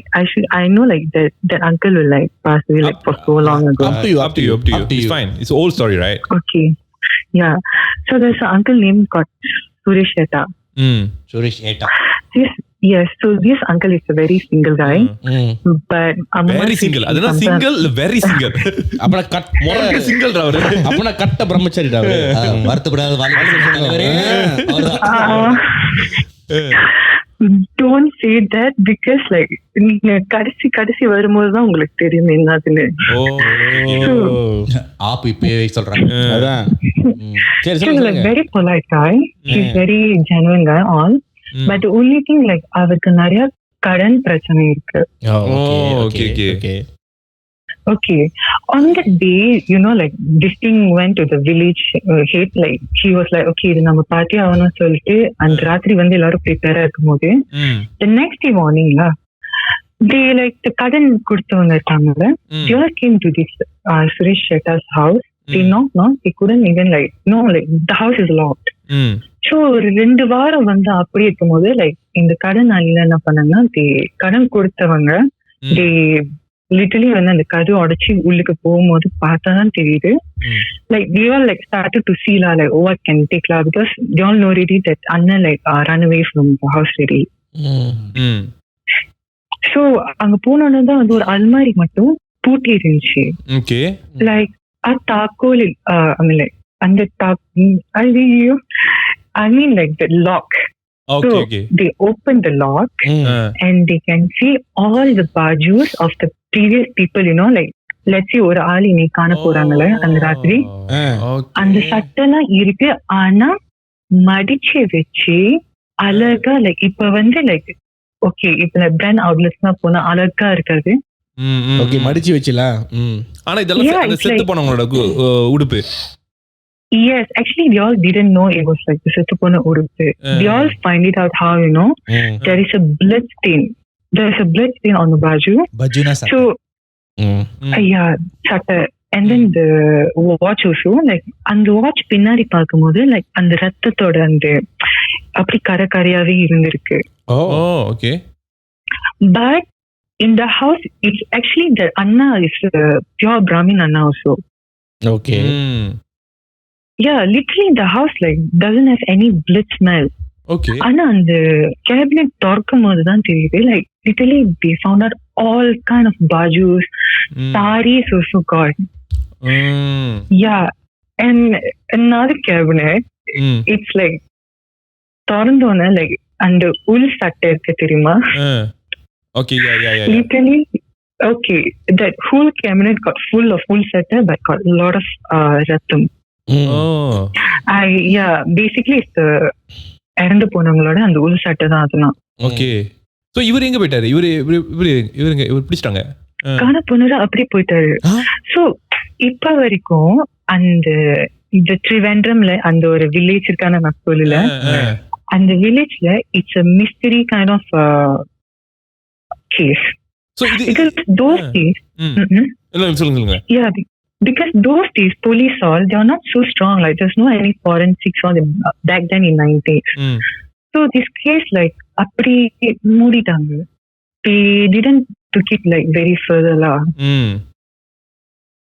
Speaker 9: I know like that uncle will like pass away like for so long ago.
Speaker 3: Up to you. It's fine. It's an old story, right?
Speaker 9: Okay. Yeah. So there's an uncle named got Suresh Etta.
Speaker 4: Suresh Etta.
Speaker 9: Yes. So this uncle is a very single guy. But
Speaker 3: very single. Adana single, very single.
Speaker 4: அப்பனா cut மொரங்க single டா அவரு. அப்பனா கட்ட பிரம்மச்சாரி டா அவரு.
Speaker 2: வருத்தப்படாத வாலிபரே அவர்தான்.
Speaker 9: Don't say that because like நீங்க கடைசி வரும்போது தான் உங்களுக்கு தெரியும் என்னதுன்னு.
Speaker 2: ஆப் இப்பவே சொல்றாங்க.
Speaker 4: அதான். சரி
Speaker 9: He's like very polite guy. He's very genuine guy all. But the only thing like அவருக்கு நிறைய கடன் பிரச்சனை இருக்கு. Okay. On that day, you know, like this thing went to the village head. Like she was like, okay, இது நம்ம party ஆகணும்னு சொல்லிட்டு அந்த ராத்திரி வந்து எல்லாரும் ப்ரிப்பேரா இருக்கும்போது the next day morning they like the கடன் கொடுத்தவங்க இருக்காங்கல்ல, they all came to this Suresh Shetta's house. They knocked, they couldn't even like no, like the house is locked. So ஒரு 2 வாரம் வந்து அப்படி இருக்கும்போது லைக் இந்த கடன் நாளில என்ன பண்ணாங்கன்னா கடன் கொடுத்தவங்க லிட்டரலி வந்து அந்த கதவு உடைச்சி உள்ளுக்கு போகும்போது பார்த்தாதான் தெரியுது. Like they all like started to see like what can take la because they all know already that Anna like run away from the house already. So அங்க போனோன்னு தான் வந்து ஒரு அல்மாரி மட்டும் பூட்டி இருந்துச்சு. லைக் தாக்கோல் I mean like அந்த I mean like the lock. Okay. They open the lock and they can see all the bajus of the previous people, you know, like let's say ஒரு ஆள் நீ காண போறாங்கல்ல அந்த ராத்திரி அந்த சட்டெல்லாம் இருக்கு. ஆனா மடிச்சு வச்சு அழகா லைக் இப்ப வந்து லைக் ஓகே இப்ப பிராண்ட் அவுட்லெட்ஸ்லாம் போனா அழகா இருக்காது.
Speaker 4: ஓகே மடிச்சு வச்சுல.
Speaker 3: ஆனா இதெல்லாம் செத்து போனவங்களோட உடுப்பு.
Speaker 9: Yes, actually they all didn't know it was like the setupona udupu. They all find it out how, you know, there is a blood stain. There is a blood stain on the bajuna satta. So yeah, satta. And then the watch also like and the watch பின்னாடி பாக்கும்போது like அந்த ரத்தத்தோட அந்த அப்படி கரையாவே இருந்திருக்கு.
Speaker 3: Okay.
Speaker 9: But in the house it's actually the Anna is pure Brahmin Anna also.
Speaker 4: Okay.
Speaker 9: Yeah, literally the house like doesn't have any blood smell.
Speaker 3: Okay.
Speaker 9: ஆனா அந்த cabinet திறக்கும் போது தான் தெரியுது like literally they found out all kind of bajus, saris also got. Yeah, and another cabinet, it's like திறந்தோன்னே like அந்த உள் சட்டை இருக்கு தெரியுமா?
Speaker 3: Okay, yeah.
Speaker 9: Literally, okay, that whole cabinet got full of full setta but got a lot of ratham. Basically it's the இறந்து போனவங்களோட அந்த உள் சட்டை தான் அதெல்லாம்.
Speaker 3: ஓகே. சோ இவர் எங்க போயிட்டாரு? இவர் பிடிச்சிட்டாங்க.
Speaker 9: காண போனது அப்படியே போயிட்டாரு. சோ இப்ப வரைக்கும் அந்த இந்த ட்ரிவெண்ட்ரம்ல அந்த ஒரு வில்லேஜ் இருக்கான நான் சொல்லல, அந்த வில்லேஜ்ல it's a mystery kind of case. So because those days
Speaker 3: சொல்லுங்க.
Speaker 9: Yeah, because those days police all they are not so strong, like there's no any forensics on them back then in 90s. So this case like அப்படி மூடிட்டாங்க. They didn't took it like very further la.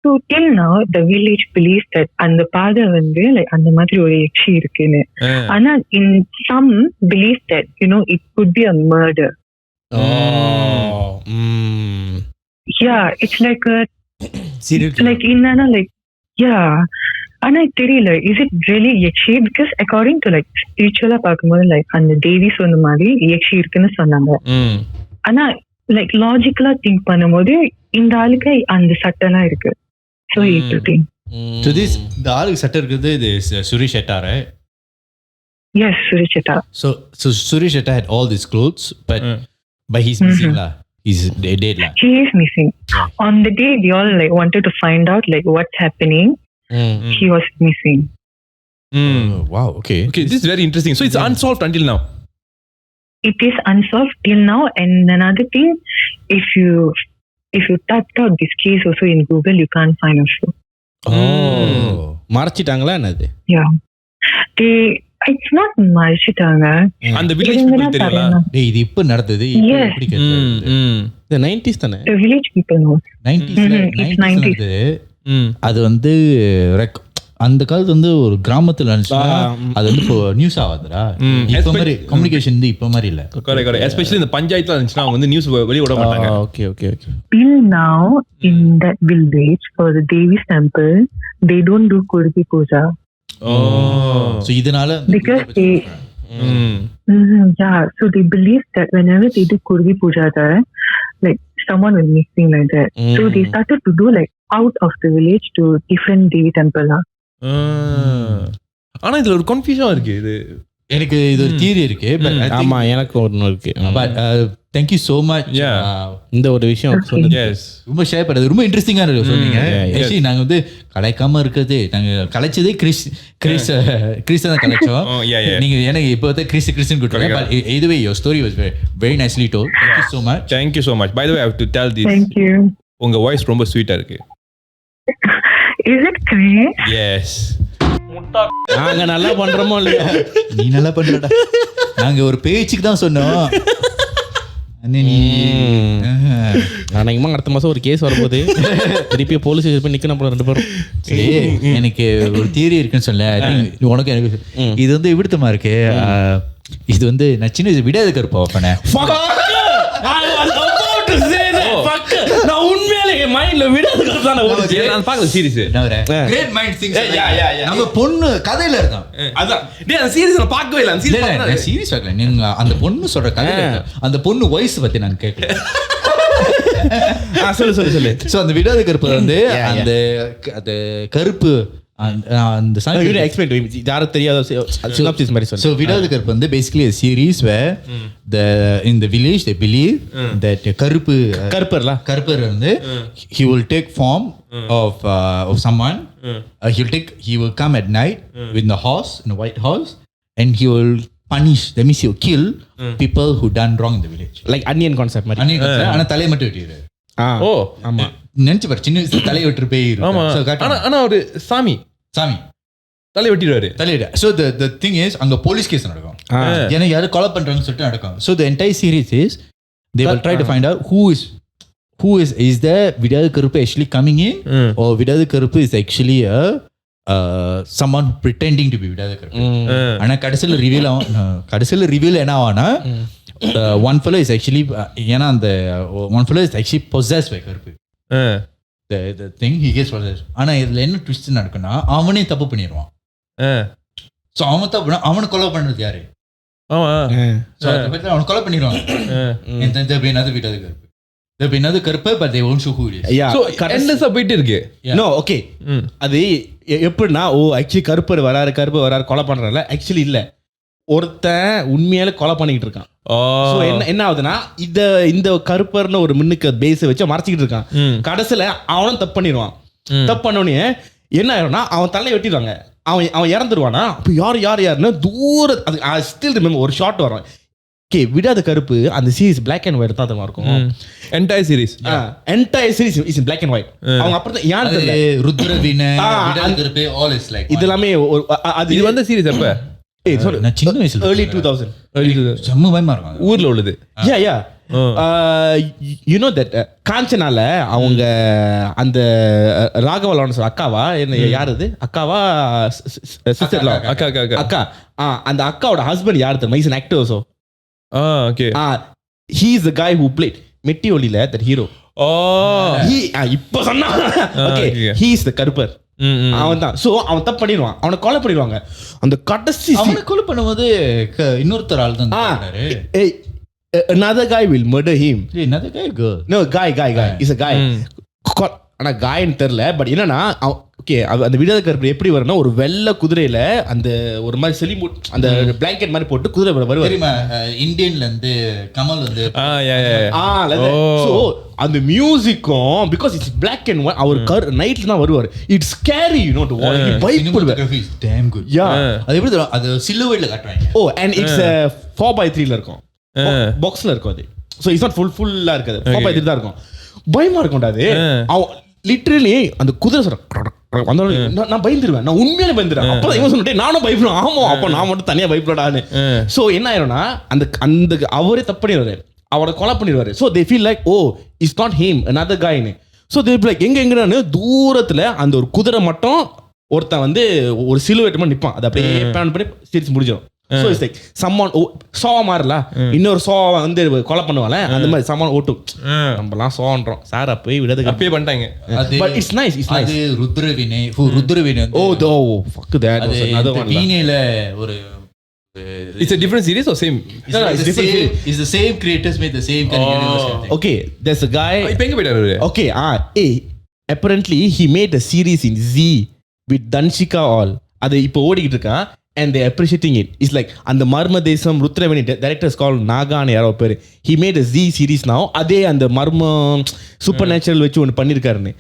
Speaker 9: So till now the village believes that அந்த பாதை வந்து like அந்த மாதிரி ஒரு யக்ஷி இருக்குன்னு. ஆனா in some believe that you know it could be a murder. Yeah, it's like a like என்னன்னா like yeah, ஆனா தெரியல is it really Yakshi because according to like spiritual பார்க்கும்போது like அந்த தேவி சொன்ன மாதிரி யக்ஷி இருக்குன்னு சொன்னாங்க. ஆனா like logically think பண்ணும்போது இந்த ஆளுக்கு அந்த சட்டெல்லாம் இருக்கு. So it's the thing.
Speaker 2: So this the ஆளுக்கு சட்டை இருக்குது இது Suresh ஷெட்டா right?
Speaker 9: Yes, Surichita.
Speaker 2: So Suresh Chetta had all these clothes, but he's missing lah. He's dead lah.
Speaker 9: He is missing. On the day we all like wanted to find out like what's happening, he was missing.
Speaker 2: Oh, wow. Okay.
Speaker 3: Okay, this is very interesting. So it's unsolved until now.
Speaker 9: It is unsolved till now. And another thing, if you typed out this case also in Google, you can't find a show.
Speaker 4: மறைச்சிட்டாங்களா என்னது?
Speaker 9: Yeah. It's not மறைச்சிட்டாங்க.
Speaker 3: அந்த village people தெரியுமா?
Speaker 2: டேய் இது இப்ப நடந்தது.
Speaker 9: Yes.
Speaker 2: எப்படி கேட்டது?
Speaker 4: The 90s தானே?
Speaker 9: The village people know.
Speaker 2: 90s நடந்தது. அது வந்து அந்த காலத்து வந்து ஒரு கிராமத்துல இருந்துச்சுன்னா அது வந்து இப்போ நியூஸ் ஆகாதுடா. இப்ப மாதிரி கம்யூனிகேஷன் வந்து இப்ப மாதிரி இல்ல.
Speaker 3: Correct. Especially இந்த பஞ்சாயத்துல இருந்துச்சுன்னா அவங்க வந்து நியூஸ் வெளிய விட மாட்டாங்க.
Speaker 4: Okay.
Speaker 9: Till now, in that village for the Devi's temple, they don't do Kurbi Puja.
Speaker 2: So இதனால
Speaker 9: Because they so they believe that whenever they do Kurbi Puja there, like someone will missing like that. So they started to do like out of the village to different Devi temple.
Speaker 3: ஆனா இதுல ஒரு confusion இருக்கு. இது
Speaker 2: எனக்கு இது ஒரு theory இருக்கு.
Speaker 4: ஆமா எனக்கு ஒன்னு இருக்கு.
Speaker 2: But thank you so much.
Speaker 4: இந்த ஒரு விஷயம் சொன்னது.
Speaker 3: Yes.
Speaker 2: ரொம்ப ஷேர் பண்ணது ரொம்ப இன்ட்ரெஸ்டிங்கா இருக்கு சொன்னீங்க. ஆக்சுவலி நாங்க வந்து கலைக்காம இருக்கிறது நாங்க கலைச்சதே கிறிஸ் தான் கலைச்சோம். நீங்க எனக்கு இப்போ வந்து கிறிஸ்டின் கொடுத்தீங்க. But either way your story was very nicely told. Thank you so much.
Speaker 3: By the way, I have to tell this.
Speaker 9: Thank you.
Speaker 3: உங்க வாய்ஸ் ரொம்ப ஸ்வீட்டா இருக்கு.
Speaker 9: Is it great?
Speaker 3: Yes.
Speaker 4: நாங்க நல்லா பண்றோமோ இல்லையா?
Speaker 2: நீ நல்லா பண்றடா. நாங்க ஒரு பேச்சுக்கு தான் சொன்னோம்.
Speaker 4: நாளைக்குமா அடுத்த மாசம் ஒரு கேஸ் வரும்போது திருப்பி போலீஸ் போய் நிக்கணும் போல 2 பேரும்.
Speaker 2: சரி எனக்கு ஒரு தியரி இருக்குன்னு சொல்ல. உனக்கு எனக்கு இது வந்து விடுத்தமா இருக்கு. இது வந்து நான் சின்ன விடாத கருப்பா வைப்பேன்.
Speaker 4: நான் உண்மையிலே மைண்ட்ல விடாத கருப்பா
Speaker 3: நான் பார்க்கல சீரிஸ்.
Speaker 2: Great mind things. நம்ம பொண்ணு கதையில இருக்கான்.
Speaker 3: அதான் டேய் அந்த சீரிஸ் நான் பார்க்கவே இல்ல. அந்த
Speaker 2: சீரிஸ் பார்க்கல. நீங்க அந்த பொண்ணு சொல்ற கதையில அந்த பொண்ணு வாய்ஸ் பத்தி நான் கேட்கல.
Speaker 4: சொல்லு.
Speaker 2: சோ அந்த விடாத கருப்பு வந்து அந்த கருப்பு அந்த
Speaker 4: எக்ஸ்பிளைன் டு ஹிம். யாருக்கு தெரியாத சினாப்சிஸ் மாதிரி சொல்லு.
Speaker 2: So விடாத கருப்பு வந்து basically a series where in the village they believe that கருப்பர் வந்து he will take form of someone. He will come at night with the horse, in a white horse, and he will punish, that means he will kill people who done wrong in the village.
Speaker 4: Like onion concept மாதிரி.
Speaker 2: onion concept. ஆனா தலையை மட்டும் வெட்டிடுறாரு.
Speaker 4: ஆமா
Speaker 2: நினைச்சு பாரு சின்ன வயசுல தலையை வெட்டு போய்.
Speaker 3: ஆனா ஒரு சாமி தலை வெட்டிடுவாரு.
Speaker 2: So the thing is அங்க போலீஸ் கேஸ் நடக்கும். ஏன்னா யாரும் கொலை பண்றாங்கன்னு சொல்லிட்டு நடக்கும். So the entire series is they will try to find out who is there விடாத கருப்பு actually coming in or விடாத கருப்பு is actually someone pretending to be விடாத கருப்பு. ஆனா கடைசில ரிவீல் என்ன ஆகும்னா one fellow is actually ஏன்னா அந்த one fellow is actually possessed by கருப்பு. The thing he gets possessed. ஆனா இதுல என்ன ட்விஸ்ட் நடக்குன்னா அவனே தப்பு பண்ணிடுவான். சோ அவனை கொலை பண்றது யாரு? அவனை கொலை பண்ணிடுவான். விடாத கருப்பு but they won't show who it is.
Speaker 3: So endless போயிட்டு இருக்கு.
Speaker 4: No, okay. அது எப்படின்னா ஆக்சுவலி கருப்பர் வராரு கொலை பண்றல. ஆக்சுவலி இல்ல, ஒருத்தன் உண்மையால கொலை பண்ணிக்கிட்டு இருக்கான். என்ன ஆகுதுன்னா இந்த கருப்பர்னு ஒரு முன்னுக்கு பேஸை வச்சு மறைச்சிக்கிட்டு இருக்கான். கடைசியில அவனும் தப்பு பண்ணிடுவான். தப்பு பண்ணோடனே என்ன ஆயிடும்னா அவன் தலையை வெட்டிடுவாங்க. அவன் இறந்துருவானா. அப்போ யாருன்னு ஸ்டில் ரிமெம்பர் ஒரு ஷார்ட் வரும். விடாத கருப்பு அந்த சீரிஸ் பிளாக் அண்ட் ஒயிட் தான் இருக்கும்.
Speaker 3: Entire series
Speaker 4: is in black and white. அவங்க அப்புறம் யாரு
Speaker 2: ருத்ரவீணை விடாத கருப்பு ஆல் இஸ் லைக்
Speaker 4: இது எல்லாமே
Speaker 3: இது வந்து சீரிஸ் எப்ப
Speaker 2: நான் சின்ன வயசுல
Speaker 4: early 2000
Speaker 2: செம்ம பயமா இருக்கும்
Speaker 3: ஊர்ல உள்ளது.
Speaker 4: you know that காஞ்சனால அவங்க அந்த ராகவா லாரன்ஸ் அக்காவா என்ன யார் அது அக்காவா சிஸ்டர்ல அக்கா அந்த அக்காவோட ஹஸ்பண்ட் யார் தெரியுமா? Is an actor also.
Speaker 3: Okay.
Speaker 4: He is the guy who played மெட்டி ஒலில that hero. இப்போ சொன்னா okay he is the கருப்பர். அவன் தான். சோ அவன் தப்பு பண்ணிடுவான். அவனை கொலை பண்ணிடுவாங்க. அந்த கடைசி
Speaker 2: அவனை கொலை பண்ணும்போது இன்னொருத்தர் ஆள் தான்
Speaker 4: another guy will murder him.
Speaker 2: another guy girl
Speaker 4: no guy is a guy. ஆனா காயன்னு தெரியல. பட் என்னன்னா ஓகே அந்த விடாத கருப்பு எப்படி வரும்னா ஒரு வெள்ளை குதிரையில அந்த ஒரு மாதிரி அந்த பிளாங்கெட் மாதிரி போட்டு குதிரை வருவார்
Speaker 2: தெரியுமா? இந்தியன்ல இருந்து கமல் வந்து
Speaker 4: சோ அந்த மியூசிக்கும் because it's black and white அவர் நைட்ல தான் வருவார். It's scary you know to watch.
Speaker 2: cinematography is damn good. அது எப்படி தெரியும்? அது சில்லுவைட்ல காட்டுவாங்க.
Speaker 4: ஓ அண்ட் இட்ஸ் 4:3ல இருக்கும், பாக்ஸ்ல இருக்கும் அது. சோ இட்ஸ் நாட் ஃபுல்லா இருக்காது, 4:3 தான் இருக்கும். பயமா இருக்கும்டா அது. லிட்டரலி அந்த குதிரை சொல்ற நான் பயந்துருவேன், நான் உண்மையிலே பயந்துருவேன். அப்பதான் இவன் சொல்லிட்டு நானும் பயப்படுவேன். ஆமா அப்ப நான் மட்டும் தனியா பயப்படான்னு. சோ என்ன ஆயிரும்னா அந்த அவரே தப்பு பண்ணிடுவாரு, அவரை கொலை பண்ணிடுவாரு. So they feel like oh it's not him another guyன்னு. ஸோ தே லைக் எங்கன்னு தூரத்துல அந்த ஒரு குதிரை மட்டும் ஒருத்தன் வந்து ஒரு சிலுவேட் மாதிரி நிற்பான். அது அப்படியே பிளான் பண்ணி சீரிஸ் முடிஞ்சிடும். ஸோ இட்ஸ் லைக் சம்மன் சோவா மாறல இன்னொரு சோவா வந்து கொலை பண்ணுவாங்க அந்த மாதிரி சம்மன் ஓட்டும். நம்மலாம் சோன்றோம் சார் அப்பயே விடாது
Speaker 3: அப்பயே பண்ணிட்டாங்க.
Speaker 4: But it's nice. It's nice.
Speaker 2: அது ருத்ரவீணை ருத்ரவீணை
Speaker 4: fuck that.
Speaker 2: அது வீணையில ஒரு
Speaker 3: It's a different series or same?
Speaker 2: No, it's the same creators made the same kind of universe.
Speaker 4: Okay, there's a guy.
Speaker 3: இப்போ எங்க போயிட்டாரு?
Speaker 4: Okay, apparently he made a series in Z with Danshika all. அது இப்போ ஓடிக்கிட்டு இருக்கான். And they appreciating it. It's like அந்த மர்ம தேசம் ருத்ரவேணி director is called நாகான்னு யாரோ பேரு. He made a Z series now. அதே அந்த மர்ம சூப்பர் நேச்சுரல் வச்சு ஒன்று பண்ணிருக்காருன்னு.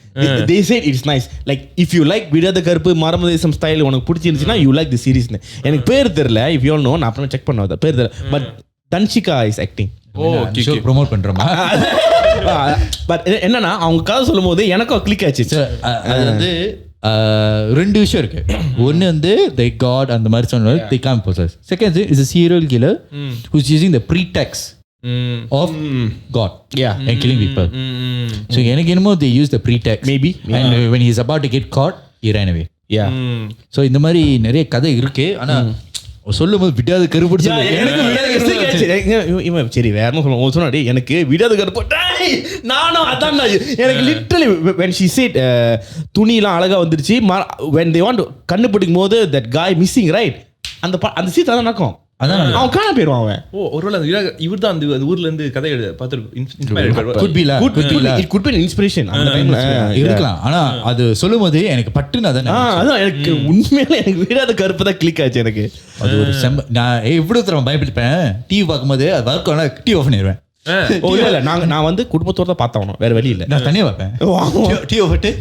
Speaker 4: They said it's nice. Like if you like விடாத கருப்பு மர்ம தேசம் ஸ்டைல் உனக்கு பிடிச்சிருந்துச்சுன்னா you like the series. எனக்கு பேர் தெரியல, if you all know நான் அப்புறம் செக் பண்ணாத பேர் தெரியல. But Danshika is acting.
Speaker 2: Show promote பண்றோமா?
Speaker 4: பட் என்னன்னா அவங்க கதை சொல்லும் போது எனக்கும் கிளிக் ஆச்சு.
Speaker 2: அது வந்து ரெண்டு விஷயம் இருக்கு. ஒன்னு வந்து they god அந்த மாதிரி சொன்னாரு, they can't possess. Second is a serial killer who's using the pretext of god and killing people. So எனக்கு என்னமோ they use the pretext
Speaker 4: maybe
Speaker 2: and when he's about to get caught he ran away. So இந்த மாதிரி நிறைய கதை இருக்கு. ஆனா சொல்லும் போது விடாத கருப்பு
Speaker 4: சரி வேற சொல்லுவோம் சொன்னாடி எனக்கு விடாத கருப்பு நானும் அதான் எனக்கு லிட்டரலி when she said துணிலாம் அழகா வந்துருச்சு when they want to கண்டுபிடிக்கும் போது that guy missing right அந்த சீட் அதான் நடக்கும். அதான் அவன் காண போயிடுவான் அவன்.
Speaker 3: ஒருவேளை இவர் தான் அந்த ஊர்ல இருந்து கதை எழுத பார்த்து
Speaker 2: could be
Speaker 4: it could be an inspiration அந்த டைம்ல
Speaker 2: இருக்கலாம். ஆனா அது சொல்லும்போது எனக்கு பட்டுன்னு
Speaker 4: அதான் எனக்கு உண்மையில எனக்கு விடாத கருப்பு தான் கிளிக் ஆச்சு. எனக்கு
Speaker 2: அது ஒரு நான் எவ்வளவு தரம் பயப்பட்டுப்பேன் டிவி பார்க்கும்போது அது வர்க்கம்னா டிவி ஆஃப் பண்ணிடுவேன்.
Speaker 4: இல்ல நான் வந்து குடும்பத்தோட தான் பார்த்தவனும், வேற வழி இல்ல.
Speaker 2: நான் தனியா பார்ப்பேன் டிவி ஆஃப் பண்ணிட்டு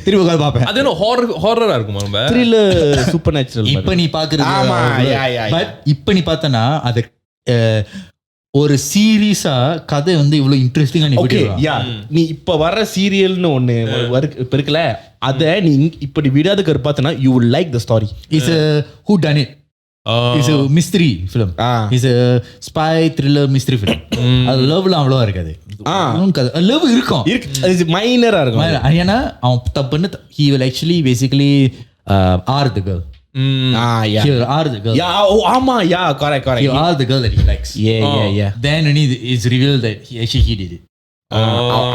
Speaker 2: திரும்ப உட்காந்து பார்ப்பேன்.
Speaker 3: அது என்ன ஹாரரா இருக்குமா? ரொம்ப
Speaker 4: த்ரில்லர் சூப்பர் நேச்சுரல்.
Speaker 2: இப்ப நீ பாக்குறது பட் இப்ப நீ பார்த்தனா அது ஒரு சீரியஸா கதை வந்து இவ்வளவு இன்ட்ரெஸ்டிங்கா
Speaker 4: நீ இப்ப வர்ற சீரியல்னு ஒண்ணு இப்ப இருக்குல்ல அத நீ இப்படி விடாத கருப்பாத்தனா you will like the story.
Speaker 2: It's a who done it. It's a mystery film. It's a spy thriller mystery film. அது லவ்லாம் அவ்வளவா இருக்காது. லவ் இருக்கும்,
Speaker 4: இது மைனரா இருக்கும்.
Speaker 2: ஏன்னா அவன் தப்புன்னு he will actually basically are the girl. You are the girl.
Speaker 4: ஆமா correct.
Speaker 2: You are the girl that he likes.
Speaker 4: Yeah.
Speaker 2: Then when it's revealed that he did it.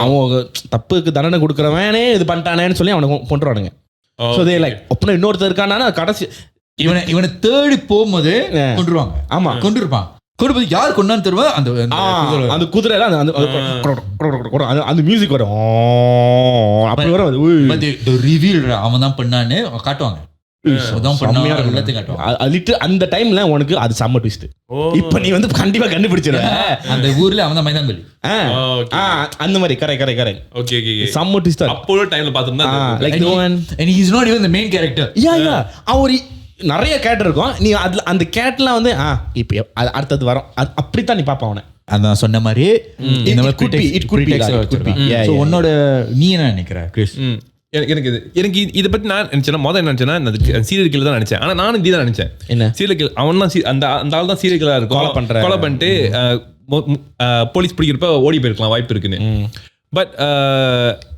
Speaker 4: அவங்க தப்புக்கு தண்டனை கொடுக்கறவனே இது பண்ணிட்டானேன்னு சொல்லி அவனை கொண்டுறானுங்க. So they like அப்பனா இன்னொருத்தர் இருக்கானா கடைசி
Speaker 2: இவனை தேடி போகும்போது கொண்டுருவாங்க.
Speaker 4: ஆமா
Speaker 2: கொண்டிருப்பான். கொண்டு யார் கொண்டான்னு தெரியுமா?
Speaker 4: அந்த குதிரை அந்த மியூசிக் வரும் அப்படி வரும்.
Speaker 2: ரிவீல் அவன் தான் பண்ணான்னு காட்டுவாங்க.
Speaker 4: அந்த டைம்ல உனக்கு அது செம்ம ட்விஸ்ட். இப்ப நீ வந்து கண்டிப்பா கண்டுபிடிச்சிருவ
Speaker 2: அந்த ஊர்ல அவன் தான் மைதாங்கலி
Speaker 4: அந்த மாதிரி கரெக்ட்
Speaker 3: ஓகே
Speaker 4: செம்ம ட்விஸ்ட்.
Speaker 3: அப்போ டைம்ல பார்த்தோம்னா
Speaker 4: like no one
Speaker 2: and he is not even the main character.
Speaker 4: அவர் நிறைய கேரக்டர் இருக்கும். நீ அதுல அந்த கேரக்டர்லாம் வந்து இப்போ அடுத்தது வரும் அப்படித்தான் நீ பாப்ப அவனை.
Speaker 2: அதான் சொன்ன மாதிரி இந்த மாதிரி உன்னோட நீ என்ன நினைக்கிற கிறிஸ்?
Speaker 3: எனக்கு இதை பத்தி நான் நினைச்சேன் முதல்ல என்ன நினைச்சேன்னா சீரியல் கில்லர் தான் நினைச்சேன். ஆனா நானும் இதே தான் நினைச்சேன். என்ன சீரியல் கில்லர் அவன் தான் அந்த ஆள் தான் சீரியல் கில்லரா இருக்கும், கொலை பண்ணிட்டு போலீஸ் பிடிக்கிறப்ப ஓடி போயிருக்கலாம் வாய்ப்பு இருக்குன்னு. பட்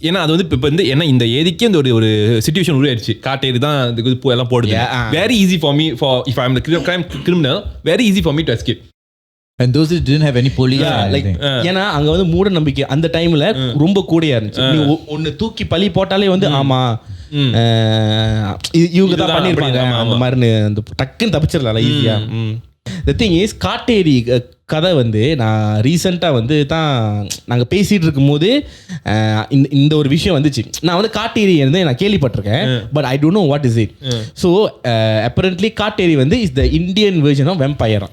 Speaker 3: ஏன்னா அது வந்து இப்போ வந்து என்ன இந்த ஏரிக்கே இந்த ஒரு சிச்சுவேஷன் உருவாயிருச்சு. காட்டேரி தான் இந்த பூ எல்லாம் போடுது. Very easy for me if I am the crime criminal very easy for me to escape.
Speaker 2: And those that didn't have any police
Speaker 4: like ஏன்னா அங்க வந்து மூட நம்பிக்கை அந்த டைம்ல ரொம்ப கூடியா இருந்துச்சு. நீ ஒன்னு தூக்கி பழி போட்டாலே வந்து ஆமா இவங்க தான் பண்ணிருப்பாங்க அந்த மாதிரி அந்த டக்குன்னு தப்பிச்சிடலாம் ஈஸியா. The thing is காட்டேரி கதை வந்து நான் ரீசெண்டாக வந்து தான் நாங்கள் பேசிகிட்டு இருக்கும்போது இந்த ஒரு விஷயம் வந்துச்சு. நான் வந்து காட்டேரி வந்து நான் கேள்விப்பட்டிருக்கேன், but I don't know what is it. So apparently katteri வந்து is the Indian version of vampire.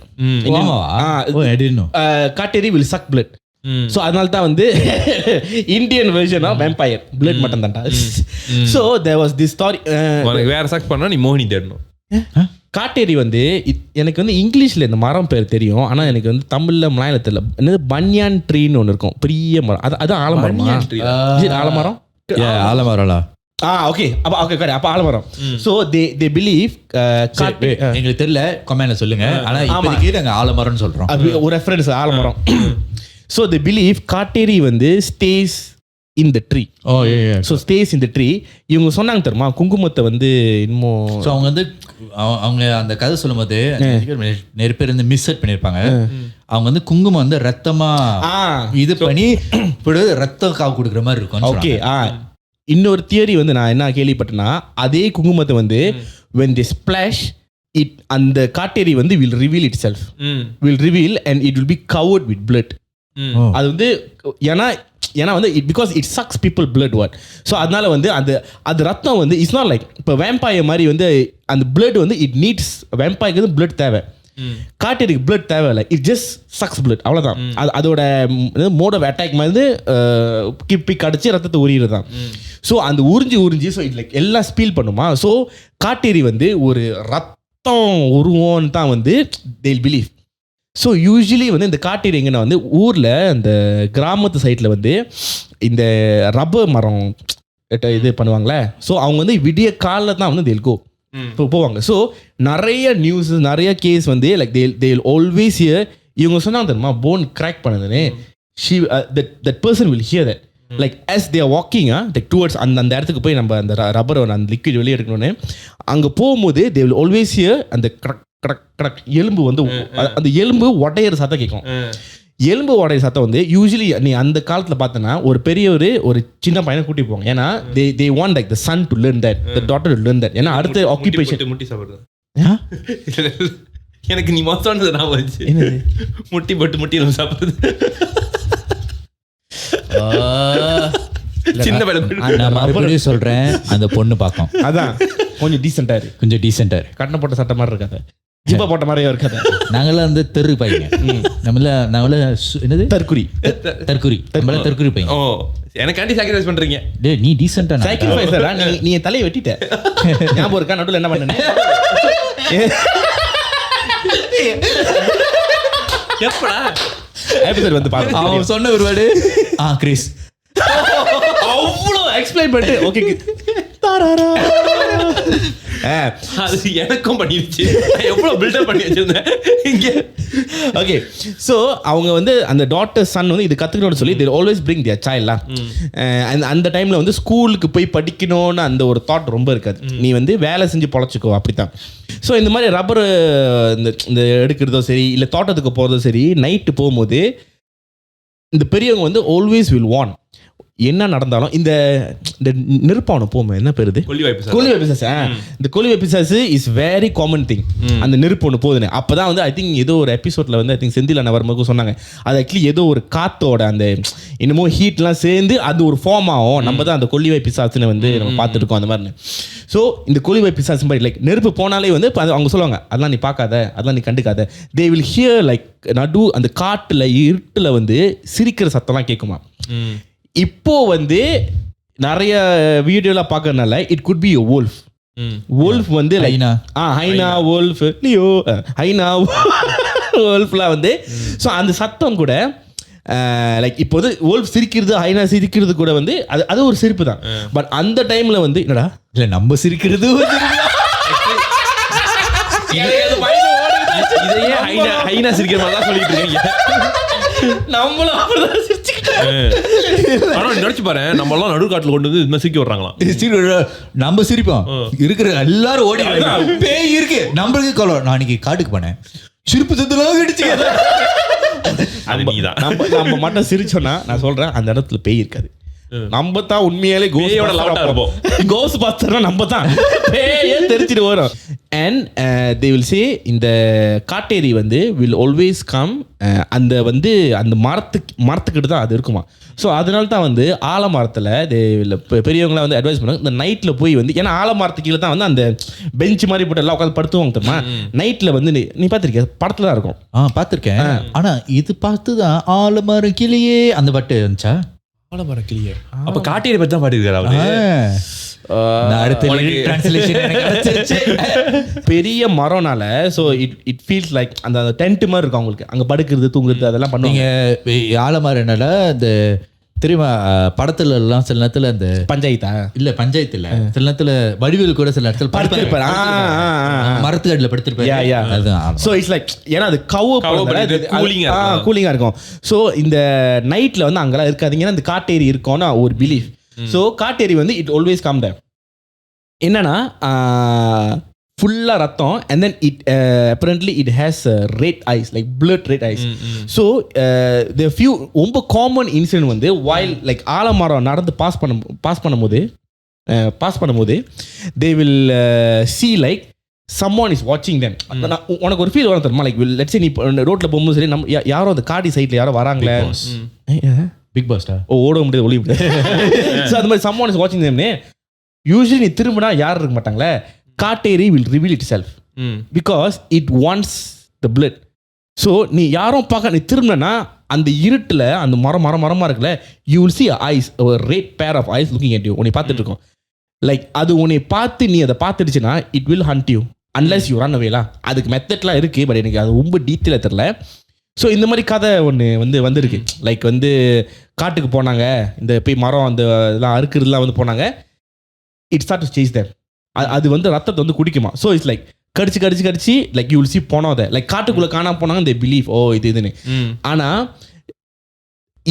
Speaker 4: Katteri will suck blood. So அதனால தான் வந்து Indian version of vampire blood மட்டும் தான்டா. So there was this story.
Speaker 3: வேற சக் பண்ணா நீ மோகினி தேடணும்.
Speaker 4: காட்டேரி வந்து எனக்கு வந்து இங்கிலீஷில் இந்த மரம் பேர் தெரியும், ஆனால் எனக்கு வந்து தமிழில் மலையாளத்தில் என்னது பன்யான் ட்ரீன்னு ஒன்று இருக்கும், பெரிய மரம். அது ஆலமரம். ஆலமரம்
Speaker 2: ஆலமரம்லா.
Speaker 4: ஓகே அப்போ ஆலமரம். ஸோ தே பிலீவ்
Speaker 2: எங்களுக்கு தெரியல, கமெண்ட்ல சொல்லுங்க. ஆனால் இப்போதைக்கு நாங்கள் ஆலமரம்னு சொல்கிறோம்.
Speaker 4: அது ஒரு ரெஃபரன்ஸ் ஆலமரம். ஸோ தே பிலீவ் காட்டேரி வந்து stay in the tree. So stays in the tree. இவங்க சொன்னாங்க தெரியுமா, குங்குமத்தை வந்து இன்னும்
Speaker 2: ஸோ அவங்க வந்து அவங்க அந்த கதை சொல்லும் போது நிறைய பேர் வந்து மிஸ்அட் பண்ணியிருப்பாங்க. அவங்க வந்து குங்குமம் வந்து ரத்தமா இது பண்ணி ரத்தம் காவு கொடுக்குற மாதிரி இருக்கும்.
Speaker 4: ஓகே. இன்னொரு தியரி வந்து நான் என்ன கேள்விப்பட்டேன்னா, அதே குங்குமத்தை வந்து when they splash it, அந்த காட்டேரி வந்து will reveal itself, will reveal and it will be covered with blood. அது வந்து ஏன்னா வந்து because it sucks people blood what. So அதனால வந்து அது ரத்தம் வந்து இட்ஸ் நாட் லைக் இப்போ வேம்பாயர் மாதிரி வந்து அந்த பிளட் வந்து இட் நீட்ஸ், வேம்பாயருக்கு வந்து பிளட் தேவை, காட்டேரிக்கு பிளட் தேவை இல்லை, இட் ஜஸ்ட் சக்ஸ் பிளட், அவ்வளோதான். அதோட மோட் ஆஃப் அட்டாக் வந்து பிக் அடிச்சு ரத்தத்தை உரியிறது தான். ஸோ அந்த உறிஞ்சி ஸோ இட் லைக் எல்லாம் ஸ்பீல் பண்ணுமா. ஸோ காட்டேரி வந்து ஒரு ரத்தம் உருவோன்னு தான் வந்து தேல் பிலீவ். ஸோ யூஸ்வலி வந்து இந்த காட்டேரி எங்கன்னா வந்து ஊரில் அந்த கிராமத்து சைட்டில் வந்து இந்த ரப்பர் மரம் இது பண்ணுவாங்களே. ஸோ அவங்க வந்து விடிய காலில் தான் வந்து தேல் கோ போவாங்க. ஸோ நிறைய நியூஸ், நிறைய கேஸ் வந்து லைக் தேல் ஆல்வேஸ் ஹியர். இவங்க சொன்னாங்க தெரியுமா, போன் கிராக் பண்ணதுன்னு, that person will hear that like as they are walking like towards அந்த இடத்துக்கு போய் நம்ம அந்த ரப்பர் அந்த லிக்விட் வெளியே எடுக்கணும்னு அங்கே போகும்போது they will always hear அந்த கிரக் கிரக் கிரக் எலும்பு வந்து அந்த எலும்பு உடையிற சத்தம் கேட்கும். எலும்பு உடைய சத்தம் வந்து யூஸ்வலி நீ அந்த காலத்தில் பார்த்தனா ஒரு பெரியவர் ஒரு சின்ன பையனை கூட்டி போவாங்க. ஏன்னா they want like the son to learn that, the daughter to learn that. ஏன்னா அடுத்த ஆக்குபேஷன்
Speaker 3: முட்டி சாப்பிடுறது. எனக்கு நீ மொத்தம் நான் வந்துச்சு முட்டி போட்டு முட்டியில் சாப்பிடுறது. சின்ன
Speaker 2: மறுபடியும் சொல்றேன், அந்த பொண்ணு பார்க்கும்.
Speaker 4: அதான் கொஞ்சம் டீசென்டா இருக்கு,
Speaker 2: கொஞ்சம் டீசென்டா
Speaker 4: கட்டண போட்ட சட்ட மாதிரி இருக்காது, ஜிப்பா போட்ட மாதிரியே இருக்காது.
Speaker 2: நாங்களாம் வந்து தெரு பையங்க, நம்மள என்னது தற்குறி நம்மள தற்குறி பையன்.
Speaker 3: ஓ எனக்காண்டி சாக்ரிஃபைஸ் பண்றீங்க.
Speaker 2: டேய் நீ டீசென்ட்டா
Speaker 4: சாக்ரிஃபைஸரா? நீ தலையை வெட்டிட்ட ஞாபகம் இருக்கா? நடுவில் என்ன பண்ணனே
Speaker 3: எப்படா
Speaker 4: எபிசோட் வந்து பாருங்க.
Speaker 2: அவன் சொன்ன ஒரு வேர்டு கிறிஸ்
Speaker 4: அவ்வளோ எக்ஸ்பிளைன் பண்ணிட்டு ஓகே
Speaker 3: அது எனக்கும் பண்ணிருச்சு. எவ்வளோ பில்டப் பண்ணி வச்சிருந்தேன் இங்கே.
Speaker 4: ஓகே ஸோ அவங்க வந்து அந்த டாட்டர் சன் வந்து இது கற்றுக்கணும்னு சொல்லி they always bring their child. அந்த டைமில் வந்து ஸ்கூலுக்கு போய் படிக்கணும்னு அந்த ஒரு தாட் ரொம்ப இருக்காது. நீ வந்து வேலை செஞ்சு பொழைச்சிக்கோ அப்படித்தான். ஸோ இந்த மாதிரி ரப்பர் இந்த எடுக்கிறதோ சரி, இல்லை தோட்டத்துக்கு போகிறதோ சரி, நைட்டு போகும்போது இந்த பெரியவங்க வந்து ஆல்வேஸ் வில் வார்ன், என்ன நடந்தாலும் இந்த நெருப்பாவனை போமே என்ன பேருது கொல்லிவாய்ப்பிசாசு. இந்த கொல்லிவாய்ப்பிசாசு இஸ் வெரி காமன் திங். அந்த நெருப்பு ஒன்று போகுதுன்னு அப்போதான் வந்து ஐ திங்க் ஏதோ ஒரு எபிசோட்ல வந்து ஐ திங்க் செந்தில் அண்ணா வரும்போது சொன்னாங்க, அது ஆக்சுவலி ஏதோ ஒரு காத்தோட அந்த என்னமோ ஹீட்லாம் சேர்ந்து அது ஒரு ஃபார்ம் ஆகும். நம்ம தான் அந்த கொல்லிவாய்ப்பிசாசுன்னு வந்து நம்ம பார்த்துருக்கோம் அந்த மாதிரி. ஸோ இந்த கொல்லிவாய்ப்பிசாசு மாதிரி லைக் நெருப்பு போனாலே வந்து அவங்க சொல்லுவாங்க, அதெல்லாம் நீ பார்க்காத, அதெல்லாம் நீ கண்டுக்காத. தே வில் ஹியர் லைக் நடு அந்த காட்டில் இருட்டில் வந்து சிரிக்கிற சத்தம்லாம் கேட்குமா. இப்போ வந்து நிறைய வீடியோலாம் பார்க்கறதுனால it could be a wolf. wolf வந்து ஹைனா wolf லியோ ஹைனா wolfலாம் வந்து ஸோ அந்த சத்தம் கூட லைக் இப்போ வந்து wolf சிரிக்கிறது ஹைனா சிரிக்கிறது கூட வந்து அது ஒரு சிரிப்பு தான். பட் அந்த டைம்ல வந்து என்னடா இல்லை நம்ம சிரிக்கிறது
Speaker 3: இதையே ஹைனா சிரிக்கிற மாதிரி தான் சொல்லிட்டு இருக்கீங்க.
Speaker 4: நம்மளும் அப்படிதான்
Speaker 3: ஆனா நினைச்சு பாரு, நம்ம எல்லாம் நடுக்காட்டுல கொண்டு வந்து இது சிரிக்க வர்றாங்களாம்.
Speaker 2: நம்ம சிரிப்போம், இருக்கிற எல்லாரும் ஓடி பேய் இருக்கு நம்மளுக்கு கொலை. நான் இன்னைக்கு காட்டுக்கு போனேன், சிரிப்பு சத்தெல்லாம் கிடைச்சு
Speaker 3: அது நீதான்.
Speaker 4: நம்ம மட்டும் சிரிச்சோன்னா நான் சொல்றேன் அந்த இடத்துல பேய் இருக்காது. நம்ம தான் உண்மையாலே
Speaker 3: பேயோட loud-ஆ இருப்போம்.
Speaker 4: கோஸ் பாஸ்டர்னா நம்ம தான் பேயே தெரிஞ்சிட்டு வரும். அண்ட் தே வில் சே இந்த காட்டேரி வந்து வில் ஆல்வேஸ் கம், அந்த வந்து அந்த மரத்துக்கிட்ட தான் அது இருக்குமா. ஸோ அதனால தான் வந்து ஆலமரத்தில் பெரியவங்களாம் வந்து அட்வைஸ் பண்ணுவாங்க இந்த நைட்டில் போய் வந்து, ஏன்னா ஆலமரத்து கீழே தான் வந்து அந்த பெஞ்ச் மாதிரி போட்டு எல்லாம் உட்காந்து படுத்துவாங்க தெரியுமா. நைட்டில் வந்து நீ பார்த்துருக்கிய படத்தில் தான் இருக்கும்.
Speaker 2: பார்த்துருக்கேன். ஆனா இது பார்த்து தான் ஆலமரம் கிளியே அந்த பாட்டு இருந்துச்சா?
Speaker 4: ஆலமரம் கிளியே
Speaker 3: அப்ப காட்டேரி பத்தி தான் பாடிருக்காரு
Speaker 4: பெரிய மரம்னால. ஸோ இட் ஃபீல்ஸ் லைக் அந்த டென்ட் மாதிரி இருக்கும் அவங்களுக்கு, அங்கே படுக்கிறது தூங்குறது அதெல்லாம் பண்ணுவாங்க.
Speaker 2: ஆலமரம் என்னால இந்த தெரியுமா படத்துல எல்லாம் சில நேரத்துல அந்த
Speaker 4: பஞ்சாயத்தா
Speaker 2: இல்ல பஞ்சாயத்து இல்ல சில நேரத்துல வடிவேல் கூட சில நேரத்துல மரத்துக்கடியில படுத்திருப்பாரு.
Speaker 4: ஸோ இட்ஸ் லைக் ஏன்னா அது கூலிங்கா இருக்கும். ஸோ இந்த நைட்ல வந்து அங்கெல்லாம் இருக்காதீங்கன்னா இந்த காட்டேரி இருக்கும்னு ஒரு பிலீஃப். ஸோ காட்டேரி வந்து இட் ஆல்வேஸ் கம் தேர். என்னன்னா ஃபுல்லா ரத்தம், and then it apparently it has red eyes, like blood red eyes. So the few ரொம்ப common incident வந்து while like ஆலமரம் நடந்து பாஸ் பண்ணும்போது they will see like someone is watching them. உனக்கு ஒரு ஃபீல் வரும் தெரியுமா, லைக் லெட்ஸ் சே நீ ரோட்ல போகும்போது சரி நம்ம யாரோ அந்த காடி சைட்ல யாரோ வராங்களே,
Speaker 2: பிக் பாஸ்டா
Speaker 4: ஓட முடியாது ஒளி முடியாது. ஸோ அது மாதிரி someone is watching them. Usually நீ திரும்பினா யாரும் இருக்க மாட்டாங்களே. காட்டேரி will reveal itself because it wants the blood. So நீ யாரும் பார்க்க நீ திரும்பினா அந்த இருட்டில் அந்த மரமா இருக்குல்ல, you will see eyes, a red pair of eyes looking at you. உன்னை பார்த்துட்டு இருக்கோம். லைக் அது உன்னை பார்த்து நீ அதை பார்த்துடுச்சுன்னா it will hunt you unless you run away. அதுக்கு மெத்தட்லாம் இருக்குது, பட் எனக்கு அது ரொம்ப டீட்டெயிலாக தெரில. ஸோ இந்த மாதிரி கதை ஒன்று வந்துருக்கு. லைக் வந்து காட்டுக்கு போனாங்க, இந்த போய் மரம் அந்த இதெல்லாம் அறுக்கிறதுலாம் வந்து போனாங்க. It start to chase them. அது வந்து ரத்தத்தை வந்து குடிக்குமா. ஸோ இட்ஸ் லைக் கடிச்சு லைக் யூ வில் சி போனோத லைக் காட்டுக்குள்ளே காணாம போனாங்க தே பிலீவ் ஓ இதுன்னு. ஆனால்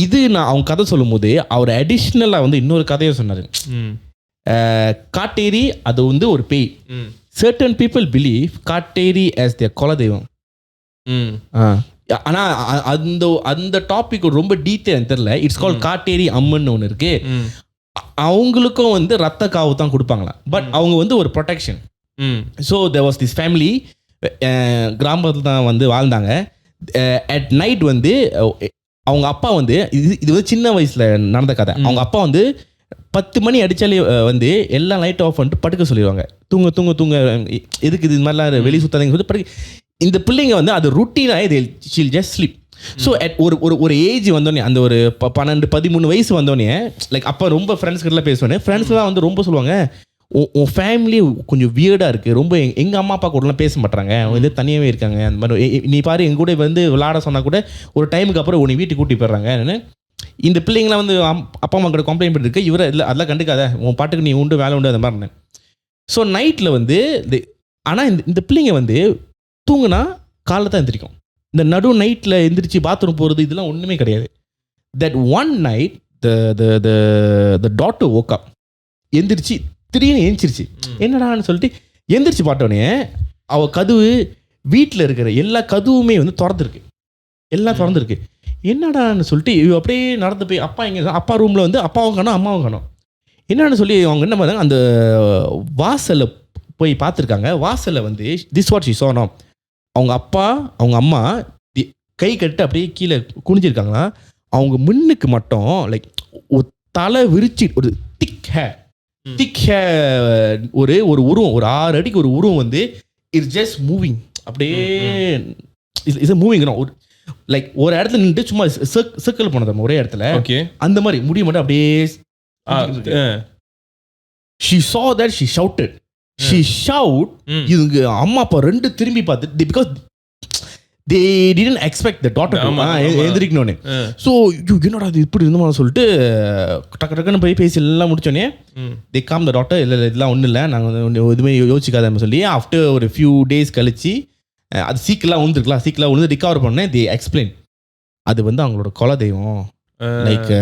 Speaker 4: இது நான் அவங்க கதை சொல்லும் போது அவர் அடிஷ்னலாக வந்து இன்னொரு கதையை சொன்னார். காட்டேரி அது வந்து ஒரு பேய். certain people believe Katteri as their குலதெய்வம். ஆனால் அந்த டாபிக் ரொம்ப டீட்டெயில் தெரியல. இட்ஸ் கால் காட்டேரி அம்மன் ஒன்று இருக்கு. அவங்களுக்கும் வந்து ரத்த காவு தான் கொடுப்பாங்களாம், பட் அவங்க வந்து ஒரு protection. So there was this family, கிராமத்தில் தான் வந்து வாழ்ந்தாங்க. அட் நைட் வந்து அவங்க அப்பா வந்து இது வந்து சின்ன வயசில் நடந்த கதை. அவங்க அப்பா வந்து 10 மணி அடித்தாலே வந்து எல்லாம் லைட் ஆஃப் பண்ணிட்டு படுக்க சொல்லிடுவாங்க. தூங்க எதுக்கு இது மாதிரிலாம் வெளியே சுத்தாதீங்க சொல்லி படுக்க. இந்த பிள்ளைங்க வந்து அது ருட்டீனாக Sheel just sleep. So at ஒரு ஏஜ் வந்தோடனே அந்த ஒரு 12-13 வயசு வந்தோடனே லைக் அப்போ ரொம்ப ஃப்ரெண்ட்ஸ் கிட்டலாம் பேசுவேன். ஃப்ரெண்ட்ஸ்லாம் வந்து ரொம்ப சொல்லுவாங்க உன் ஃபேமிலி கொஞ்சம் வியர்டாக இருக்குது, ரொம்ப எங்கள் அம்மா அப்பா கூடலாம் பேச மாட்டாங்க, வந்து தனியாகவே இருக்காங்க. அந்த மாதிரி நீ பாரு எங்கள் கூட வந்து விளாட சொன்னால் கூட ஒரு டைமுக்கு அப்புறம் உன்னை வீட்டுக்கு கூட்டி போயிடுறாங்க. இந்த பிள்ளைங்களாம் வந்து அப்பா அம்மா கிட்ட கம்ப்ளைண்ட் பண்ணிருக்கு. இவரை இல்லை அதெல்லாம் கண்டுக்காத, உன் பாட்டுக்கு நீ உண்டு வேலை உண்டு அந்த மாதிரி. ஸோ நைட்டில் வந்து ஆனால் இந்த பிள்ளைங்க வந்து தூங்குனா காலைல தான் எந்திரிக்கும். இந்த நடு நைட்டில் எந்திரிச்சு பாத்ரூம் போகிறது இதெல்லாம் ஒன்றுமே கிடையாது. That one night the daughter woke up. எந்திரிச்சு திடீர்னு எந்திரிச்சு என்னடான்னு சொல்லிட்டு எந்திரிச்சு பார்த்தோன்னே அவள் கதவு வீட்டில் இருக்கிற எல்லா கதவுமே வந்து திறந்துருக்கு, எல்லாம் திறந்துருக்கு. என்னடான்னு சொல்லிட்டு இவ அப்படியே நடந்து போய் அப்பா எங்கே, அப்பா ரூமில் வந்து அப்பாவும் காணோம் அம்மாவும் காணோம். என்னன்னு சொல்லி அவங்க என்ன பண்ணாங்க, அந்த வாசலில் போய் பார்த்துருக்காங்க. வாசலில் வந்து this what she saw now. அவங்க அப்பா அவங்க அம்மா கை கட்டு அப்படியே கீழே குனிஞ்சிருக்காங்களா. அவங்க முன்னுக்கு மட்டும் லைக் ஒரு தலை விரிச்சு ஒரு திக் ஹேர் ஒரு உருவம், ஒரு 6 அடிக்கு ஒரு உருவம் வந்து இட்ஸ் ஜஸ்ட் மூவிங். அப்படியே இஸ் மூவிங் ஒரு லைக் ஒரு இடத்துல நின்று சும்மா சர்க்கிள் போனது ஒரே இடத்துல. அந்த மாதிரி முடிய மட்டும் அப்படியே. she saw that, she shouted. She shout. இவங்க அம்மா அப்பா 2 திரும்பி பார்த்து because they didn't expect the daughter எந்திரிக்கணும்னு. ஸோ என்னடா அது இப்படி இருந்தோம்னு சொல்லிட்டு டக்குன்னு போய் பேசி எல்லாம் முடிச்சோடனே they calm the daughter. இல்லை இதெல்லாம் ஒன்றும் இல்லை, நாங்கள் எதுவுமே யோசிக்காதன்னு சொல்லி ஆஃப்டர் ஒரு ஃபியூ டேஸ் கழிச்சு அது சீக்கிரம் வந்து ரிகவர் பண்ணேன். they explain அது வந்து அவங்களோட குலதெய்வம். லைக்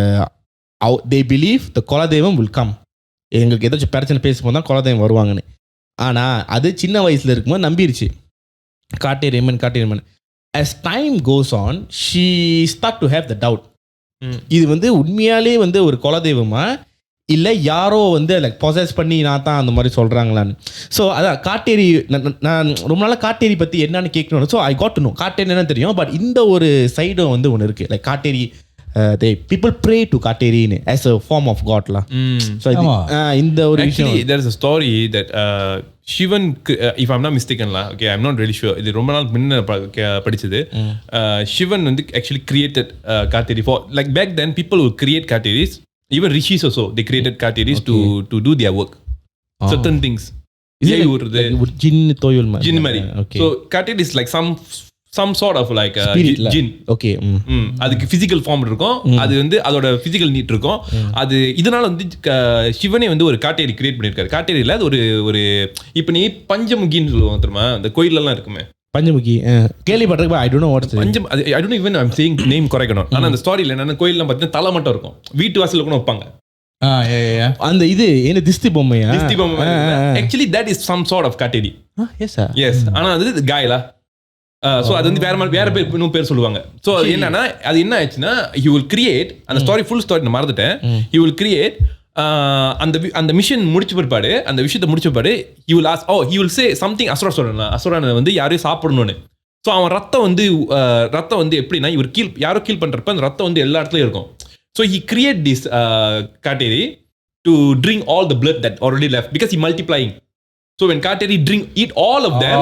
Speaker 4: they believe the குலதெய்வம் will come. எங்களுக்கு ஏதாச்சும் பிரச்சனை பேசும்போது தான் குலதெய்வம் வருவாங்கன்னு. ஆனால் அது சின்ன வயசில் இருக்கும்போது நம்பிடுச்சு Katteriamman. As time goes on, she start to have the doubt. இது வந்து உண்மையாலே வந்து ஒரு குலதெய்வமா இல்லை யாரோ வந்து லைக் பொசஸ் பண்ணி நான் தான் அந்த மாதிரி சொல்கிறாங்களான்னு. ஸோ அதான் காட்டேரி, நான் ரொம்ப நாளாக காட்டேரி பற்றி என்னன்னு கேட்கணும். So I got to know காட்டேரி என்ன தெரியும், பட் இந்த ஒரு சைடும் வந்து ஒன்று இருக்குது. Like katteri they people pray to காட்டேரின்னு as a form of god la. So இந்த ஒரு விஷயம்
Speaker 3: actually there is a story that Shivan, if I'm not mistaken la, okay, I'm not really sure, இது ரொம்ப நாள் முன்ன படிச்சது. Shivan வந்து actually created Katteri for like back then people would create காட்டேரிஸ், even rishis also they created காட்டேரிஸ் to do their work, certain things.
Speaker 4: ஜின் தோயுல்
Speaker 3: ஜின் மாதிரி. So Katteri is like some sort of like jinn.
Speaker 4: Okay.
Speaker 3: அதுக்கு physical form இருக்கும், அது வந்து அதோட physical need இருக்கும். அது இதனால வந்து சிவனே வந்து ஒரு காட்டேரி கிரியேட் பண்ணிருக்காரு. காட்டேரியில அது ஒரு இப்போ நீ பஞ்சமுகின்னு சொல்லுவாங்க தெரியுமா, அந்த கோயிலெல்லாம் இருக்குமே
Speaker 4: பஞ்சமுகி கேள்விப்பட்டிருக்கேன். I don't know what is
Speaker 3: பஞ்சம். I don't even I'm saying name correct. ஆனா அந்த ஸ்டோரியில என்னன்னா கோயிலெல்லாம் பார்த்தீங்கன்னா தலை மட்டும் இருக்கும், வீட்டு வாசல்ல கூட வைப்பாங்க
Speaker 4: அந்த இது என்ன திஸ்தி பொம்மையா,
Speaker 3: திஸ்தி பொம்மை. Actually that is some sort of Katteri. Yes. ஆனா அது காயலா. ஸோ அது வந்து வேற பேர் இன்னும் பேர் சொல்லுவாங்க. ஸோ அது என்னன்னா அது என்ன ஆச்சுன்னா he will create அந்த ஸ்டோரி ஃபுல் ஸ்டோரி நான் மறந்துட்டேன். he will create அந்த மிஷன் முடிச்ச பிற்பாடு, அந்த விஷயத்தை முடிச்ச பிற்பாடு he will ask, he will say something. அசுரனை வந்து யாரையும் சாப்பிடணும்னு. ஸோ அவன் ரத்தம் வந்து எப்படின்னா இவர் யாரோ கீல் பண்றப்ப அந்த ரத்தம் வந்து எல்லா இடத்துலயும் இருக்கும். So he create this Katteri to drink all the blood that already left because he multiplying. So when Katteri eat all of them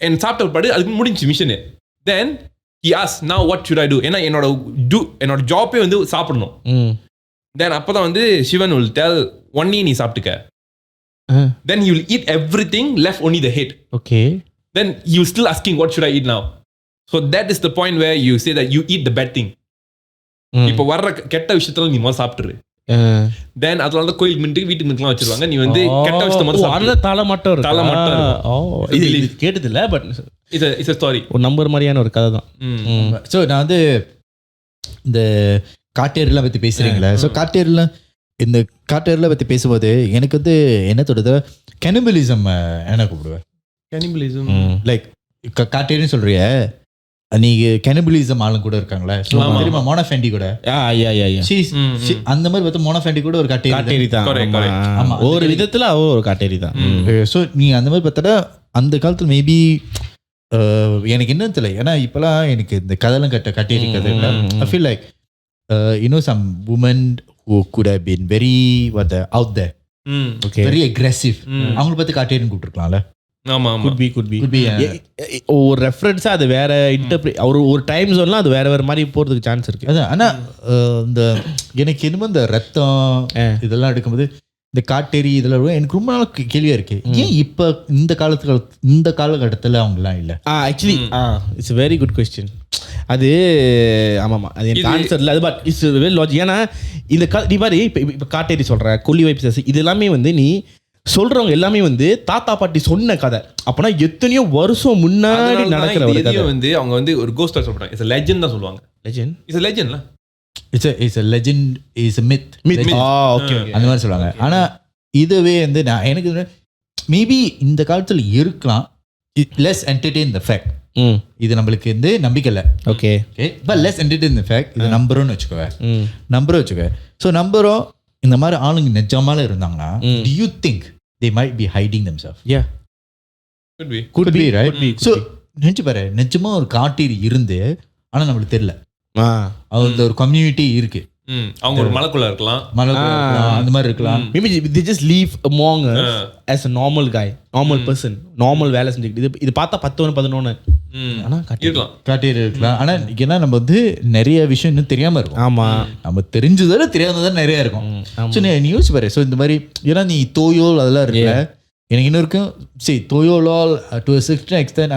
Speaker 3: and சாப்பிட்ட பிற்பாடு அதுக்கு முடிஞ்சு mission. Then he asked, now what should I do? ஏன்னா என்னோட ஜாப்பே வந்து சாப்பிடணும். Then அப்பதான் வந்து சிவன் will tell, only நீ சாப்பிட்டுக்க. Then he will eat everything, left only the head.
Speaker 4: Okay.
Speaker 3: Then he will still asking, what should I eat now? So that is the point where you say that you eat the bad thing. இப்போ வர்ற கெட்ட விஷயத்துல நீ முதல்ல சாப்பிட்டுரு. Then அதனால தான் கோயில் mint வீட்டு மின்ட்டுலாம் வச்சிருவாங்க. நீ வந்து கெட்ட விஷயத்தை மட்டும் சாப்பிடு.
Speaker 4: தலை மட்டும் இருக்கும். இது கேட்டது இல்ல, பட்
Speaker 3: it's a story.
Speaker 4: ஒரு நம்பர் மாதிரியான ஒரு கதை தான்.
Speaker 2: ஸோ நான் வந்து இந்த காட்டேரிலாம் பற்றி பேசுகிறீங்களே, ஸோ இந்த காட்டேரிலாம் பற்றி பேசும்போது எனக்கு வந்து என்ன தோணுது, கனிபலிசம் என்ன கூப்பிடுவேன்.
Speaker 3: Cannibalism.
Speaker 2: லைக் காட்டேரின்னு சொல்றிய, நீங்க கனிபலிசம் ஆளும் கூட இருக்காங்களே, தெரியுமா மோனோஃபேண்டி கூட. அந்த மாதிரி பார்த்தா மோனோஃபேண்டி கூட ஒரு காட்டேரி
Speaker 4: தான். ஒரு விதத்துல ஒரு காட்டேரி தான்.
Speaker 2: ஸோ நீங்க அந்த மாதிரி பார்த்தா அந்த காலத்துல மேபி எனக்கு என்ன தெரியல, ஏன்னா இப்பெல்லாம் எனக்கு இந்த கதைலாம் காட்டேரி கதை I feel like some women who could have been very out there, very aggressive, அவங்கள பத்தி காட்டேரின்னு கூப்பிட்டுருக்கலாம்ல.
Speaker 3: ஆமா
Speaker 4: could be ஒரு ரெஃபரன்ஸா அது வேற இன்டர்பிரேட் ஒரு டைம் ஜோன்ல அது வேற மாதிரி போறதுக்கு சான்ஸ் இருக்கு.
Speaker 2: அதான். ஆனா இந்த எனக்கு என்னமோ இந்த ரத்தம் இதெல்லாம் எடுக்கும்போது இந்த காட்டேரி இதெல்லாம் எனக்கு ரொம்ப நாள் கேள்வியா இருக்கு, ஏன் இப்ப இந்த காலகட்டத்துல அவங்க எல்லாம் இல்ல.
Speaker 4: Actually it's very good question. அது ஆமாம், அது எனக்கு ஆன்சர் இல்லை. அது பட் இட்ஸ் வெரி லாஜிக். ஏன்னா இந்த நீ மாதிரி இப்போ காட்டேரி சொல்ற கொல்லி வைப்ஸ் இது எல்லாமே வந்து நீ சொல்றவங்க எல்லாமே வந்து தாத்தா பாட்டி சொன்ன கதை. அப்பனா எத்தனையோ வருஷம் முன்னாடி நடக்கிற ஒரு கதை
Speaker 3: வந்து அவங்க வந்து ஒரு கோஸ்ட் ஸ்டோரி சொல்றாங்க. இட்ஸ் a legend தான் சொல்லுவாங்க.
Speaker 4: Legend
Speaker 3: it's a legend.
Speaker 2: It's a legend, is a myth.
Speaker 4: Okay
Speaker 2: அந்த மாதிரி சொல்லுவாங்க. ஆனா இதுவே வந்து நான் எனக்கு மேபி இந்த காலத்துல இருக்கலாம். Less entertain the fact. இது நம்மளுக்கு வந்து நம்பிக்கை இல்லை.
Speaker 4: Okay
Speaker 2: but less entertain the fact. இது நம்புறோம்னு வச்சுக்கோங்க. ஸோ நம்புறோம் இந்த மாதிரி ஆளுங்க நிஜமால இருந்தாங்கன்னா, do you think they might be hiding themselves?
Speaker 4: Yeah,
Speaker 3: could be
Speaker 2: right. So நினைச்சு பாரு, நிஜமா ஒரு காட்டேரி இருந்து ஆனா நம்மளுக்கு தெரியல. அது ஒரு கம்யூனிட்டி இருக்கு.
Speaker 3: அவங்க ஒரு மலைக்குள்ள இருக்கலாம்,
Speaker 2: அந்த மாதிரி இருக்கலாம்.
Speaker 4: Maybe they just live among us as a normal guy, normal person, normal வேலை செஞ்சுக்கிட்டு. இது பார்த்தா 10-11 ஆனா
Speaker 2: காட்டேரி இருக்கலாம். ஆனா ஏன்னா நம்ம வந்து நிறைய விஷயம் இன்னும் தெரியாம இருக்கும்.
Speaker 4: ஆமா,
Speaker 2: நம்ம தெரிஞ்சதோட தெரியாததோட நிறைய இருக்கும். ஸோ நீ யோசிச்சு பாரு. ஸோ இந்த மாதிரி ஏன்னா நீ தோயோல் அதெல்லாம் இருக்குல்ல, எனக்கு இன்னும் இருக்கும். சரி, தோயோலால் to a certain extent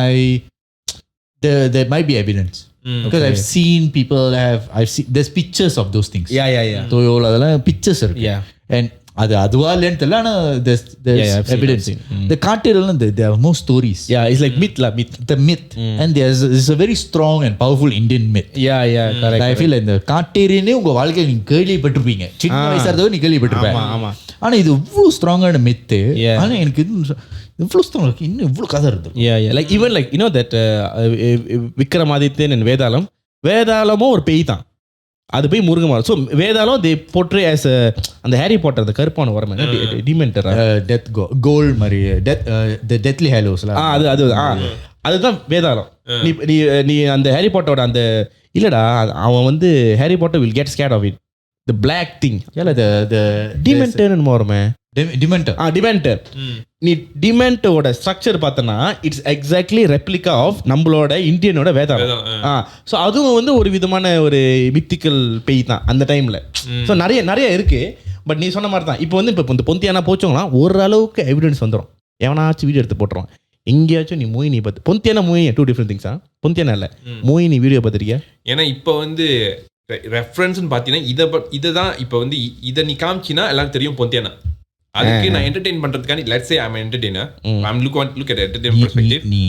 Speaker 2: there might be evidence. Because I've seen people there's pictures of those things.
Speaker 4: Yeah.
Speaker 2: தோயோல் அதெல்லாம் pictures இருக்கு.
Speaker 4: Yeah.
Speaker 2: And அதுவா இல்லைன்னு தெரியல, ஆனா there's evidence. The காட்டேரிலாம் there are more stories.
Speaker 4: Yeah, it's like myth.
Speaker 2: The myth. And there's a very strong and powerful Indian myth.
Speaker 4: Yeah, correct.
Speaker 2: I feel இந்த காட்டேரின்னு உங்க வாழ்க்கையில் நீங்க கேள்விப்பட்டிருப்பீங்க, சின்ன வயசா இருந்தவங்க நீ கேள்விப்பட்டிருப்பேன்.
Speaker 4: ஆமா.
Speaker 2: ஆனா இது இவ்வளவு ஸ்ட்ராங்கான மித்து. ஆனா எனக்கு இவ்வளவு ஸ்ட்ராங் இருக்கு, இன்னும் இவ்வளவு கதை இருக்கு.
Speaker 4: Like even like you know that Vikramadityan and வேதாளமும் ஒரு பேய் தான். அது போய் முருங்க மரம். ஸோ வேதாளம் தே போட்ரே ஆஸ் அந்த ஹாரி பாட்டர் அந்த கருப்பான வரமே டிமென்டர்
Speaker 2: டெத் கோல் மாதிரி டெத்லி ஹேலோஸ்ல
Speaker 4: அதுதான் வேதாளம். நீ அந்த ஹாரி பாட்டரோட அந்த இல்லடா அவன் வந்து Harry Potter will get scared of it the black thing dementor வரமே டிமென்டர். நீ டிமென்டரோட ஸ்ட்ரக்சர் பார்த்தனா இட்ஸ் எக்ஸாக்ட்லி ரெப்ளிகா ஆஃப் நம்மளோட இந்தியனோட வேதாளம். ஸோ அதுவும் வந்து ஒரு விதமான ஒரு மித்திக்கல் பேய் தான் அந்த டைம்ல. ஸோ நிறைய இருக்கு. பட் நீ சொன்ன மாதிரி தான் இப்போ இந்த பொந்தியானா போச்சோங்களா ஓரளவுக்கு எவிடன்ஸ் வந்துடும். எவனாச்சும் வீடியோ எடுத்து போட்டுருவான். எங்கேயாச்சும் நீ மோயினி பார்த்து பொந்தியானா மோயினி 2 டிஃப்ரெண்ட் திங்ஸா. பொந்தியானா இல்லை மோயினி வீடியோ பார்த்துருக்கியா?
Speaker 3: ஏன்னா இப்போ வந்து ரெஃபரன்ஸ்னு பார்த்தீங்கன்னா இதை தான் இப்போ வந்து இதை நீ காமிச்சின்னா எல்லாரும் தெரியும் பொந்தியானா. அதுக்கு நான் என்டர்டெயின் பண்றதுக்கான let's say I am entertainer. I am look at entertainment perspective.
Speaker 2: நீ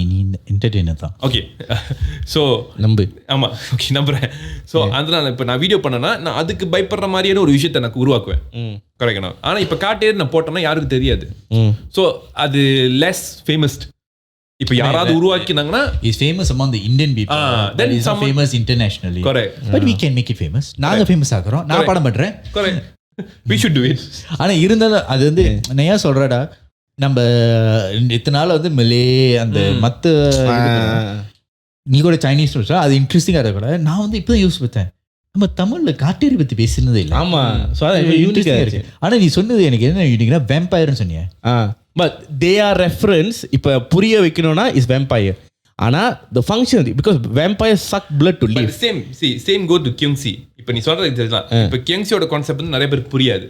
Speaker 2: என்டர்டெய்னர் தான்.
Speaker 3: ஓகே சோ
Speaker 4: நம்பு.
Speaker 3: ஆமா ஓகே நம்புறேன். சோ அதனால இப்போ நான் வீடியோ பண்ணேன்னா நான் அதுக்கு பயப்படுற மாதிரியான ஒரு விஷயத்தை நான் உருவாக்குவேன். கரெக்டா? ஆனா இப்போ காட்டேரி நான் போட்டேன்னா யாருக்கு தெரியாது. சோ அது லெஸ் ஃபேமஸ். இப்போ யாராவது உருவாக்கினாங்கன்னா
Speaker 2: is famous among the Indian people.
Speaker 3: then
Speaker 2: is famous internationally.
Speaker 3: Correct.
Speaker 2: But we can make it famous. நாங்க ஃபேமஸ் ஆக்குறோம். நான் படம் பண்றேன்.
Speaker 3: Correct. We should do it.
Speaker 2: ஆனா இருந்தாலும் அது வந்து நான் ஏன் சொல்றேடா, நம்ம இத்தனை நாள் வந்து மலே அந்த மற்ற நீ கூட சைனீஸ் அது இன்ட்ரெஸ்டிங்காக இருக்க கூட நான் வந்து இப்போதான் யூஸ் பார்த்தேன். நம்ம தமிழ்ல காட்டேரி பத்தி பேசுனதே இல்லை.
Speaker 4: ஆமா
Speaker 2: யூனிக்காக இருக்கு. ஆனா நீ சொன்னது எனக்கு என்ன யூனிக்னா வேம்பயர்னு சொன்னிய.
Speaker 4: But they are reference. இப்போ புரிய வைக்கணும்னா இஸ் வேம்பயர். ஆனா the function because vampires suck blood to live.
Speaker 3: Same go to Kyungsi. இப்போ நீ சொல்றது இதுதான். இப்போ கியங்சியோட கான்செப்ட் வந்து நிறைய பேருக்கு புரியாது.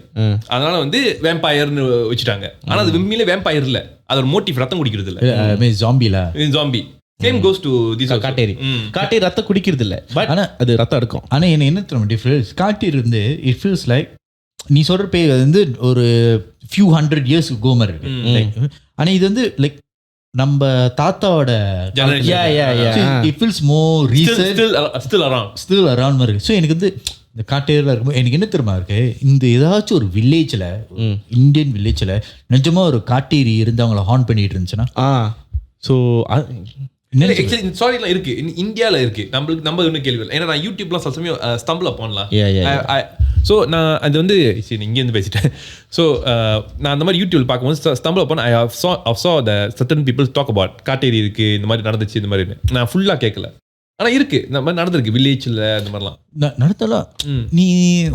Speaker 3: அதனால வந்து வேம்பயர்னு வச்சுட்டாங்க. ஆனா அது உண்மையிலே வேம்பயர் இல்ல. அதோட மோட்டிவ் ரத்தம் குடிக்கிறது இல்ல.
Speaker 2: ஜாம்பில
Speaker 3: zombie. Same goes to this
Speaker 4: katteri. காட்டேரி ரத்தம் குடிக்கிறது இல்ல. பட் ஆனா அது ரத்தம் இருக்கும்.
Speaker 2: ஆனா என்ன தெரியும் டிஃபரன்ஸ் காட்டேரி வந்து இட் ஃபீல்ஸ் லைக் நீ சொல்ற பேய் வந்து ஒரு few hundred years ago மாதிரி இருக்கு. ஆனா இது வந்து லைக் நம்ம தாத்தாவோட it feels more recent still around மாதிரி இருக்கு. ஸோ எனக்கு வந்து இந்த காட்டேரியில் இருக்கும்போது எனக்கு என்ன தெரியுமா இருக்கு, இந்த ஏதாச்சும் ஒரு வில்லேஜில் இந்தியன் வில்லேஜில் நிஜமா ஒரு காட்டேரி இருந்து அவங்கள ஹார்ன் பண்ணிட்டு இருந்துச்சுன்னா
Speaker 4: ஸோ
Speaker 3: சாரிலாம் இருக்கு இந்தியாவில் இருக்கு. நம்ம ஒன்றும் கேள்வி இல்லை. ஏன்னா நான் யூடியூப்லாம் சில சமயம் ஸ்டம்பிள் பண்ணலாம். ஸோ நான் அது வந்து சரி இங்கேருந்து பேசிட்டேன். ஸோ நான் அந்த மாதிரி யூடியூப்ல பார்க்கும்போது stumble upon I saw the certain people talk about காட்டேரி இருக்கு, இந்த மாதிரி நடந்துச்சு, இந்த மாதிரி நான் ஃபுல்லாக கேட்கல. ஆனால் இருக்கு இந்த மாதிரி நடந்திருக்கு வில்லேஜில் அந்த மாதிரிலாம்
Speaker 2: நடத்தலாம். நீ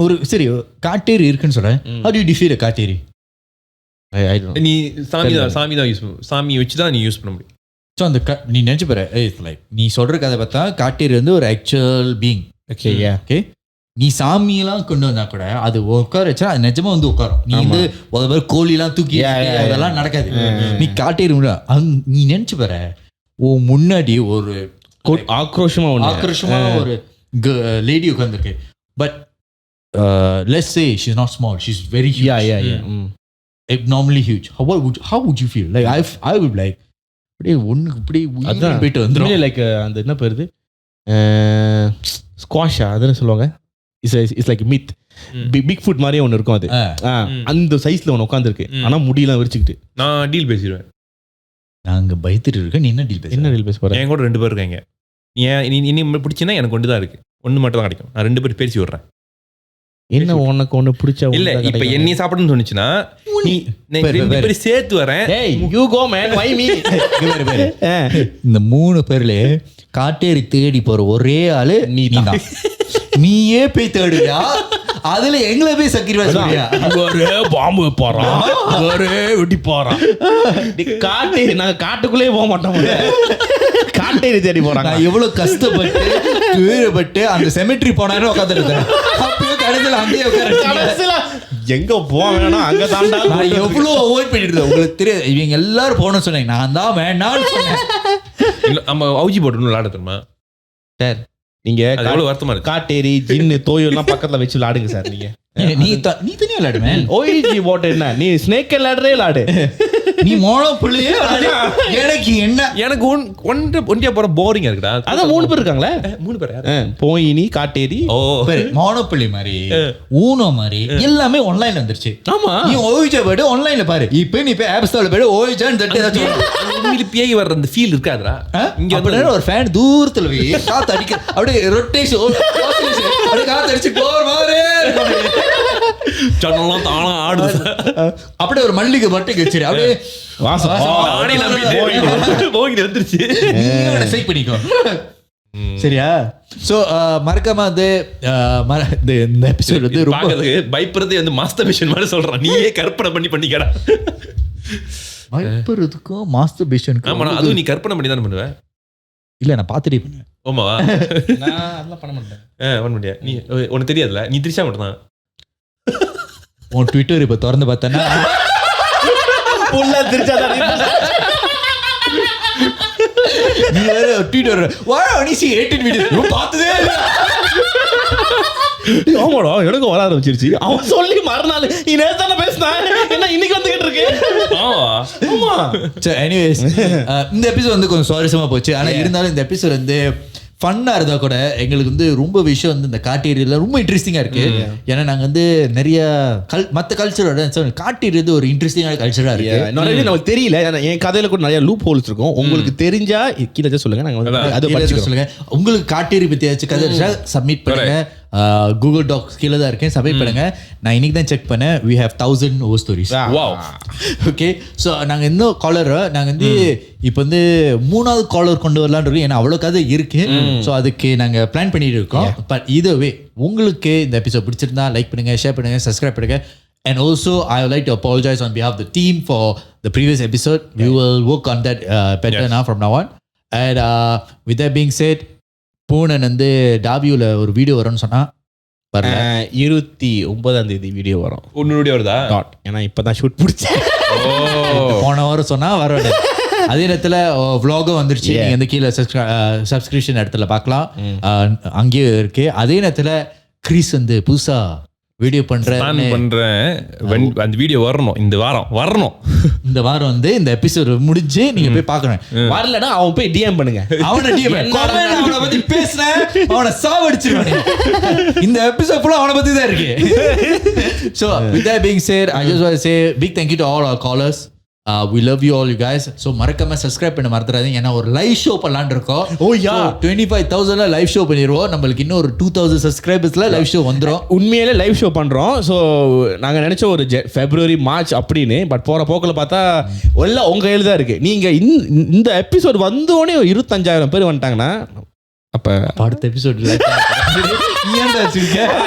Speaker 2: ஒரு சரி காட்டேரி இருக்குன்னு சொல்கிறேன். how do you defeat a காட்டேரி?
Speaker 3: நீ சாமி தான் யூஸ் பண்ண, சாமி வச்சு தான் நீ யூஸ் பண்ண முடியும்.
Speaker 2: ஸோ அந்த நீ நினச்சி பாரு, லைக் நீ சொல்கிற கதை பார்த்தா காட்டேரி வந்து ஒரு ஆக்சுவல் பீயிங். ஓகே நீ சாமியெல்லாம் கொண்டு வந்தா கூட அது உட்கார வச்சா அது நிஜமா வந்து உட்காரும். நீ வந்து ஒரு மாதிரி கோழிலாம் தூக்கி அதெல்லாம் நடக்காது. நீ காட்டேரி நீ நினைச்சு பாரு, ஓ முன்னாடி ஒரு ஆக்ரோஷமா ஒரு லேடி உட்கார்ந்துருக்கு. But let's say she is not small, she is very abnormally huge. How would you feel? Like I would like அப்படியே ஒண்ணுக்கு இப்படியே உயிர் போயிட்டு வந்துரும்.
Speaker 4: லைக் அந்த என்ன பேருது ஸ்குவாஷா அதுன்னு சொல்லுவாங்க. It's like myth. Big foot மாதிரியே ஒன்று இருக்கும். அது அந்த சைஸ்ல ஒன்று உட்காந்துருக்கு. ஆனா முடியெல்லாம் விரிச்சுக்கிட்டு
Speaker 3: நான் டீல் பேசிடுவேன்.
Speaker 2: நாங்க பயத்துட்டு இருக்கேன். நீ என்ன டீல் பேச போற?
Speaker 3: என் கூட 2 பேர் இருக்காங்க. நீ பிடிச்சின்னா எனக்கு ஒன்று தான் இருக்கு, ஒன்று மட்டும் தான் கிடைக்கும். நான் 2 பேர் பேசி விடுறேன்.
Speaker 4: என்ன உனக்கு ஒன்று பிடிச்சா
Speaker 3: இல்ல இப்ப என்னைய சாப்பிடணும்னு சொன்னிச்சுன்னா நீ 2 பேர் சேர்த்து வரேன்.
Speaker 4: You go man why me.
Speaker 2: இந்த 3 பேர்ல காட்டேரி தேடி போற ஒரே ஆளு நீ தான். நீயே போய் தேடுறியா? அதுல எங்களை போய் சக்கிரியா
Speaker 4: ஒரு பாம்பு போறான், ஒரு வெட்டி போறான். காட்டேரி நாங்க காட்டுக்குள்ளே போக மாட்டோம், காட்டேரி தேடி போறாங்க.
Speaker 2: எவ்வளவு கஷ்டப்பட்டு துயரப்பட்டு அந்த செமெட்ரி போனாரு உட்காந்துருக்கேன். அப்பயும் கடைசியில் அங்கேயே உட்கார
Speaker 4: எங்க போக வேணாம் அங்க தாண்டா.
Speaker 2: நான் எவ்வளவு அவாய்ட் பண்ணிட்டு இருந்தேன். உங்களுக்கு தெரியாது, இவங்க எல்லாரும் போகணும்னு சொன்னாங்க, நான் தான் வேணாம்னு சொன்னேன்.
Speaker 3: நம்ம அவுஜி போட்டு விளையாட தெரியுமா
Speaker 4: சார்? நீங்க
Speaker 3: எவ்வளவு வருத்தமா இருக்கு.
Speaker 4: காட்டேரி ஜின்னு தோயெல்லாம் பக்கத்துல வச்சு விளையாடுங்க சார். நீங்க
Speaker 2: நீ தனியா விளையாடுவேன்.
Speaker 4: ஓய்ஜி போட்டு என்ன நீ ஸ்னேக் விளையாடுறே விளையாடு.
Speaker 2: நீ மோனோபொலியே எனக்கு என்ன
Speaker 3: எனக்கு ஒன்றியா போற போரிங்கா இருக்குடா.
Speaker 4: அதான் 3 பேர் இருக்காங்களே.
Speaker 3: 3 பேர் யாரு?
Speaker 4: போயினி காட்டேரி.
Speaker 2: மோனோபொலி மாதிரி ஊனோ மாதிரி எல்லாமே ஆன்லைன்ல வந்துருச்சு.
Speaker 4: ஆமா,
Speaker 2: நீ ஓய்ஜா போய்ட்டு ஆன்லைன்ல பாரு. இப்போ நீ போய் ஆப் ஸ்டோர்ல போய்ட்டு ஓய்ஜான்னு தட்டி ஏதாச்சும்
Speaker 3: உண்மையில பேய் வர்ற அந்த ஃபீல் இருக்காதுடா.
Speaker 2: இங்க அப்படியே ஒரு ஃபேன் தூரத்துல போய் காத்து அடிக்க அப்படியே ரொட்டேஷன் அப்படியே காத்து அடிச்சு போற மாதிரி
Speaker 3: சொன்னலாம் தானா ஆடுது.
Speaker 2: அப்படியே ஒரு மல்லிகை மட்டும் வச்சிரு அப்படியே
Speaker 4: வாசம்
Speaker 3: நானே போயிட்டு வந்துருச்சு.
Speaker 2: செக் பண்ணிக்கோ. சரியா? சோ மறக்காம வந்து இந்த எபிசோட் வந்து ரொம்ப
Speaker 3: பயப்படுறதே வந்து மாஸ்டர் மிஷன் மாதிரி சொல்றான். நீயே கற்பனை பண்ணிக்கடா.
Speaker 2: பயப்படுறதுக்கும் மாஸ்டர் பேஷனுக்கும்.
Speaker 3: ஆமா, அதுவும் நீ கற்பனை பண்ணி தானே பண்ணுவ.
Speaker 2: இல்ல நான் பாத்துட்டே பண்ணுவேன்.
Speaker 3: ஆமாவா?
Speaker 4: நான் அதெல்லாம் பண்ண மாட்டேன்.
Speaker 3: பண்ண முடியாது. நீ உனக்கு தெரியாதுல, நீ திரிஷா மட்டும் தான்.
Speaker 2: உன் ட்விட்டர் இப்ப திறந்து பார்த்தேன்னா
Speaker 4: புள்ள திருச்சாதான்
Speaker 2: நீ வேற ட்விட்டர் நீ 18 வீடியோ பார்த்ததே இல்ல.
Speaker 4: ஆமாடா, எனக்கு வர ஆரம்பிச்சிருச்சு. அவன் சொல்லி மறுநாள் நீ நேத்தான பேசினா என்ன இன்னைக்கு வந்துகிட்டு இருக்கு. ஆமா.
Speaker 2: சரி, எனிவேஸ் இந்த எபிசோட் வந்து கொஞ்சம் சுவாரஸ்யமா போச்சு. ஆனா இருந்தாலும் இந்த எபிசோட் வந்து ஃபன்னா இருந்தா கூட எங்களுக்கு வந்து ரொம்ப விஷயம் வந்து இந்த காட்டேரியில ரொம்ப இன்ட்ரெஸ்டிங்கா இருக்கு. ஏன்னா நாங்க வந்து நிறைய மற்ற கல்ச்சரோட காட்டேரி ஒரு இன்ட்ரெஸ்டிங்கான கல்ச்சரா இருக்கு.
Speaker 4: நிறைய நமக்கு தெரியல. என் கதையில கூட நிறைய லூப் ஹோல்ஸ் இருக்கும். உங்களுக்கு தெரிஞ்சா கீழே சொல்லுங்க, நாங்க அது படிச்சு சொல்லுங்க.
Speaker 2: உங்களுக்கு காட்டேரி பத்தி ஏதாச்சும் கதை சப்மிட் பண்ணுங்க. கூகுள் டாக்ஸ் கீழே தான் இருக்கேன், சப்மிட் பண்ணுங்க. நான் இன்னைக்கு தான் செக் பண்ணேன். we have 1000 of stories. Okay, so நாங்கள் இன்னும் காலரை நாங்கள் வந்து இப்போ வந்து 3வது காலர் கொண்டு வரலான்னு இருக்கோம். ஏன்னா அவ்வளோ கதை இருக்கு. ஸோ அதுக்கு நாங்கள் பிளான் பண்ணிட்டு இருக்கோம். பட் இதுவே உங்களுக்கு இந்த எபிசோட் பிடிச்சிருந்தா லைக் பண்ணுங்க, ஷேர் பண்ணுங்க, சப்ஸ்கிரைப் பண்ணுங்க. And also, I would like to apologize on behalf of the team for the previous episode. We will work on that better now from now on. And with that being said, பூனன் வந்து டாபியூல ஒரு video வரும்னு சொன்னா
Speaker 4: 29ஆம் தேதி video வரும்.
Speaker 3: ஒன்னு video வருதா?
Speaker 4: ஏன்னா இப்பதான் ஷூட் முடிச்சேன்.
Speaker 2: போன வாரம் சொன்னா வரோட அதே நேரத்துல vlog-ம் வந்துருச்சு. நீங்க வந்து கீழே சப்ஸ்கிரிப்ஷன் இடத்துல பார்க்கலாம். அங்கேயும் இருக்கு. அதே நேரத்துல கிறிஸ் வந்து புதுசா வீடியோ பண்றேன்.
Speaker 3: அந்த வீடியோ வரணும், இந்த வாரம் வரணும். இந்த
Speaker 2: வாரம் வந்து இந்த எபிசோட் முடிஞ்சு நீங்க போய் பார்க்கணும்.
Speaker 4: வரலன்னா அவன் போய் டிஎம் பண்ணுங்க.
Speaker 2: அவனை டிஎம் அவனை பத்தி பேசுறேன், அவனை சாவடிச்சிருவானே. இந்த எபிசோட் ஃபுல்லா அவனை பத்தி தான் இருக்கு. So with that being said, I just want to say big thank you to all our callers. We love you all, you guys. So மறக்காம சப்ஸ்கிரைப் பண்ண மறந்துடாதீங்க. ஏன்னா ஒரு லைவ் ஷோ பண்ணலான்னு இருக்கோம். 25,000 லைவ் ஷோ பண்ணிடுவோம். நம்மளுக்கு இன்னும் ஒரு 2000 சப்ஸ்கிரைபர்ஸ்ல லைவ் ஷோ வந்துடும்.
Speaker 4: உண்மையிலே லைவ் ஷோ பண்றோம். ஸோ நாங்க நினைச்ச ஒரு February March அப்படின்னு. பட் போற போக்கில் பார்த்தா எல்லாம் உங்க கையில் தான் இருக்கு. நீங்க இந்த எபிசோட் வந்தோடனே 25,000 பேர் வந்துட்டாங்கன்னா அப்ப
Speaker 2: அடுத்த எபிசோட்ல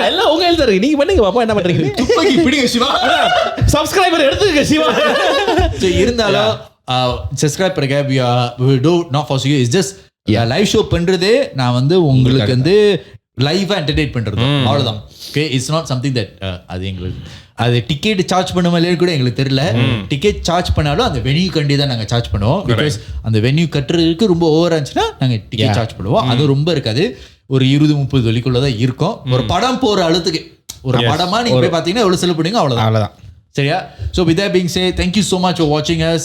Speaker 4: எல்லாம் உங்க கையில் தான் இருக்கு. நீங்க பண்ணுங்க பாப்பா, என்ன பண்றீங்க?
Speaker 2: துப்பாக்கி பிடிங்க சிவா,
Speaker 4: சப்ஸ்கிரைபர் எடுத்துக்க சிவா.
Speaker 2: இருந்தாலும் சப்ஸ்கிரைப் பண்ணுங்க. we do not force you. It's just live show பண்றதே நான் வந்து உங்களுக்கு வந்து லைவா என்டர்டெயின் பண்றது, அவ்வளவுதான். Okay, it's not something that அது எங்களுக்கு அது டிக்கெட் சார்ஜ் பண்ணுவோம் கூட எங்களுக்கு தெரியல. டிக்கெட் சார்ஜ் பண்ணாலும் அந்த வென்யூ கண்டி தான் நாங்கள் சார்ஜ் பண்ணுவோம். பிகாஸ் அந்த வென்யூ கட்டுறதுக்கு ரொம்ப ஓவரா இருந்துச்சுன்னா நாங்கள் டிக்கெட் சார்ஜ் பண்ணுவோம். அது ரொம்ப இருக்காது, ஒரு 20-30 வெள்ளிக்குள்ளதான் இருக்கும். ஒரு படம் போற அழுத்துக்கு ஒரு படமா நீங்க போய் பாத்தீங்கன்னா எவ்வளவு செலவு பண்ணுங்க, அவ்வளவுதான். சரியா? So with that being said, thank you so much for watching us.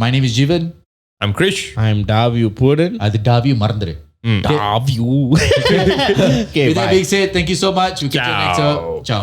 Speaker 2: My name is Jeevan.
Speaker 3: I'm Krish.
Speaker 4: I'm Daviu Puran.
Speaker 2: அது டாவியூ மறந்துரு.
Speaker 4: Daviu.
Speaker 2: Okay, with that being said, thank you so much. We catch you next time. Ciao.